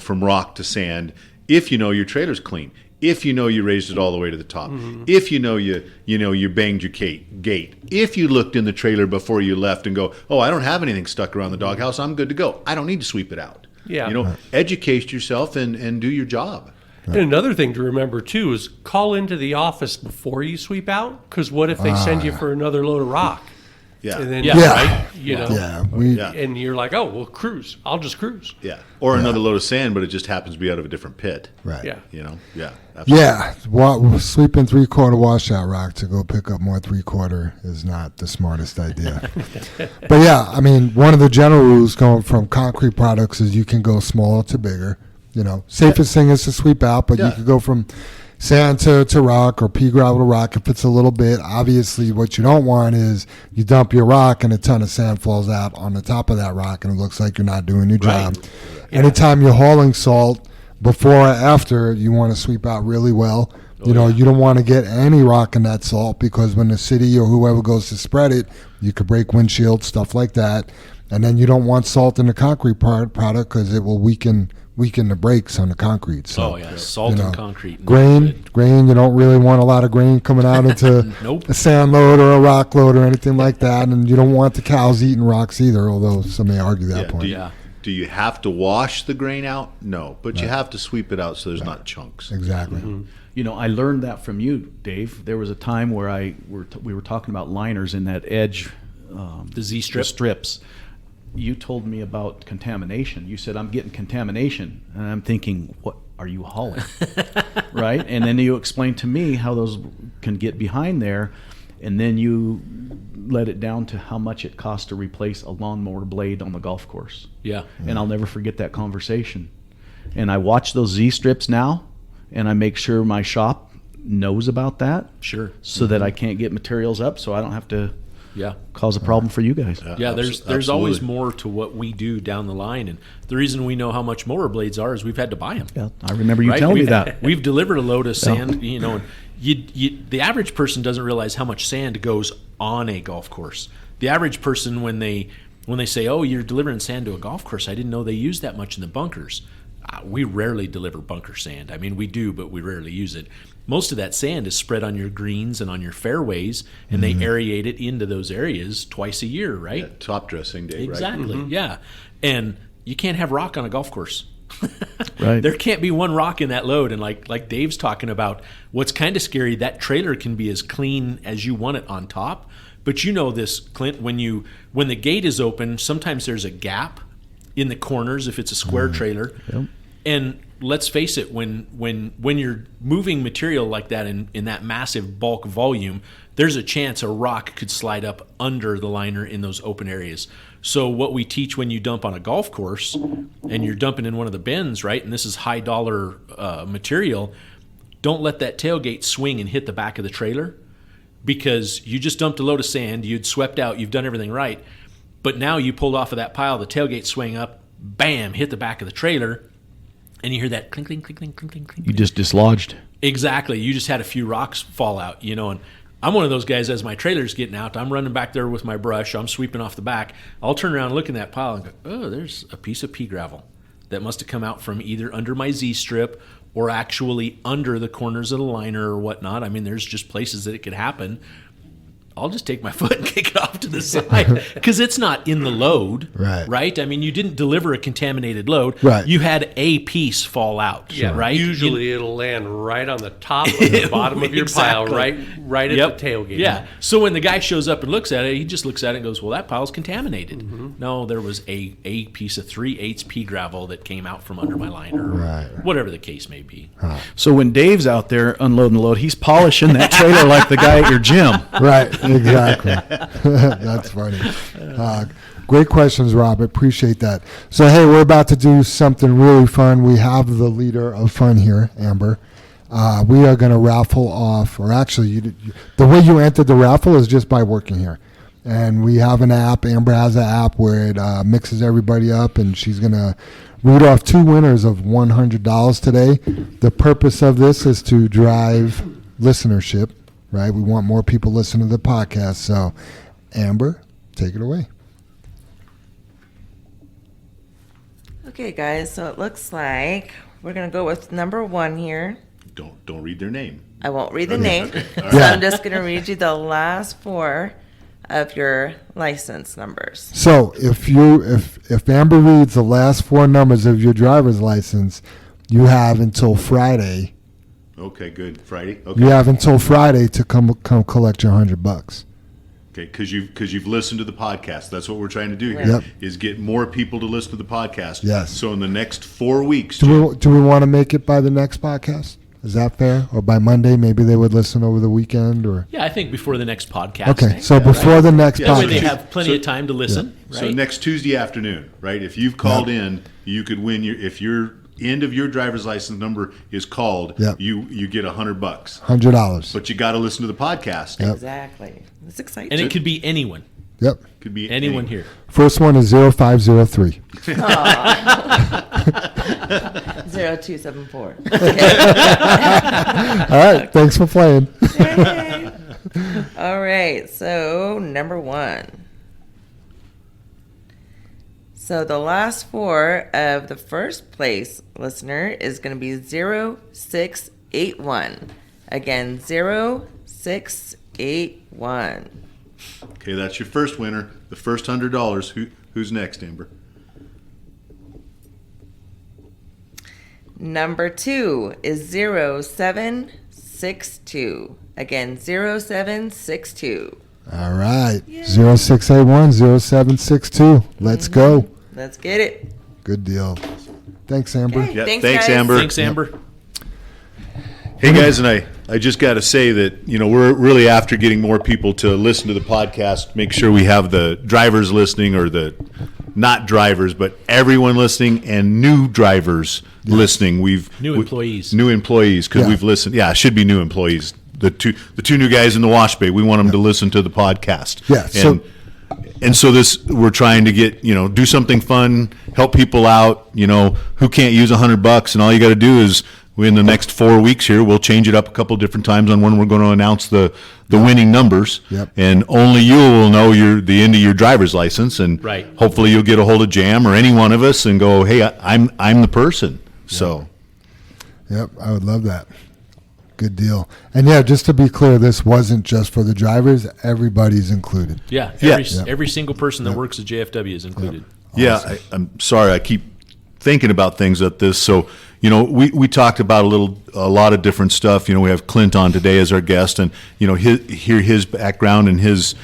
from rock to sand if your trailer's clean. If you raised it all the way to the top. If you banged your gate. If you looked in the trailer before you left and go, oh, I don't have anything stuck around the doghouse, I'm good to go. I don't need to sweep it out. Yeah. Educate yourself and do your job. And another thing to remember too is call into the office before you sweep out, because what if they send you for another load of rock? Yeah. And then, Yeah. right, Yeah. Yeah. and you're like, oh, well, cruise. I'll just cruise. Yeah. Or another load of sand, but it just happens to be out of a different pit. Right. Yeah. Yeah. Absolutely. Yeah, sweeping 3/4 washout rock to go pick up more 3/4 is not the smartest idea. But yeah, I mean, one of the general rules going from concrete products is you can go smaller to bigger. Safest thing is to sweep out, but you Yeah. could go from sand to rock or pea gravel to rock if it's a little bit. Obviously, what you don't want is you dump your rock and a ton of sand falls out on the top of that rock and it looks like you're not doing your job. Anytime you're hauling salt, before or after, you want to sweep out really well. You don't want to get any rock in that salt because when the city or whoever goes to spread it, you could break windshields, stuff like that. And then you don't want salt in the concrete product because it will weaken the brakes on the concrete. So, Salt and concrete. Grain, you don't really want a lot of grain coming out into Nope. a sand load or a rock load or anything like that. And you don't want the cows eating rocks either, although some may argue that point. Do you have to wash the grain out? No, but you have to sweep it out so there's not chunks. Exactly. I learned that from you, Dave. There was a time where we were talking about liners in that edge, The Z strip. strips. You told me about contamination. You said, I'm getting contamination. And I'm thinking, what are you hauling? Right? And then you explained to me how those can get behind there. And then you let it down to how much it costs to replace a lawnmower blade on the golf course. Yeah. And I'll never forget that conversation. And I watch those Z strips now, and I make sure my shop knows about that. Sure. So that I can't get materials up, so I don't have to Yeah. cause a problem for you guys. Yeah, there's Absolutely. always more to what we do down the line, and the reason we know how much mower blades are is we've had to buy them. Yeah, I remember you Right? telling me We've- that. We've delivered a load of sand, and the average person doesn't realize how much sand goes on a golf course. The average person, when they say, "Oh, you're delivering sand to a golf course," I didn't know they use that much in the bunkers. We rarely deliver bunker sand. I mean, we do, but we rarely use it. Most of that sand is spread on your greens and on your fairways, and they aerate it into those areas twice a year, right? Yeah, top dressing day, right? Exactly, yeah. And you can't have rock on a golf course. Right. There can't be one rock in that load. And like Dave's talking about, what's kind of scary, that trailer can be as clean as you want it on top. But you know this, Clint, when the gate is open, sometimes there's a gap in the corners if it's a square trailer. Yep. And let's face it, when you're moving material like that in that massive bulk volume, there's a chance a rock could slide up under the liner in those open areas. So what we teach when you dump on a golf course and you're dumping in one of the bins, right, and this is high dollar material, don't let that tailgate swing and hit the back of the trailer, because you just dumped a load of sand, you'd swept out, you've done everything right, but now you pulled off of that pile, the tailgate swing up, bam, hit the back of the trailer, and you hear that clink, clink, clink, clink, clink, clink, clink. You just dislodged. Exactly. You just had a few rocks fall out, and I'm one of those guys, as my trailer's getting out, I'm running back there with my brush, I'm sweeping off the back. I'll turn around and look in that pile and go, oh, there's a piece of pea gravel that must have come out from either under my Z strip or actually under the corners of the liner or whatnot. I mean, there's just places that it could happen. I'll just take my foot and kick it off to the side because it's not in the load, Right. I mean, you didn't deliver a contaminated load. Right. You had a piece fall out, right? Usually it'll land right on the top or the bottom of your pile, right at the tailgate. Yeah. So when the guy shows up and looks at it, he just looks at it and goes, well, that pile's contaminated. No, there was a piece of 3/8 pea gravel that came out from under my liner, or Right. whatever the case may be. So when Dave's out there unloading the load, he's polishing that trailer like the guy at your gym. Right, exactly. That's funny. Great questions, Robert. Appreciate that. So, hey, we're about to do something really fun. We have the leader of fun here, Amber. We are going to raffle off, or actually, the way you entered the raffle is just by working here. And we have an app. Amber has an app where it mixes everybody up, and she's going to read off 2 winners of $100 today. The purpose of this is to drive listenership. Right, we want more people listening to the podcast. So, Amber, take it away. Okay, guys, so it looks like we're going to go with number 1 here. Don't read their name. I won't read the name, so Yeah. I'm just going to read you the last 4 of your license numbers. So, if Amber reads the last 4 numbers of your driver's license, you have until Friday. Okay, good. Friday. Okay. You have until Friday to come collect your $100. Okay, because you've listened to the podcast. That's what we're trying to do here. Yep. Is get more people to listen to the podcast. Yes. So in the next 4 weeks, Do we want to make it by the next podcast? Is that fair? Or by Monday? Maybe they would listen over the weekend. Or Yeah, I think before the next podcast. okay, so before the next Yeah, That way they podcast. have plenty of time to listen, right? So next Tuesday afternoon, right? If you've called in, you could win if your end of your driver's license number is called, Yep. you get $100. $100. But you got to listen to the podcast. Yep. Exactly. That's exciting. and it could be anyone. Yep. Could be Anyone here. First one is 0503. 0274. All right. Thanks for playing. All right, so number 1. So the last 4 of the first place listener is going to be 0681. Again, 0681. Okay, that's your first winner. The first $100. Who's next, Amber? Number 2 is 07 0762. Again, 0762. All right. 0681-0762. Let's go. Let's get it. Good deal. Thanks, Amber. Okay. Yeah, Thanks, thanks, guys. Amber. Thanks, Amber. Hey guys, and I just got to say that, we're really after getting more people to listen to the podcast. Make sure we have the drivers listening, or the not drivers, but everyone listening, and new drivers listening. New employees. New employees, because Yeah. we've listened. Yeah, it should be new employees. The two new guys in the wash bay. We want them to listen to the podcast. Yeah, so- And so we're trying to get, do something fun, help people out, who can't use $100, and all you got to do is, in the next 4 weeks here, we'll change it up a couple different times on when we're going to announce the winning numbers. Yep. And only you will know the end of your driver's license, and Right. hopefully you'll get a hold of Jam or any one of us and go, hey, I'm the person. So Yep, I would love that. Good deal. And yeah, just to be clear, this wasn't just for the drivers. Everybody's included. Yeah, Yeah. every single person that works at JFW is included. yeah, I'm sorry, I keep thinking about things at this. So, we talked about a lot of different stuff. We have Clint on today as our guest, and hear his background and his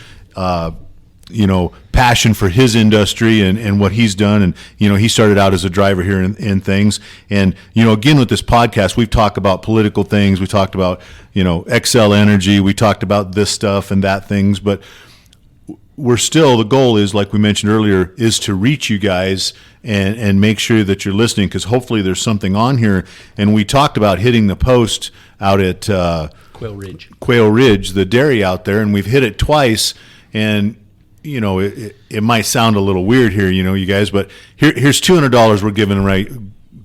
passion for his industry and what he's done. And he started out as a driver here in things. And again, with this podcast, we've talked about political things. We talked about Xcel Energy. We talked about this stuff and that things, but the goal is, like we mentioned earlier, is to reach you guys and make sure that you're listening, because hopefully there's something on here. And we talked about hitting the post out at Quail Ridge. Quail Ridge, the dairy out there, and we've hit it twice. And it might sound a little weird here, you guys, but here's $200 we're giving right,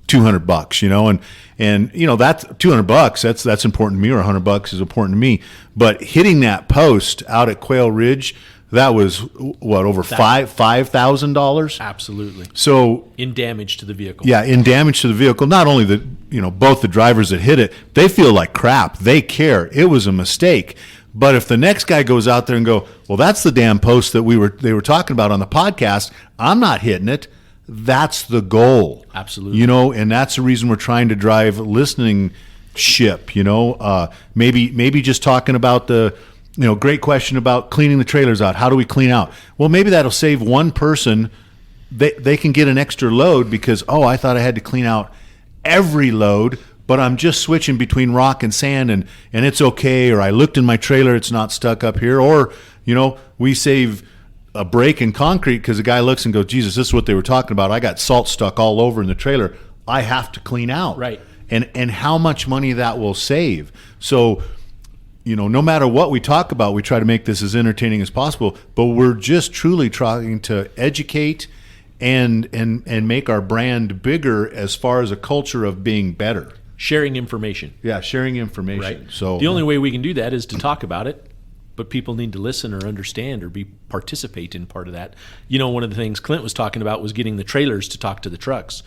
$200, and that's $200. That's important to me, or $100 is important to me. But hitting that post out at Quail Ridge, that was over $5,000. Absolutely. So In damage to the vehicle. yeah, in damage to the vehicle. Not only both the drivers that hit it, they feel like crap. They care. It was a mistake. But if the next guy goes out there and go, well, that's the damn post that they were talking about on the podcast, I'm not hitting it. That's the goal. Absolutely. And that's the reason we're trying to drive listening ship. Maybe just talking about great question about cleaning the trailers out. How do we clean out? Well, maybe that'll save one person. They can get an extra load because, I thought I had to clean out every load, but I'm just switching between rock and sand, and it's okay. Or I looked in my trailer, it's not stuck up here. Or, we save a break in concrete because the guy looks and goes, Jesus, this is what they were talking about. I got salt stuck all over in the trailer. I have to clean out. Right. And how much money that will save. So, no matter what we talk about, we try to make this as entertaining as possible, but we're just truly trying to educate and make our brand bigger as far as a culture of being better. Sharing information. Yeah, sharing information. Right. So the only way we can do that is to talk about it, but people need to listen or understand or participate in part of that. One of the things Clint was talking about was getting the trailers to talk to the trucks.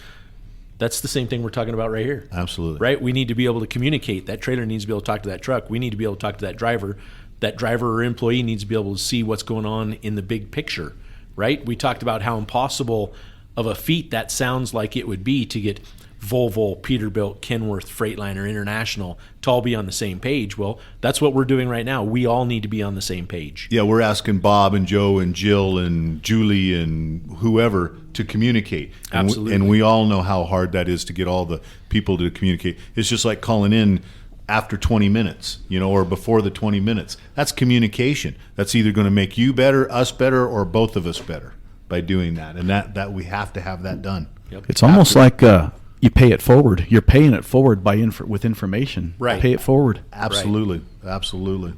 That's the same thing we're talking about right here. Absolutely. Right? We need to be able to communicate. That trailer needs to be able to talk to that truck. We need to be able to talk to that driver. That driver or employee needs to be able to see what's going on in the big picture. Right? We talked about how impossible of a feat that sounds like it would be to get Volvo, Peterbilt, Kenworth, Freightliner, International to all be on the same page. Well, that's what we're doing right now. We all need to be on the same page. Yeah, we're asking Bob and Joe and Jill and Julie and whoever to communicate. Absolutely. And we all know how hard that is to get all the people to communicate. It's just like calling in after 20 minutes, or before the 20 minutes. That's communication. That's either going to make you better, us better, or both of us better by doing that. And that we have to have that done. Yep. It's almost like you pay it forward. You're paying it forward with information. Right. Pay it forward. Absolutely. Absolutely.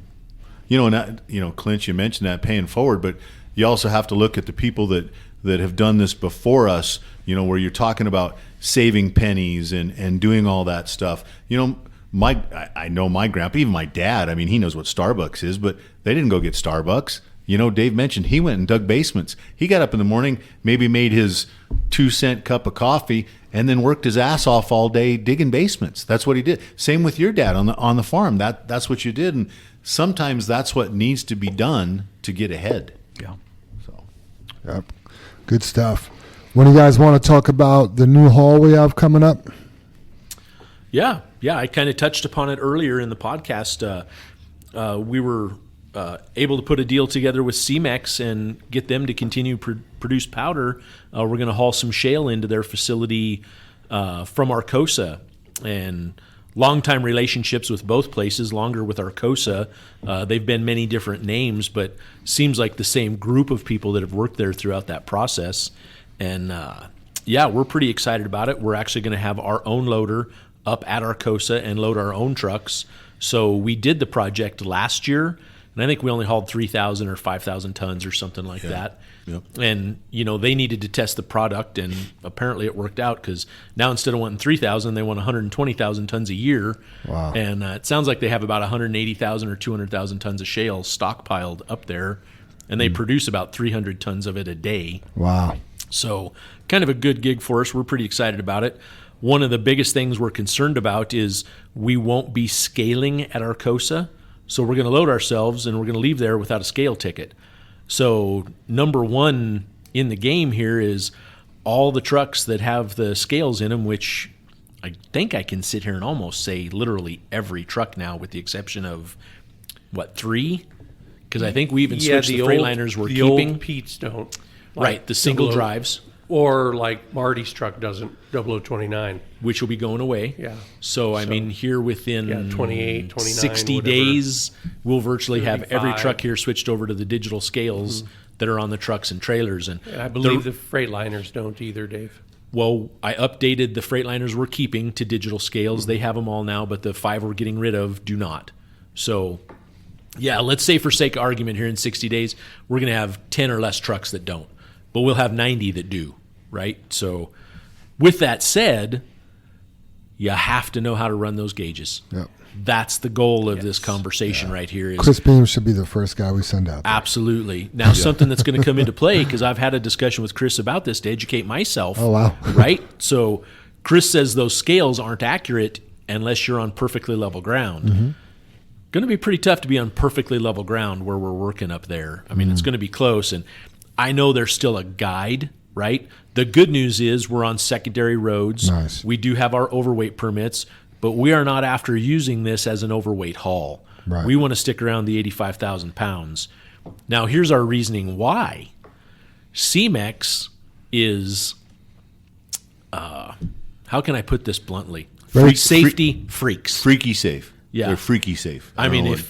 And that, Clint, you mentioned that paying forward, but you also have to look at the people that have done this before us, where you're talking about saving pennies and doing all that stuff. I know my grandpa, even my dad, he knows what Starbucks is, but they didn't go get Starbucks. Dave mentioned he went and dug basements. He got up in the morning, maybe made his 2-cent cup of coffee, and then worked his ass off all day digging basements. That's what he did. Same with your dad on the farm. That's what you did. And sometimes that's what needs to be done to get ahead. Yeah. So Yep. Good stuff. When do you guys want to talk about the new haul we have coming up? Yeah. Yeah, I kind of touched upon it earlier in the podcast. We were able to put a deal together with CEMEX and get them to continue produce powder. We're going to haul some shale into their facility from Arcosa, and long-time relationships with both places, longer with Arcosa. They've been many different names, but seems like the same group of people that have worked there throughout that process. And yeah, we're pretty excited about it. We're actually going to have our own loader up at Arcosa and load our own trucks. So we did the project last year, and I think we only hauled 3,000 or 5,000 tons or something like that. Yep. And, they needed to test the product, and apparently it worked out, because now instead of wanting 3,000, they want 120,000 tons a year. Wow. And it sounds like they have about 180,000 or 200,000 tons of shale stockpiled up there, and they produce about 300 tons of it a day. Wow. So kind of a good gig for us. We're pretty excited about it. One of the biggest things we're concerned about is we won't be scaling at Arcosa. So we're going to load ourselves, and we're going to leave there without a scale ticket. So number one in the game here is all the trucks that have the scales in them, which I think I can sit here and almost say literally every truck now, with the exception of, 3? Because I think we even switched the Freightliners we're keeping. The old Pete's don't. Right, the single 00 drives. Or like Marty's truck doesn't, 0029. Which will be going away. Yeah. So I mean, here within 28, 29, 60 whatever. days, we'll virtually have every 35. truck here switched over to the digital scales that are on the trucks and trailers. And I believe the Freightliners don't either, Dave. well, I updated the Freightliners we're keeping to digital scales. They have them all now, but the 5 we're getting rid of do not. So, yeah, let's say for sake of argument here in 60 days, we're going to have 10 or less trucks that don't, but we'll have 90 that do, right? So with that said, you have to know how to run those gauges. Yep. That's the goal of this conversation right here. Is Chris Beam should be the first guy we send out there. absolutely. Now, something that's going to come into play, because I've had a discussion with Chris about this to educate myself. Oh, wow. Right? So Chris says those scales aren't accurate unless you're on perfectly level ground. Mm-hmm. Going to be pretty tough to be on perfectly level ground where we're working up there. I mean, it's going to be close, and I know there's still a guide, right? The good news is we're on secondary roads. Nice. We do have our overweight permits, but we are not after using this as an overweight haul. Right. We want to stick around the 85,000 pounds. Now, here's our reasoning why. CEMEX is, how can I put this bluntly? Very Safety freaks. Freaky safe. Yeah. They're freaky safe. I mean, don't know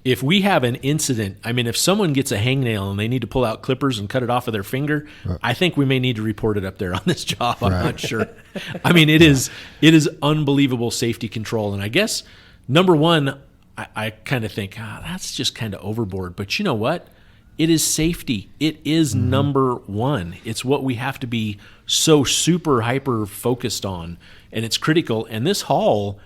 if we have an incident, I mean, if someone gets a hangnail and they need to pull out clippers and cut it off of their finger, I think we may need to report it up there on this job. I'm not sure. I mean, it is unbelievable safety control. And I guess, number one, I kind of think, that's just kind of overboard. But you know what? It is safety. It is number one. It's what we have to be so super hyper focused on. And it's critical. And this haul,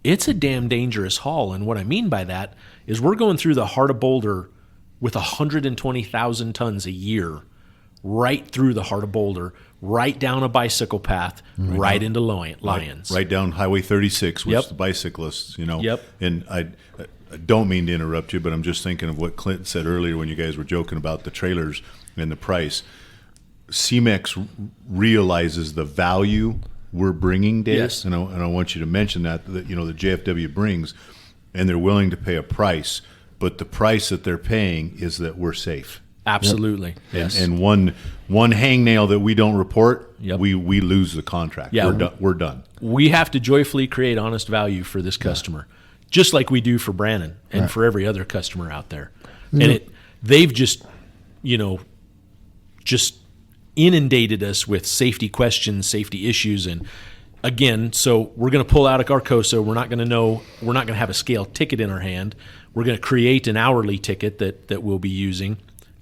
it's a damn dangerous haul. And what I mean by that is we're going through the heart of Boulder with 120,000 tons a year, right through the heart of Boulder, right down a bicycle path, right into Lions. Right down Highway 36, which Yep. the bicyclists, Yep. And I don't mean to interrupt you, but I'm just thinking of what Clint said earlier when you guys were joking about the trailers and the price. CEMEX realizes the value we're bringing, Dave, Yes. and I want you to mention that the JFW brings, and they're willing to pay a price, but the price that they're paying is that we're safe. Absolutely. Yes. And one hangnail that we don't report, Yep. we lose the contract. Yeah. We're done. We have to joyfully create honest value for this customer, just like we do for Brannon and for every other customer out there. And they've just inundated us with safety questions, safety issues, and again, so we're going to pull out of Arcosa. We're not going to have a scale ticket in our hand. We're going to create an hourly ticket that we'll be using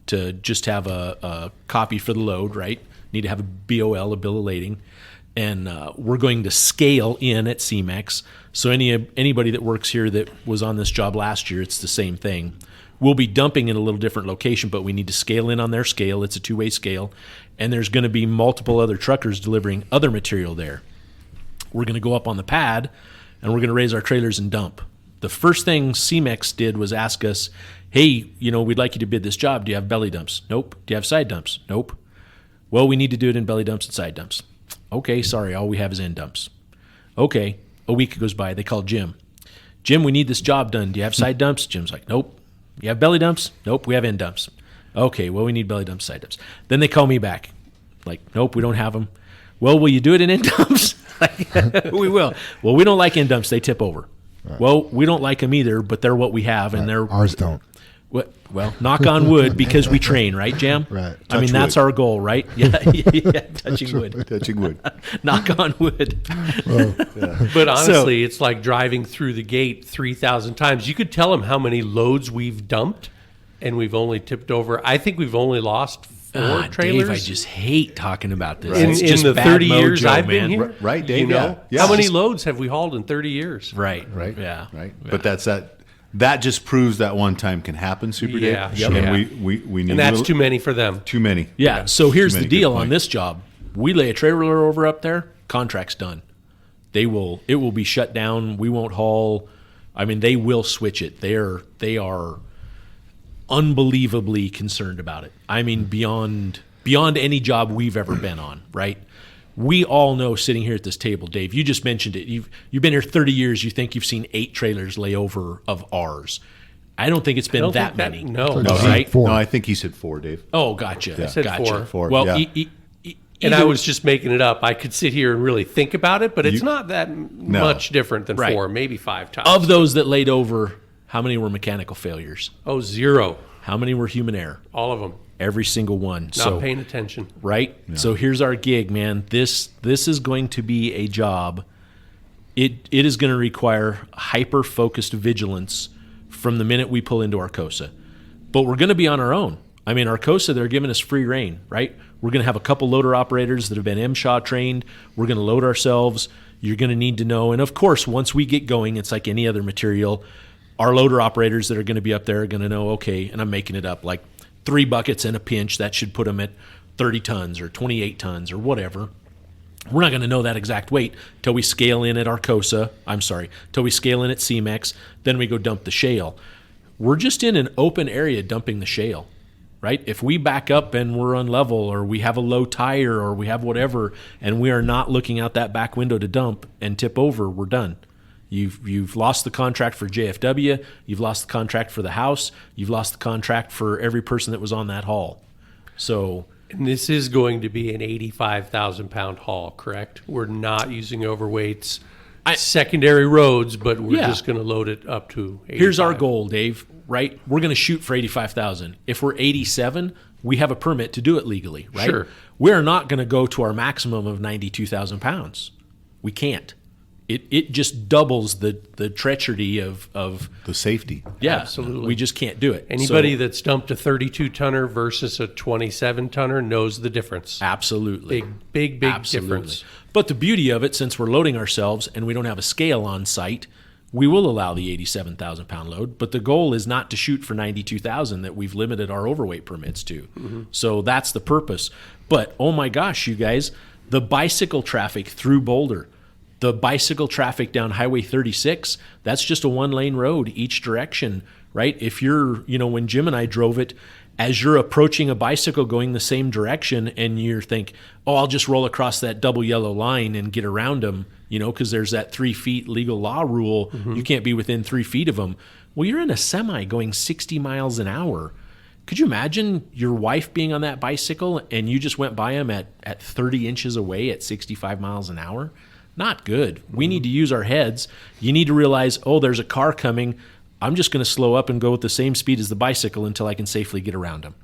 to just have a copy for the load, right? Need to have a BOL, a bill of lading. And we're going to scale in at CEMEX. So anybody that works here that was on this job last year, it's the same thing. We'll be dumping in a little different location, but we need to scale in on their scale. It's a two-way scale. And there's going to be multiple other truckers delivering other material there. We're going to go up on the pad, and we're going to raise our trailers and dump. The first thing CEMEX did was ask us, hey, we'd like you to bid this job. Do you have belly dumps? Nope. Do you have side dumps? Nope. Well, we need to do it in belly dumps and side dumps. Okay, sorry, all we have is end dumps. Okay, A week goes by. They call Jim. Jim, we need this job done. Do you have side dumps? Jim's like, nope. You have belly dumps? Nope, we have end dumps. Okay, well, we need belly dumps, side dumps. Then they call me back. Like, nope, we don't have them. Well, will you do it in end dumps? We will. Well, we don't like end dumps. They tip over. Right. Well, we don't like them either, but they're what we have, and they're ours don't. Well, knock on wood, because we train, right, Jam? Right. I mean, that's our goal, right? Yeah, touching wood. Touching wood. Knock on wood. But honestly, it's like driving through the gate 3,000 times. You could tell them how many loads we've dumped, and we've only tipped over. I think we've only lost 4 trailers. Dave, I just hate talking about this. In, It's in just the bad 30 years mojo, I've been man. here. Right, Dave? You know? Yeah. How many Just- loads have we hauled in 30 years? Right. Right. Yeah. Right. Yeah. But that just proves that one time can happen, Super Yeah, Dave. sure. And Yeah. we need And that's a too little- many for them. too many. Yeah. So here's Too the many. Good deal on point. this job. We lay a trailer over up there, contract's done. It will be shut down. We won't haul. I mean, they will switch it. They are unbelievably concerned about it. I mean, beyond any job we've ever been on, right? We all know, sitting here at this table, Dave, you just mentioned it. You've been here 30 years. You think you've seen 8 trailers lay over of ours. I don't think it's been don't that think that- many. no. No, right? 4. No, I think he said 4, Dave. Oh, gotcha. I said gotcha. 4, Well, yeah. And I either- was just making it up. I could sit here and really think about it, but it's not that much different than Right. 4, maybe 5 times. of those that laid over, how many were mechanical failures? 0. How many were human error? All of them. Every single one. Not paying attention. Right? So here's our gig, man. This is going to be a job. It is going to require hyper-focused vigilance from the minute we pull into Arcosa. But we're going to be on our own. I mean, Arcosa, they're giving us free reign, right? We're going to have a couple loader operators that have been MSHA trained. We're going to load ourselves. You're going to need to know. And of course, once we get going, it's like any other material. Our loader operators that are going to be up there are going to know, okay, and I'm making it up, like 3 buckets and a pinch, that should put them at 30 tons or 28 tons or whatever. We're not going to know that exact weight till we scale in at Arcosa. Till we scale in at CMEX. Then we go dump the shale. We're just in an open area dumping the shale, right? If we back up and we're unlevel, or we have a low tire, or we have whatever, and we are not looking out that back window to dump and tip over, we're done. You've lost the contract for JFW. You've lost the contract for the house. You've lost the contract for every person that was on that haul. So, And this is going to be an 85,000 pound haul, correct? We're not using overweights, secondary roads, but we're Yeah. just going to load it up to 85. here's our goal, Dave, right? We're going to shoot for 85,000. If we're 87, we have a permit to do it legally, right? Sure. We're not going to go to our maximum of 92,000 pounds. We can't. It just doubles the treachery of The safety. yeah, Absolutely. we just can't do it. Anybody So, that's dumped a 32 tonner versus a 27 tonner knows the difference. absolutely. Big Absolutely. difference. But the beauty of it, since we're loading ourselves and we don't have a scale on site, we will allow the 87,000 pound load. But the goal is not to shoot for 92,000 that we've limited our overweight permits to. So that's the purpose. But oh my gosh, you guys, the bicycle traffic through Boulder, the bicycle traffic down Highway 36, that's just a 1-lane road each direction, right? If you're, when Jim and I drove it, as you're approaching a bicycle going the same direction and you think, oh, I'll just roll across that double yellow line and get around them, because there's that 3 feet legal law rule. You can't be within 3 feet of them. Well, you're in a semi going 60 miles an hour. Could you imagine your wife being on that bicycle and you just went by them at 30 inches away at 65 miles an hour? Not good. We need to use our heads. You need to realize, oh, there's a car coming. I'm just going to slow up and go with the same speed as the bicycle until I can safely get around them,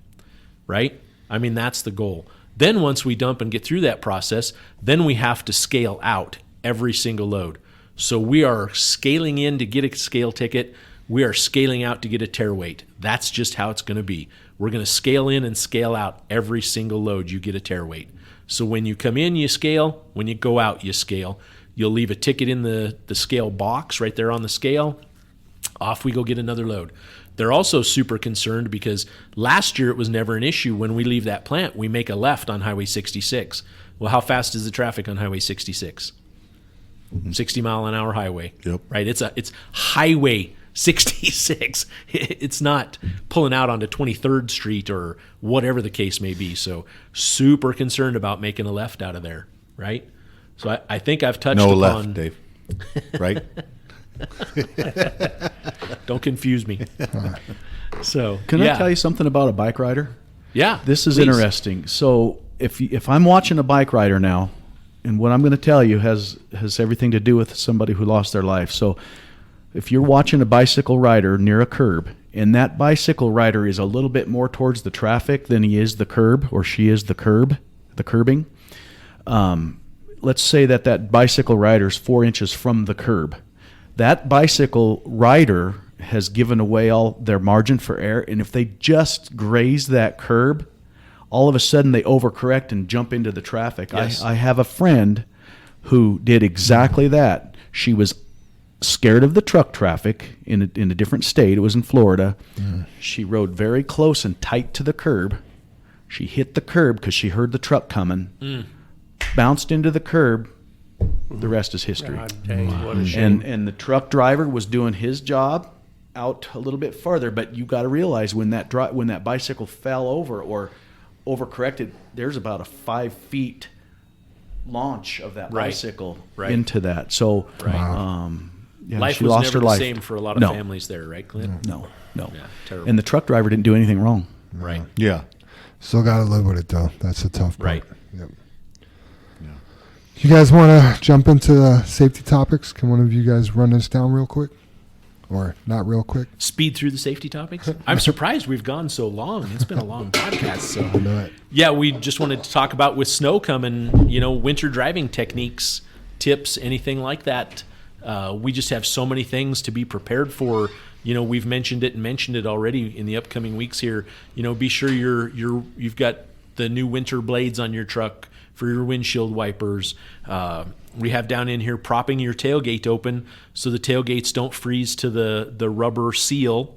right? I mean, that's the goal. Then once we dump and get through that process, then we have to scale out every single load. So we are scaling in to get a scale ticket. We are scaling out to get a tear weight. That's just how it's going to be. We're going to scale in and scale out every single load. You get a tear weight. So when you come in, you scale. When you go out, you scale. You'll leave a ticket in the scale box right there on the scale. Off we go get another load. They're also super concerned because last year it was never an issue. When we leave that plant, we make a left on Highway 66. Well, how fast is the traffic on Highway 66? 60 mile an hour highway. Yep. Right? It's Highway 66. It's not pulling out onto 23rd Street or whatever the case may be. So super concerned about making a left out of there, right? So I think I've touched No upon left, Dave. right? Don't confuse me. So, Can yeah. I tell you something about a bike rider? Yeah. This is please. interesting. So if I'm watching a bike rider now, and what I'm going to tell you has everything to do with somebody who lost their life. So if you're watching a bicycle rider near a curb, and that bicycle rider is a little bit more towards the traffic than he is the curb, or she is the curbing. Let's say that bicycle rider is 4 inches from the curb. That bicycle rider has given away all their margin for error, and if they just graze that curb, all of a sudden they overcorrect and jump into the traffic. Yes. I have a friend who did exactly that. She was scared of the truck traffic in a different state. It was in Florida. She rode very close and tight to the curb. She hit the curb because she heard the truck coming, bounced into the curb. The rest is history. God dang, what a shame. And the truck driver was doing his job out a little bit farther, but you got to realize when that bicycle fell over or overcorrected, there's about a 5 feet launch of that Right. bicycle Right. into that. So, Right. yeah, Life she was lost never her the life. same for a lot of No. families there, right, Clint? No. Yeah, terrible. And the truck driver didn't do anything wrong. Right. Yeah. Still got to live with it, though. That's the tough part. Right. Yep. You guys want to jump into the safety topics? Can one of you guys run this down real quick? Or not real quick? Speed through the safety topics. I'm surprised we've gone so long. It's been a long podcast. So I know it. yeah, we just wanted to talk about with snow coming, winter driving techniques, tips, anything like that. We just have so many things to be prepared for. We've mentioned it already in the upcoming weeks here. Be sure you've got the new winter blades on your truck for your windshield wipers. We have down in here propping your tailgate open so the tailgates don't freeze to the rubber seal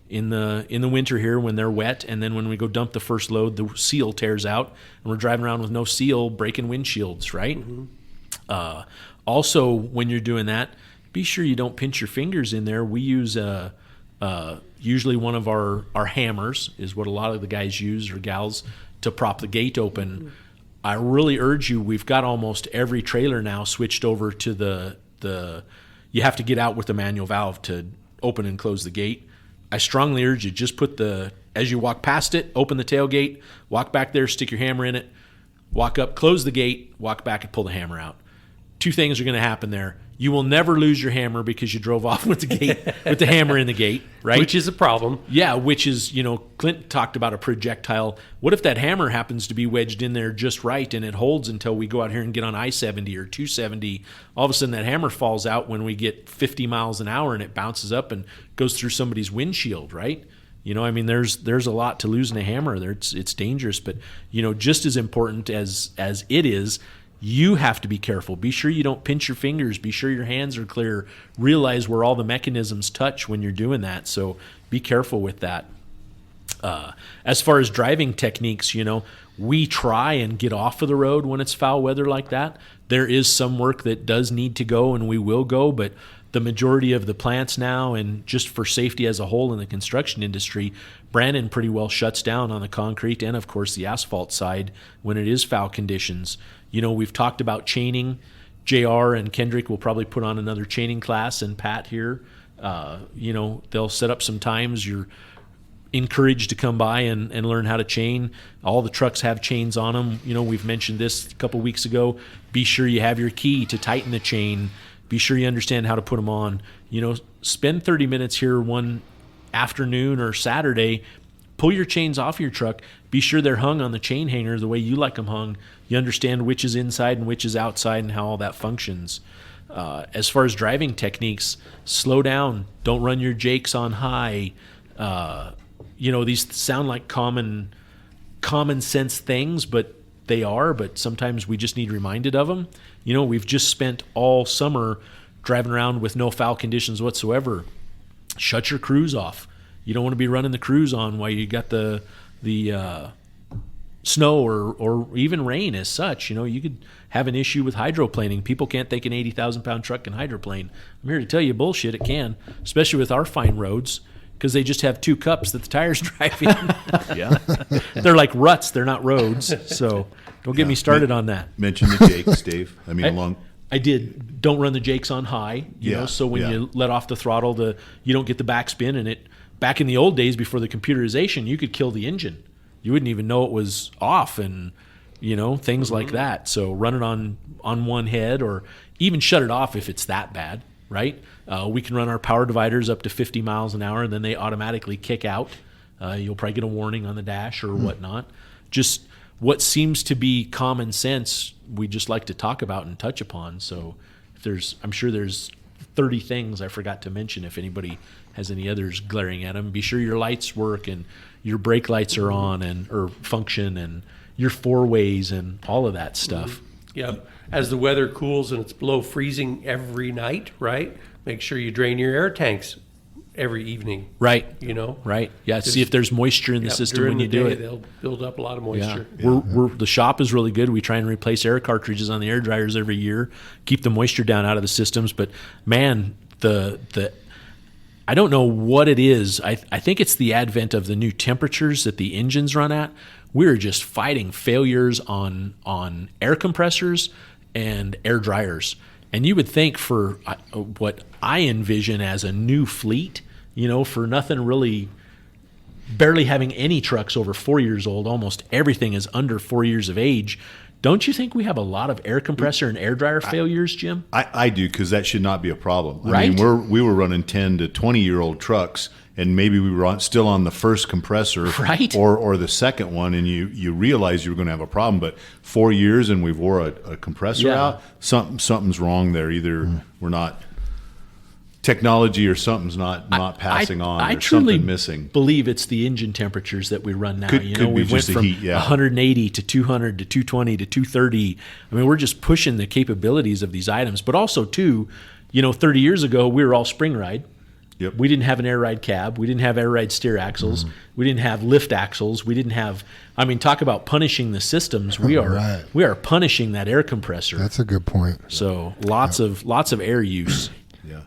in the winter here when they're wet, and then when we go dump the first load, the seal tears out, and we're driving around with no seal, breaking windshields, right? Mm-hmm. Also, when you're doing that, be sure you don't pinch your fingers in there. We use usually one of our hammers is what a lot of the guys use, or gals, to prop the gate open. Mm-hmm. I really urge you, we've got almost every trailer now switched over to the you have to get out with the manual valve to open and close the gate. I strongly urge you, just as you walk past it, open the tailgate, walk back there, stick your hammer in it, walk up, close the gate, walk back and pull the hammer out. Two things are going to happen there. You will never lose your hammer because you drove off with the hammer in the gate, right? Which is a problem. Yeah, which is, Clint talked about a projectile. What if that hammer happens to be wedged in there just right and it holds until we go out here and get on I-70 or 270? All of a sudden that hammer falls out when we get 50 miles an hour and it bounces up and goes through somebody's windshield, right? There's a lot to losing a hammer there. It's dangerous, but, just as important as it is, you have to be careful. Be sure you don't pinch your fingers. Be sure your hands are clear. Realize where all the mechanisms touch when you're doing that. So be careful with that. As far as driving techniques, we try and get off of the road when it's foul weather like that. There is some work that does need to go, and we will go, but the majority of the plants now, and just for safety as a whole in the construction industry, Brandon pretty well shuts down on the concrete and, of course, the asphalt side when it is foul conditions. We've talked about chaining. JR and Kendrick will probably put on another chaining class, and Pat here. They'll set up some times. You're encouraged to come by and learn how to chain. All the trucks have chains on them. We've mentioned this a couple weeks ago. Be sure you have your key to tighten the chain. Be sure you understand how to put them on. Spend 30 minutes here one afternoon or Saturday. Pull your chains off your truck. Be sure they're hung on the chain hanger the way you like them hung. You understand which is inside and which is outside and how all that functions. As far as driving techniques, slow down. Don't run your jakes on high. These sound like common sense things, but they are. But sometimes we just need reminded of them. We've just spent all summer driving around with no foul conditions whatsoever. Shut your cruise off. You don't want to be running the cruise on while you got the snow or even rain as such. You could have an issue with hydroplaning. People can't think an 80,000-pound truck can hydroplane. I'm here to tell you bullshit, it can, especially with our fine roads, because they just have two cups that the tires drive in. Yeah. They're like ruts. They're not roads. So don't get me started on that. Mention the jakes, Dave. I did. Don't run the jakes on high, you Yeah, know. So when yeah. you let off the throttle, you don't get the backspin, and it. Back in the old days before the computerization, you could kill the engine. You wouldn't even know it was off, and things like that. So run it on one head, or even shut it off if it's that bad, right? We can run our power dividers up to 50 miles an hour, and then they automatically kick out. You'll probably get a warning on the dash or whatnot. Just what seems to be common sense, we just like to talk about and touch upon. So I'm sure there's 30 things I forgot to mention. If anybody has any others glaring at them, be sure your lights work and your brake lights are on or function, and your four ways and all of that stuff. Yeah. As the weather cools and it's below freezing every night, right? Make sure you drain your air tanks every evening. Right. Right. Yeah. See if there's moisture in the system during when you the do day, it. They'll build up a lot of moisture. We're the shop is really good. We try and replace air cartridges on the air dryers every year, keep the moisture down out of the systems. But man, I don't know what it is. I think it's the advent of the new temperatures that the engines run at. We're just fighting failures on air compressors and air dryers. And you would think for what I envision as a new fleet, for nothing really, barely having any trucks over 4 years old, almost everything is under 4 years of age. Don't you think we have a lot of air compressor and air dryer failures, Jim? I do, because that should not be a problem. Right? I mean, we were running 10 to 20-year-old trucks, and maybe we were still on the first compressor, right, or the second one, and you realize you were going to have a problem. But 4 years and we've wore a compressor out, something's wrong there. Either we're not technology, or something's not passing on. I There's truly something missing. believe it's the engine temperatures that we run now. Could we be went just the from heat, yeah. 180 to 200 to 220 to 230. I mean, we're just pushing the capabilities of these items. But also, too, 30 years ago, we were all spring ride. Yep. We didn't have an air ride cab. We didn't have air ride steer axles. We didn't have lift axles. We didn't have. I mean, talk about punishing the systems. We are punishing that air compressor. That's a good point. So lots of air use. Yeah.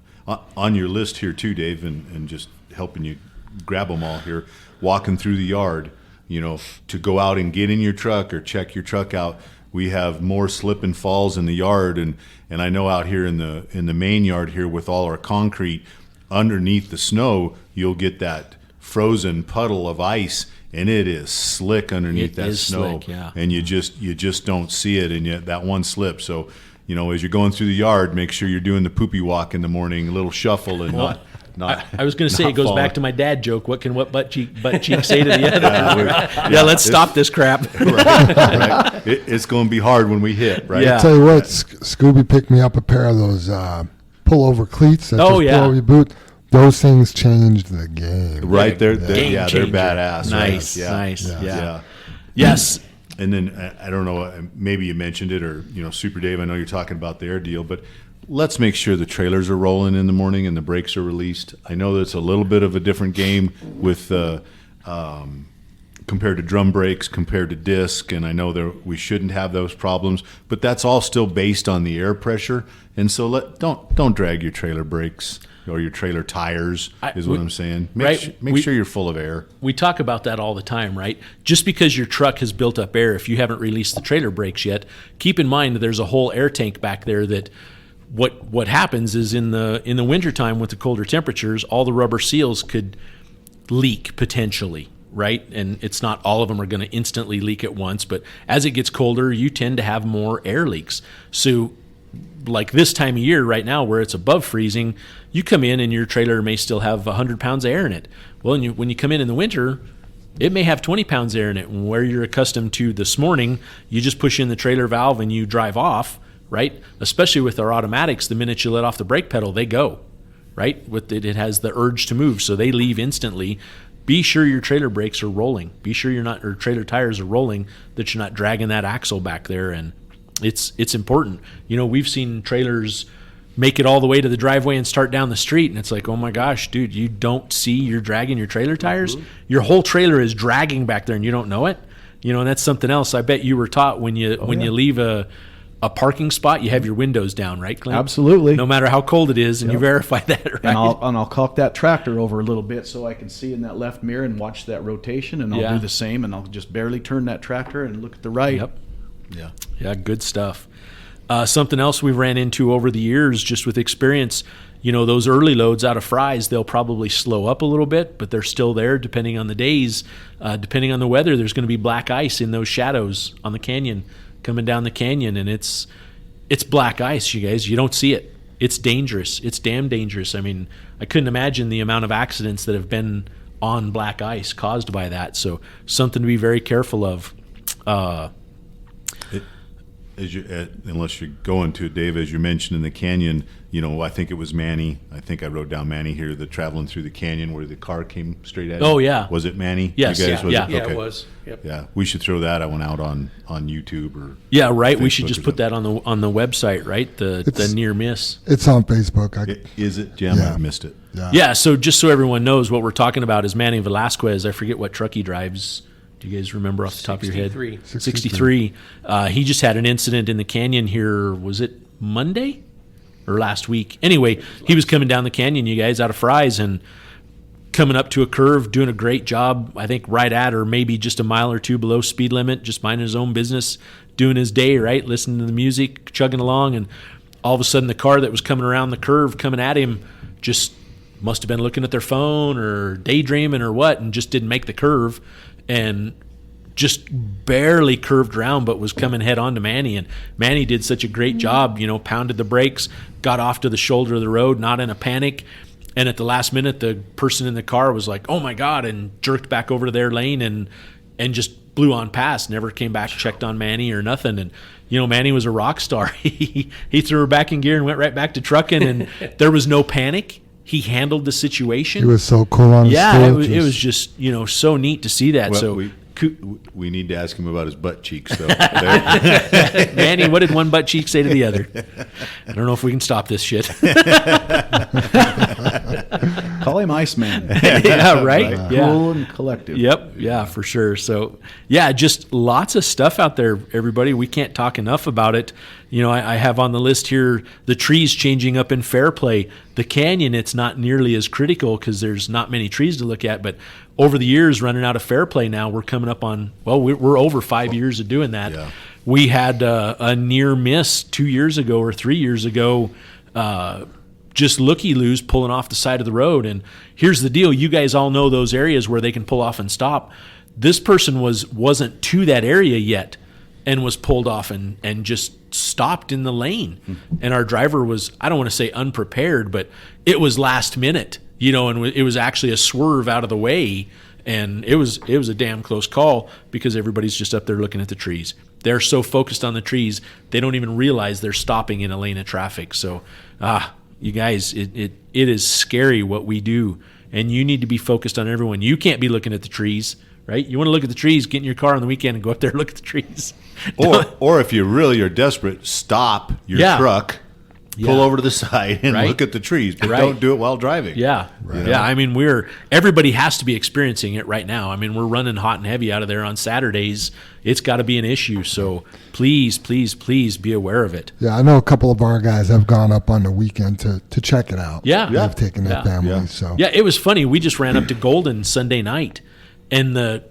On your list here too, Dave, and just helping you grab them all here, walking through the yard, to go out and get in your truck or check your truck out. We have more slip and falls in the yard, and I know out here in the main yard here with all our concrete, underneath the snow, you'll get that frozen puddle of ice, and it is slick underneath that snow. Slick, yeah. And you just don't see it, and yet that one slip. So, as you're going through the yard, make sure you're doing the poopy walk in the morning, a little shuffle, and not. I was going to say, it goes falling. back to my dad joke. What can butt cheek say to the other? Let's stop this crap. Right. It's going to be hard when we hit, right? Yeah. I'll tell you what, Scooby picked me up a pair of those pullover cleats that Oh, just yeah. pull over your boot. Those things changed the game. Right, they're Game they're changer. badass. Nice, right? Yeah. nice. Yeah. Yeah. Yes. And then I don't know, maybe you mentioned it, or Super Dave, I know you're talking about the air deal, but let's make sure the trailers are rolling in the morning and the brakes are released. I know that's a little bit of a different game with compared to drum brakes, compared to disc, and I know we shouldn't have those problems, but that's all still based on the air pressure. And so don't drag your trailer brakes or your trailer tires, is what I'm saying. Make sure you're full of air. We talk about that all the time, right? Just because your truck has built up air, if you haven't released the trailer brakes yet, keep in mind that there's a whole air tank back there that what happens is in the wintertime with the colder temperatures, all the rubber seals could leak potentially, right? And it's not all of them are going to instantly leak at once, but as it gets colder, you tend to have more air leaks. So like this time of year right now where it's above freezing, you come in and your trailer may still have 100 pounds of air in it. Well, when you come in the winter, it may have 20 pounds of air in it. And where you're accustomed to this morning, you just push in the trailer valve and you drive off, right? Especially with our automatics, the minute you let off the brake pedal, they go, right? It has the urge to move, so they leave instantly. Be sure your trailer brakes are rolling. Be sure or trailer tires are rolling, that you're not dragging that axle back there. And it's important. We've seen trailers make it all the way to the driveway and start down the street, and it's like, oh my gosh, dude, you don't see you're dragging your trailer tires? Your whole trailer is dragging back there and you don't know it? And that's something else I bet you were taught when you leave a parking spot, you have your windows down, right, Clint? Absolutely. No matter how cold it is, and you verify that, right? And I'll cock that tractor over a little bit so I can see in that left mirror and watch that rotation, and I'll do the same, and I'll just barely turn that tractor and look at the right. Yep. Yeah. Yeah, good stuff. Something else we've ran into over the years, just with experience, those early loads out of Fry's, they'll probably slow up a little bit, but they're still there depending on the days. Depending on the weather, there's going to be black ice in those shadows on the canyon, coming down the canyon, and it's black ice, you guys. You don't see it. It's dangerous. It's damn dangerous. I mean, I couldn't imagine the amount of accidents that have been on black ice caused by that. So something to be very careful of. Unless you're going to, Dave, as you mentioned in the canyon, I think it was Manny. I think I wrote down Manny here, the traveling through the canyon where the car came straight at you. Oh, yeah. Was it Manny? Yes. You guys, Yeah. was Yeah. it? Okay. It was. Yep. Yeah, we should throw that one out on YouTube or Yeah, right. We should Facebook just or put that on the website, right? The near miss. It's on Facebook. Is it, Jim? Yeah. I missed it. Yeah. So just so everyone knows, what we're talking about is Manny Velasquez. I forget what truck he drives. Do you guys remember off the top of your head? 63. He just had an incident in the canyon here. Was it Monday or last week? Anyway, he was coming down the canyon, you guys, out of Fry's, and coming up to a curve, doing a great job, I think right at or maybe just a mile or two below speed limit, just minding his own business, doing his day, right, listening to the music, chugging along, and all of a sudden the car that was coming around the curve, coming at him, just must have been looking at their phone or daydreaming or what, and just didn't make the curve, and just barely curved around, but was coming head on to Manny. And Manny did such a great job, pounded the brakes, got off to the shoulder of the road, not in a panic. And at the last minute, the person in the car was like, oh my God, and jerked back over to their lane and just blew on past, never came back, checked on Manny or nothing. And, Manny was a rock star. He threw her back in gear and went right back to trucking, and there was no panic. He handled the situation. He was so cool on yeah, the stage. it was just, so neat to see that. Well, So we need to ask him about his butt cheeks, though. Manny, what did one butt cheek say to the other? I don't know if we can stop this shit. Call him Iceman. Yeah, right? Yeah. Cool and collective. Yep. Yeah, for sure. So, yeah, just lots of stuff out there, everybody. We can't talk enough about it. I have on the list here the trees changing up in Fairplay. The canyon, it's not nearly as critical because there's not many trees to look at. But over the years, running out of Fairplay now, we're coming up on, we're over 5 years of doing that. Yeah. We had a near miss 2 years ago or 3 years ago, just looky-loos pulling off the side of the road. And here's the deal. You guys all know those areas where they can pull off and stop. This person wasn't to that area yet and was pulled off and just stopped in the lane. And our driver was, I don't want to say unprepared, but it was last minute, and it was actually a swerve out of the way. And it was a damn close call because everybody's just up there looking at the trees. They're so focused on the trees, they don't even realize they're stopping in a lane of traffic. So, you guys, it is scary what we do, and you need to be focused on everyone. You can't be looking at the trees, right? You want to look at the trees, get in your car on the weekend and go up there and look at the trees. Or if you really are desperate, stop your truck, pull over to the side, and look at the trees. But don't do it while driving. Yeah. Yeah. I mean, everybody has to be experiencing it right now. I mean, we're running hot and heavy out of there on Saturdays. It's got to be an issue. So please, please, please be aware of it. Yeah, I know a couple of our guys have gone up on the weekend to check it out. Yeah. They've taken their families. Yeah. So Yeah, it was funny. We just ran up to Golden Sunday night, and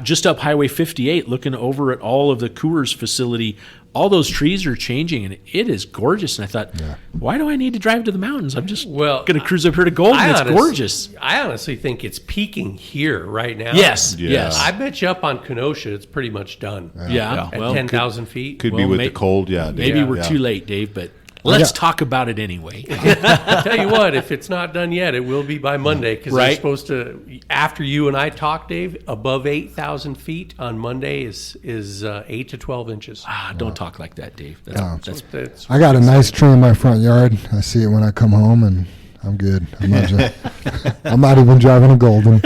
just up Highway 58, looking over at all of the Coors facility, all those trees are changing, and it is gorgeous. And I thought, why do I need to drive to the mountains? I'm just going to cruise up here to Golden. It's gorgeous. I honestly think it's peaking here right now. Yes, Yeah. yes. I bet you up on Kenosha, it's pretty much done. Yeah. At Well, 10,000 feet. Could be with the cold. Yeah. maybe we're too late, Dave, but let's talk about it anyway. I'll tell you what, if it's not done yet, it will be by Monday because they're Right. supposed to, after you and I talk, Dave, above 8,000 feet on Monday is 8 to 12 inches. Don't talk like that, Dave. That's I got a nice tree in my front yard. I see it when I come home, and I'm good. I'm not even driving a Golden.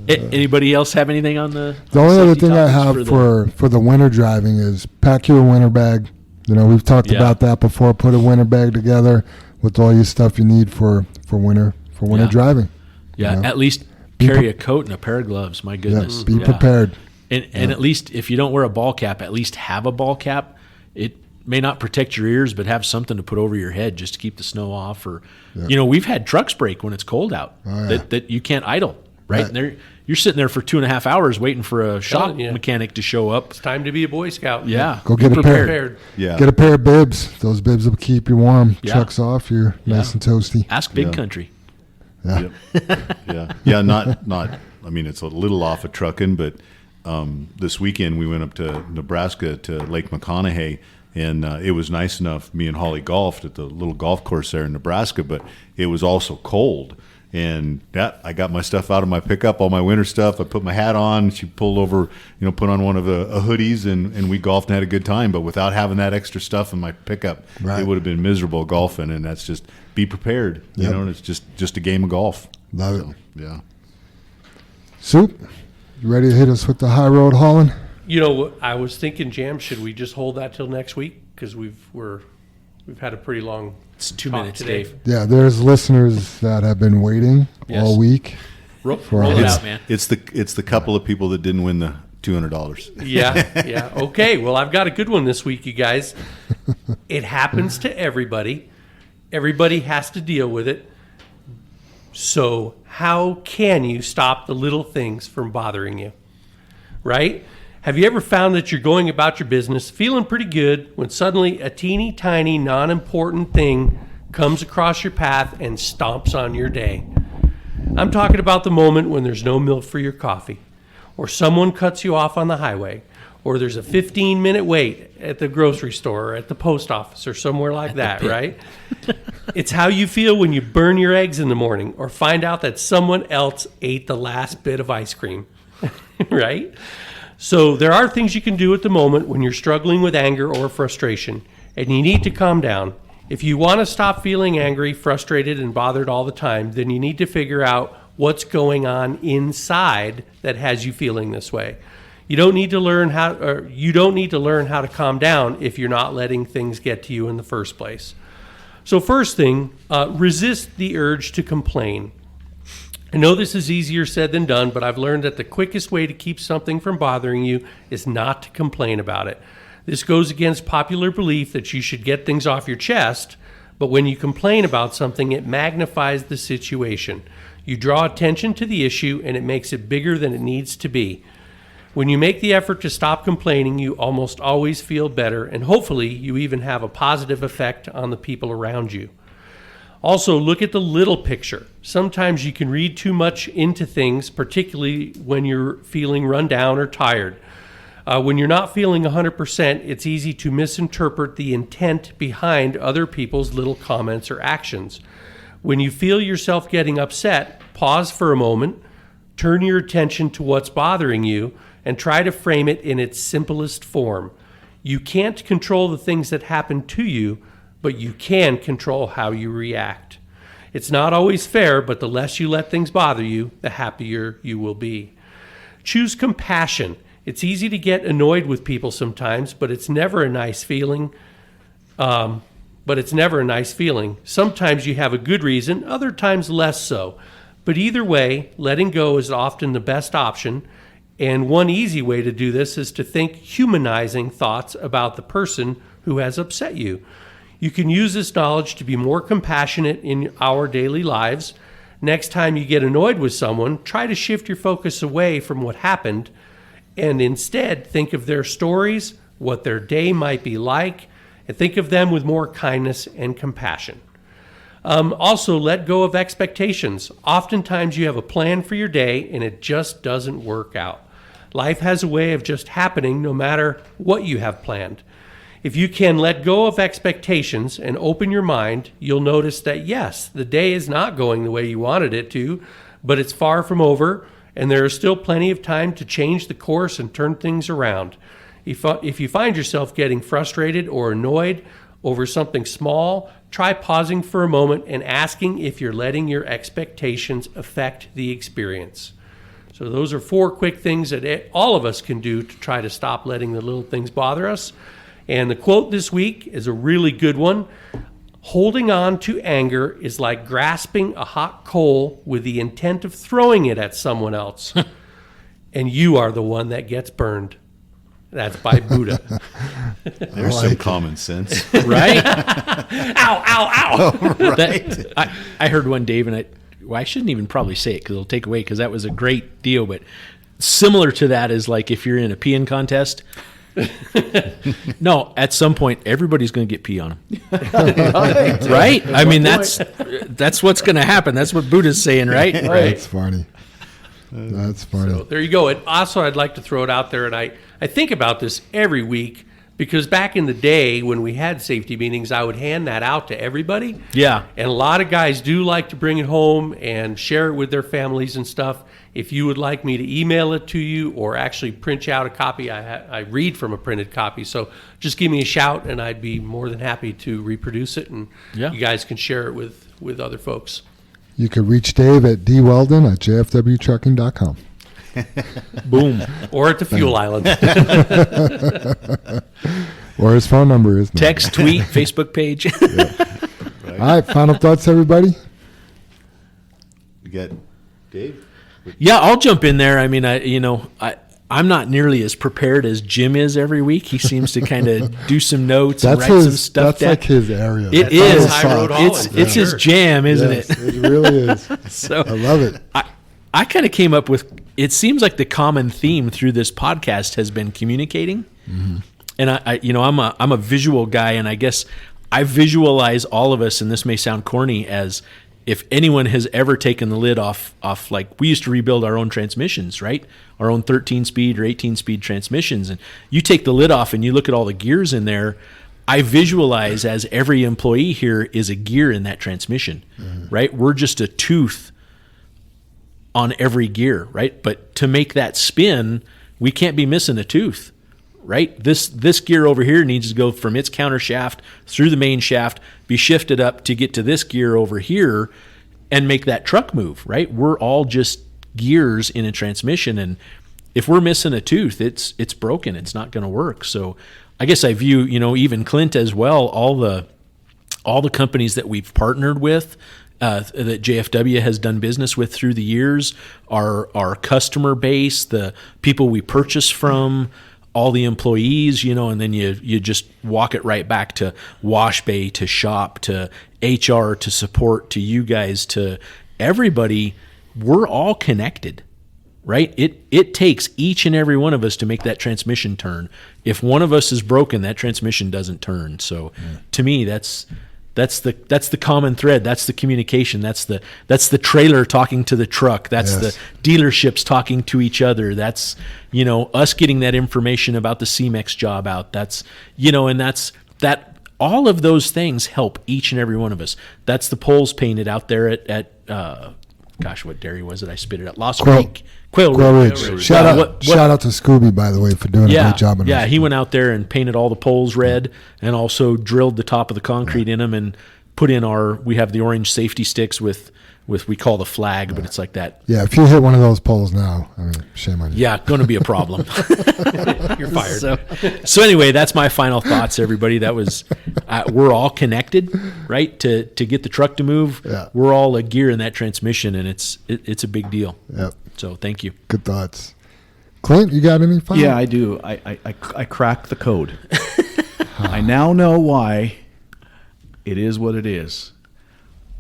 Anybody else have anything on the? The only other safety thing I topics have for the winter driving is pack your winter bag. We've talked about that before. Put a winter bag together with all your stuff you need for winter driving. Yeah, at least carry a coat and a pair of gloves. My goodness. Be prepared. And at least if you don't wear a ball cap, at least have a ball cap. It may not protect your ears, but have something to put over your head just to keep the snow off. Or, we've had trucks break when it's cold out that you can't idle. right? And you're sitting there for 2.5 hours waiting for a shop Telling you. mechanic to show up. It's time to be a Boy Scout. Yeah. Go get Be a pair. Prepared. Yeah. Get a pair of bibs. Those bibs will keep you warm. Yeah. Chucks off, you're nice and toasty. Ask Big Yeah. Country. Yeah. Yeah. Not. I mean, it's a little off of trucking, but this weekend we went up to Nebraska to Lake McConaughey, and it was nice enough. Me and Holly golfed at the little golf course there in Nebraska, but it was also cold. And I got my stuff out of my pickup, all my winter stuff. I put my hat on. She pulled over, put on one of the hoodies, and we golfed and had a good time. But without having that extra stuff in my pickup, Right. it would have been miserable golfing. And that's just be prepared, Yep. and it's just a game of golf. Love it. Yeah. Soup, you ready to hit us with the high road hauling? I was thinking, Jam, should we just hold that till next week? Because we've had a pretty long It's 2 talk minutes, today. Dave. Yeah, there's listeners that have been waiting Yes. all week. Roll us. it out, man. It's the couple of people that didn't win the $200. Yeah. Okay. Well, I've got a good one this week, you guys. It happens to everybody. Everybody has to deal with it. So, how can you stop the little things from bothering you? Right? Have you ever found that you're going about your business feeling pretty good when suddenly a teeny tiny, non-important thing comes across your path and stomps on your day? I'm talking about the moment when there's no milk for your coffee, or someone cuts you off on the highway, or there's a 15-minute wait at the grocery store or at the post office or somewhere like that, right? It's how you feel when you burn your eggs in the morning or find out that someone else ate the last bit of ice cream, right? So there are things you can do at the moment when you're struggling with anger or frustration, and you need to calm down. If you want to stop feeling angry, frustrated, and bothered all the time, then you need to figure out what's going on inside that has you feeling this way. You don't need to learn how to calm down if you're not letting things get to you in the first place. So first thing, resist the urge to complain. I know this is easier said than done, but I've learned that the quickest way to keep something from bothering you is not to complain about it. This goes against popular belief that you should get things off your chest, but when you complain about something, it magnifies the situation. You draw attention to the issue, and it makes it bigger than it needs to be. When you make the effort to stop complaining, you almost always feel better, and hopefully you even have a positive effect on the people around you. Also, look at the little picture. Sometimes you can read too much into things, particularly when you're feeling run down or tired. When you're not feeling 100%, it's easy to misinterpret the intent behind other people's little comments or actions. When you feel yourself getting upset, pause for a moment, turn your attention to what's bothering you, and try to frame it in its simplest form. You can't control the things that happen to you, but you can control how you react. It's not always fair, but the less you let things bother you, the happier you will be. Choose compassion. It's easy to get annoyed with people sometimes, but it's never a nice feeling. Sometimes you have a good reason, other times less so. But either way, letting go is often the best option. And one easy way to do this is to think humanizing thoughts about the person who has upset you. You can use this knowledge to be more compassionate in our daily lives. Next time you get annoyed with someone, try to shift your focus away from what happened and instead think of their stories, what their day might be like, and think of them with more kindness and compassion. Also, let go of expectations. Oftentimes you have a plan for your day and it just doesn't work out. Life has a way of just happening no matter what you have planned. If you can let go of expectations and open your mind, you'll notice that yes, the day is not going the way you wanted it to, but it's far from over, and there is still plenty of time to change the course and turn things around. If you find yourself getting frustrated or annoyed over something small, try pausing for a moment and asking if you're letting your expectations affect the experience. So those are 4 quick things that all of us can do to try to stop letting the little things bother us. And the quote this week is a really good one. Holding on to anger is like grasping a hot coal with the intent of throwing it at someone else. And you are the one that gets burned. That's by Buddha. There's some common sense. Right? Ow, ow, ow. I heard one, Dave, and well, I shouldn't even probably say it because it'll take away, because that was a great deal. But similar to that is like if you're in a peeing contest. No, at some point everybody's going to get pee on them, right? I mean, that's what's going to happen. That's what Buddha's saying, right? That's funny. That's funny. So there you go. And also, I'd like to throw it out there, and I think about this every week, because back in the day when we had safety meetings, I would hand that out to everybody. Yeah. And a lot of guys do like to bring it home and share it with their families and stuff. If you would like me to email it to you or actually print out a copy, I read from a printed copy. So just give me a shout, and I'd be more than happy to reproduce it, and you guys can share it with other folks. You could reach Dave at dweldon@jfwtrucking.com. Boom. Or at the fuel island. Or his phone number is. Text, tweet, Facebook page. All right, final thoughts, everybody? You got Dave? Yeah, I'll jump in there. I mean, I'm not nearly as prepared as Jim is every week. He seems to kind of do some notes and write some stuff That's down. like his area. It That's is. High Road Holland, It's his jam, isn't Yes, it? it really is. So I love it. I kind of came up with, it seems like the common theme through this podcast has been communicating. Mm-hmm. And I'm a visual guy, and I guess I visualize all of us, and this may sound corny, as if anyone has ever taken the lid off, like we used to rebuild our own transmissions, right? Our own 13-speed or 18-speed transmissions. And you take the lid off and you look at all the gears in there. I visualize as every employee here is a gear in that transmission, right? We're just a tooth on every gear, right? But to make that spin, we can't be missing a tooth, right? This gear over here needs to go from its counter shaft through the main shaft, be shifted up to get to this gear over here and make that truck move, right? We're all just gears in a transmission, and if we're missing a tooth, it's broken. It's not going to work. So I guess I view, even Clint as well, all the companies that we've partnered with, that JFW has done business with through the years, our customer base, the people we purchase from, all the employees, and then you just walk it right back to wash bay, to shop, to HR, to support, to you guys, to everybody. We're all connected, right? It takes each and every one of us to make that transmission turn. If one of us is broken, that transmission doesn't turn. So to me, that's the common thread. That's the communication. That's the trailer talking to the truck. That's the dealerships talking to each other. That's, us getting that information about the CMEX job out. That's, and that's that. All of those things help each and every one of us. That's the poles painted out there at what dairy was it? I spit it out. Lost Creek. Quail Ridge. Shout out to Scooby, by the way, for doing a great job on he went out there and painted all the poles red, and also drilled the top of the concrete in them, and put in we have the orange safety sticks with we call the flag, but it's like that. Yeah, if you hit one of those poles now, shame on you. Yeah, going to be a problem. You're fired. So anyway, that's my final thoughts, everybody. That was, we're all connected, right? To get the truck to move, we're all a gear in that transmission, and it's a big deal. Yep. So thank you. Good thoughts. Clint, you got any final? Yeah, I do. I cracked the code. I now know why it is what it is.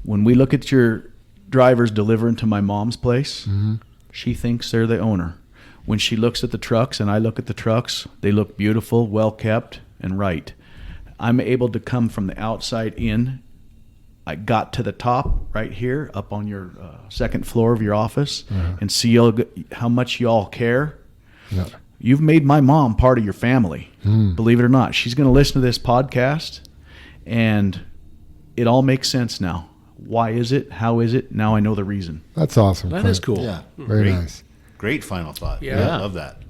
When we look at your drivers delivering to my mom's place, she thinks they're the owner. When she looks at the trucks and I look at the trucks, they look beautiful, well kept, and right. I'm able to come from the outside in. I got to the top right here, up on your second floor of your office, and see how much y'all care. Yeah. You've made my mom part of your family, believe it or not. She's going to listen to this podcast, and it all makes sense now. Why is it? How is it? Now I know the reason. That's awesome. That Clint. is cool. Yeah. Very nice. Great final thought. Yeah. Love that.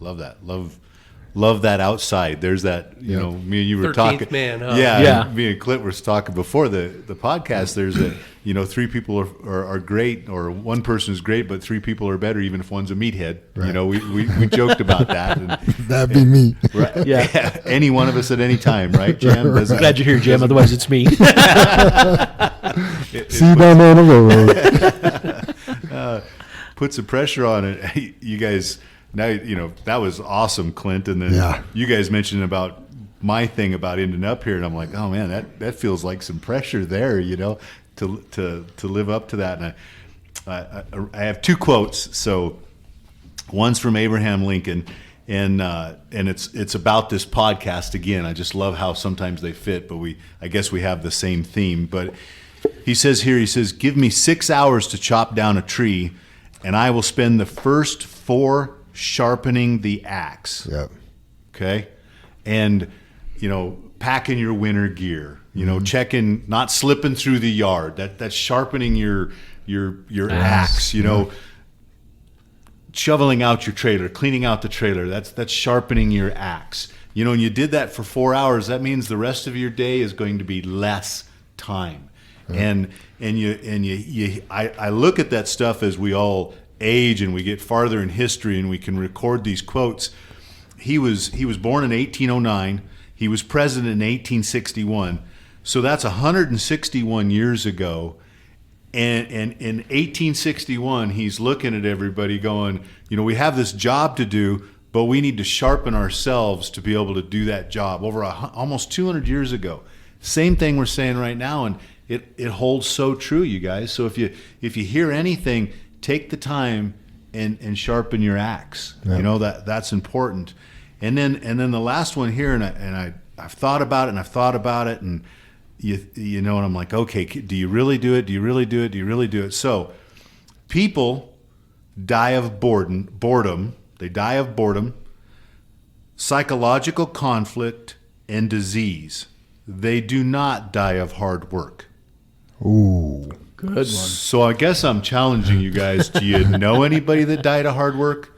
Love that outside. There's that, me and you were 13th talking. man, huh? Yeah. Me and Clint were talking before the podcast. There's three people are great, or one person is great, but three people are better, even if one's a meathead. Right. We joked about that. And, That'd be me. right, Yeah. any one of us at any time, right, Jam? I'm glad you're here, Jim. Otherwise, it's me. See you down there on the road. Puts some pressure on it. You guys, now, that was awesome, Clint. And then you guys mentioned about my thing about ending up here, and I'm like, oh man, that feels like some pressure there, to live up to that. And I have two quotes. So one's from Abraham Lincoln, and it's about this podcast again. I just love how sometimes they fit, but I guess we have the same theme. But he says, "Give me 6 hours to chop down a tree, and I will spend the first 4 sharpening the axe." Yep. Okay, and packing your winter gear. Checking, not slipping through the yard. That's sharpening your axe. Shoveling out your trailer, cleaning out the trailer. That's sharpening your axe. And you did that for 4 hours. That means the rest of your day is going to be less time. Yeah. I look at that stuff as we all age and we get farther in history and we can record these quotes. He was born in 1809. He was president in 1861. So that's 161 years ago. And in 1861, he's looking at everybody going, we have this job to do, but we need to sharpen ourselves to be able to do that job. Over almost 200 years ago. Same thing we're saying right now, and it holds so true, you guys. So if you hear anything, take the time and sharpen your axe. Yeah. That's important. And then the last one here, and I've thought about it, and and I'm like, okay, do you really do it? Do you really do it? Do you really do it? So people die of boredom. They die of boredom, psychological conflict, and disease. They do not die of hard work. Ooh, good one. So I guess I'm challenging you guys. Do you know anybody that died of hard work?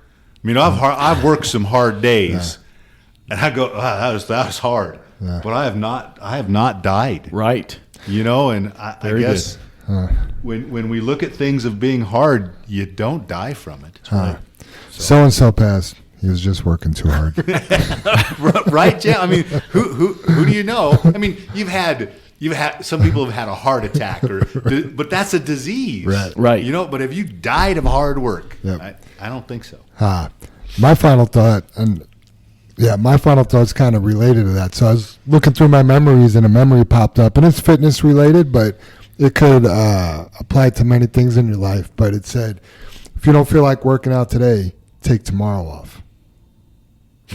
I mean, I've worked some hard days, and I go, that was hard. Yeah. But I have not died. Right. And I guess when we look at things of being hard, you don't die from it. Right. So-and-so passed. He was just working too hard. Right, Jim? I mean, who do you know? I mean, you've had some people have had a heart attack, but that's a disease. Right. But have you died of hard work? Yep. I don't think so. My final thought, is kind of related to that. So I was looking through my memories, and a memory popped up, and it's fitness related, but it could apply to many things in your life. But it said, if you don't feel like working out today, take tomorrow off.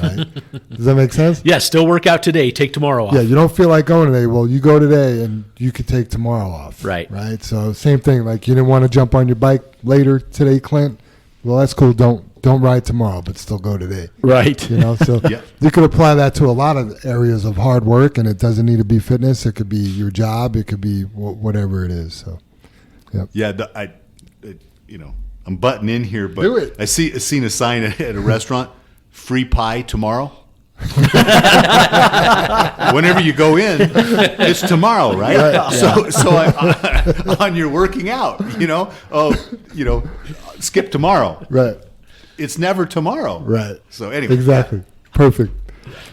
Right? Does that make sense? Yeah, still work out today, take tomorrow off. Yeah, you don't feel like going today. Well, you go today, and you could take tomorrow off. Right. So same thing. Like, you didn't want to jump on your bike later today, Clint. Well, that's cool. Don't ride tomorrow, but still go today. Right. So you could apply that to a lot of areas of hard work, and it doesn't need to be fitness. It could be your job. It could be whatever it is. So, yep. Yeah, I'm butting in here, but do it. I seen a sign at a restaurant, free pie tomorrow. Whenever you go in, it's tomorrow, right? So on your working out, skip tomorrow. Right. It's never tomorrow. Right. So anyway. Exactly. Perfect.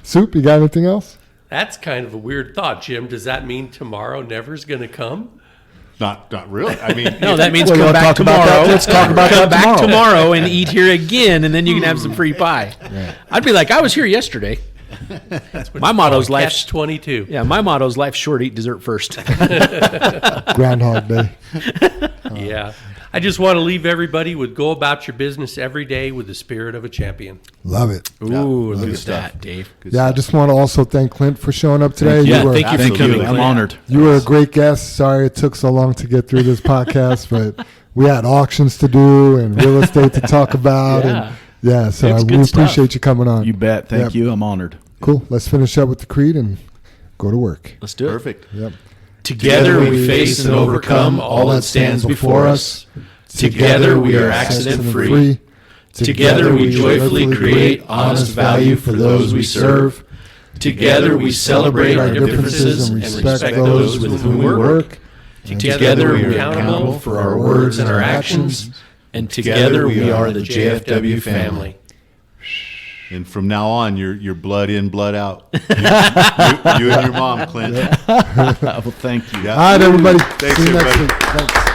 Soup, you got anything else? That's kind of a weird thought, Jim. Does that mean tomorrow never's going to come? Not really. I mean, No, that means Well, come back tomorrow. Let's talk about Come that back tomorrow. tomorrow and eat here again, and then you can have some free pie. I'd be like, I was here yesterday. My motto's life. Catch 22. Yeah, my motto's life short, eat dessert first. Groundhog Day. Yeah. I just want to leave everybody with go about your business every day with the spirit of a champion. Love it. Ooh, look good at stuff. that, Dave. I just want to also thank Clint for showing up today. Yeah, You were- thank you for coming. I'm honored. You were a great guest. Sorry it took so long to get through this podcast, but we had auctions to do and real estate to talk about. So It's we good stuff. appreciate you coming on. You bet. Thank you. I'm honored. Cool. Let's finish up with the creed and go to work. Let's do it. perfect. Yep. Together we face and overcome all that stands before us. Together we are accident-free. Together we joyfully create honest value for those we serve. Together we celebrate our differences and respect those with whom we work. Together we are accountable for our words and our actions. And together we are the JFW family. And from now on, you're blood in, blood out. You and your mom, Clint. Well, thank you. Yeah. All right, everybody. Thanks, See you next everybody. week. Thanks.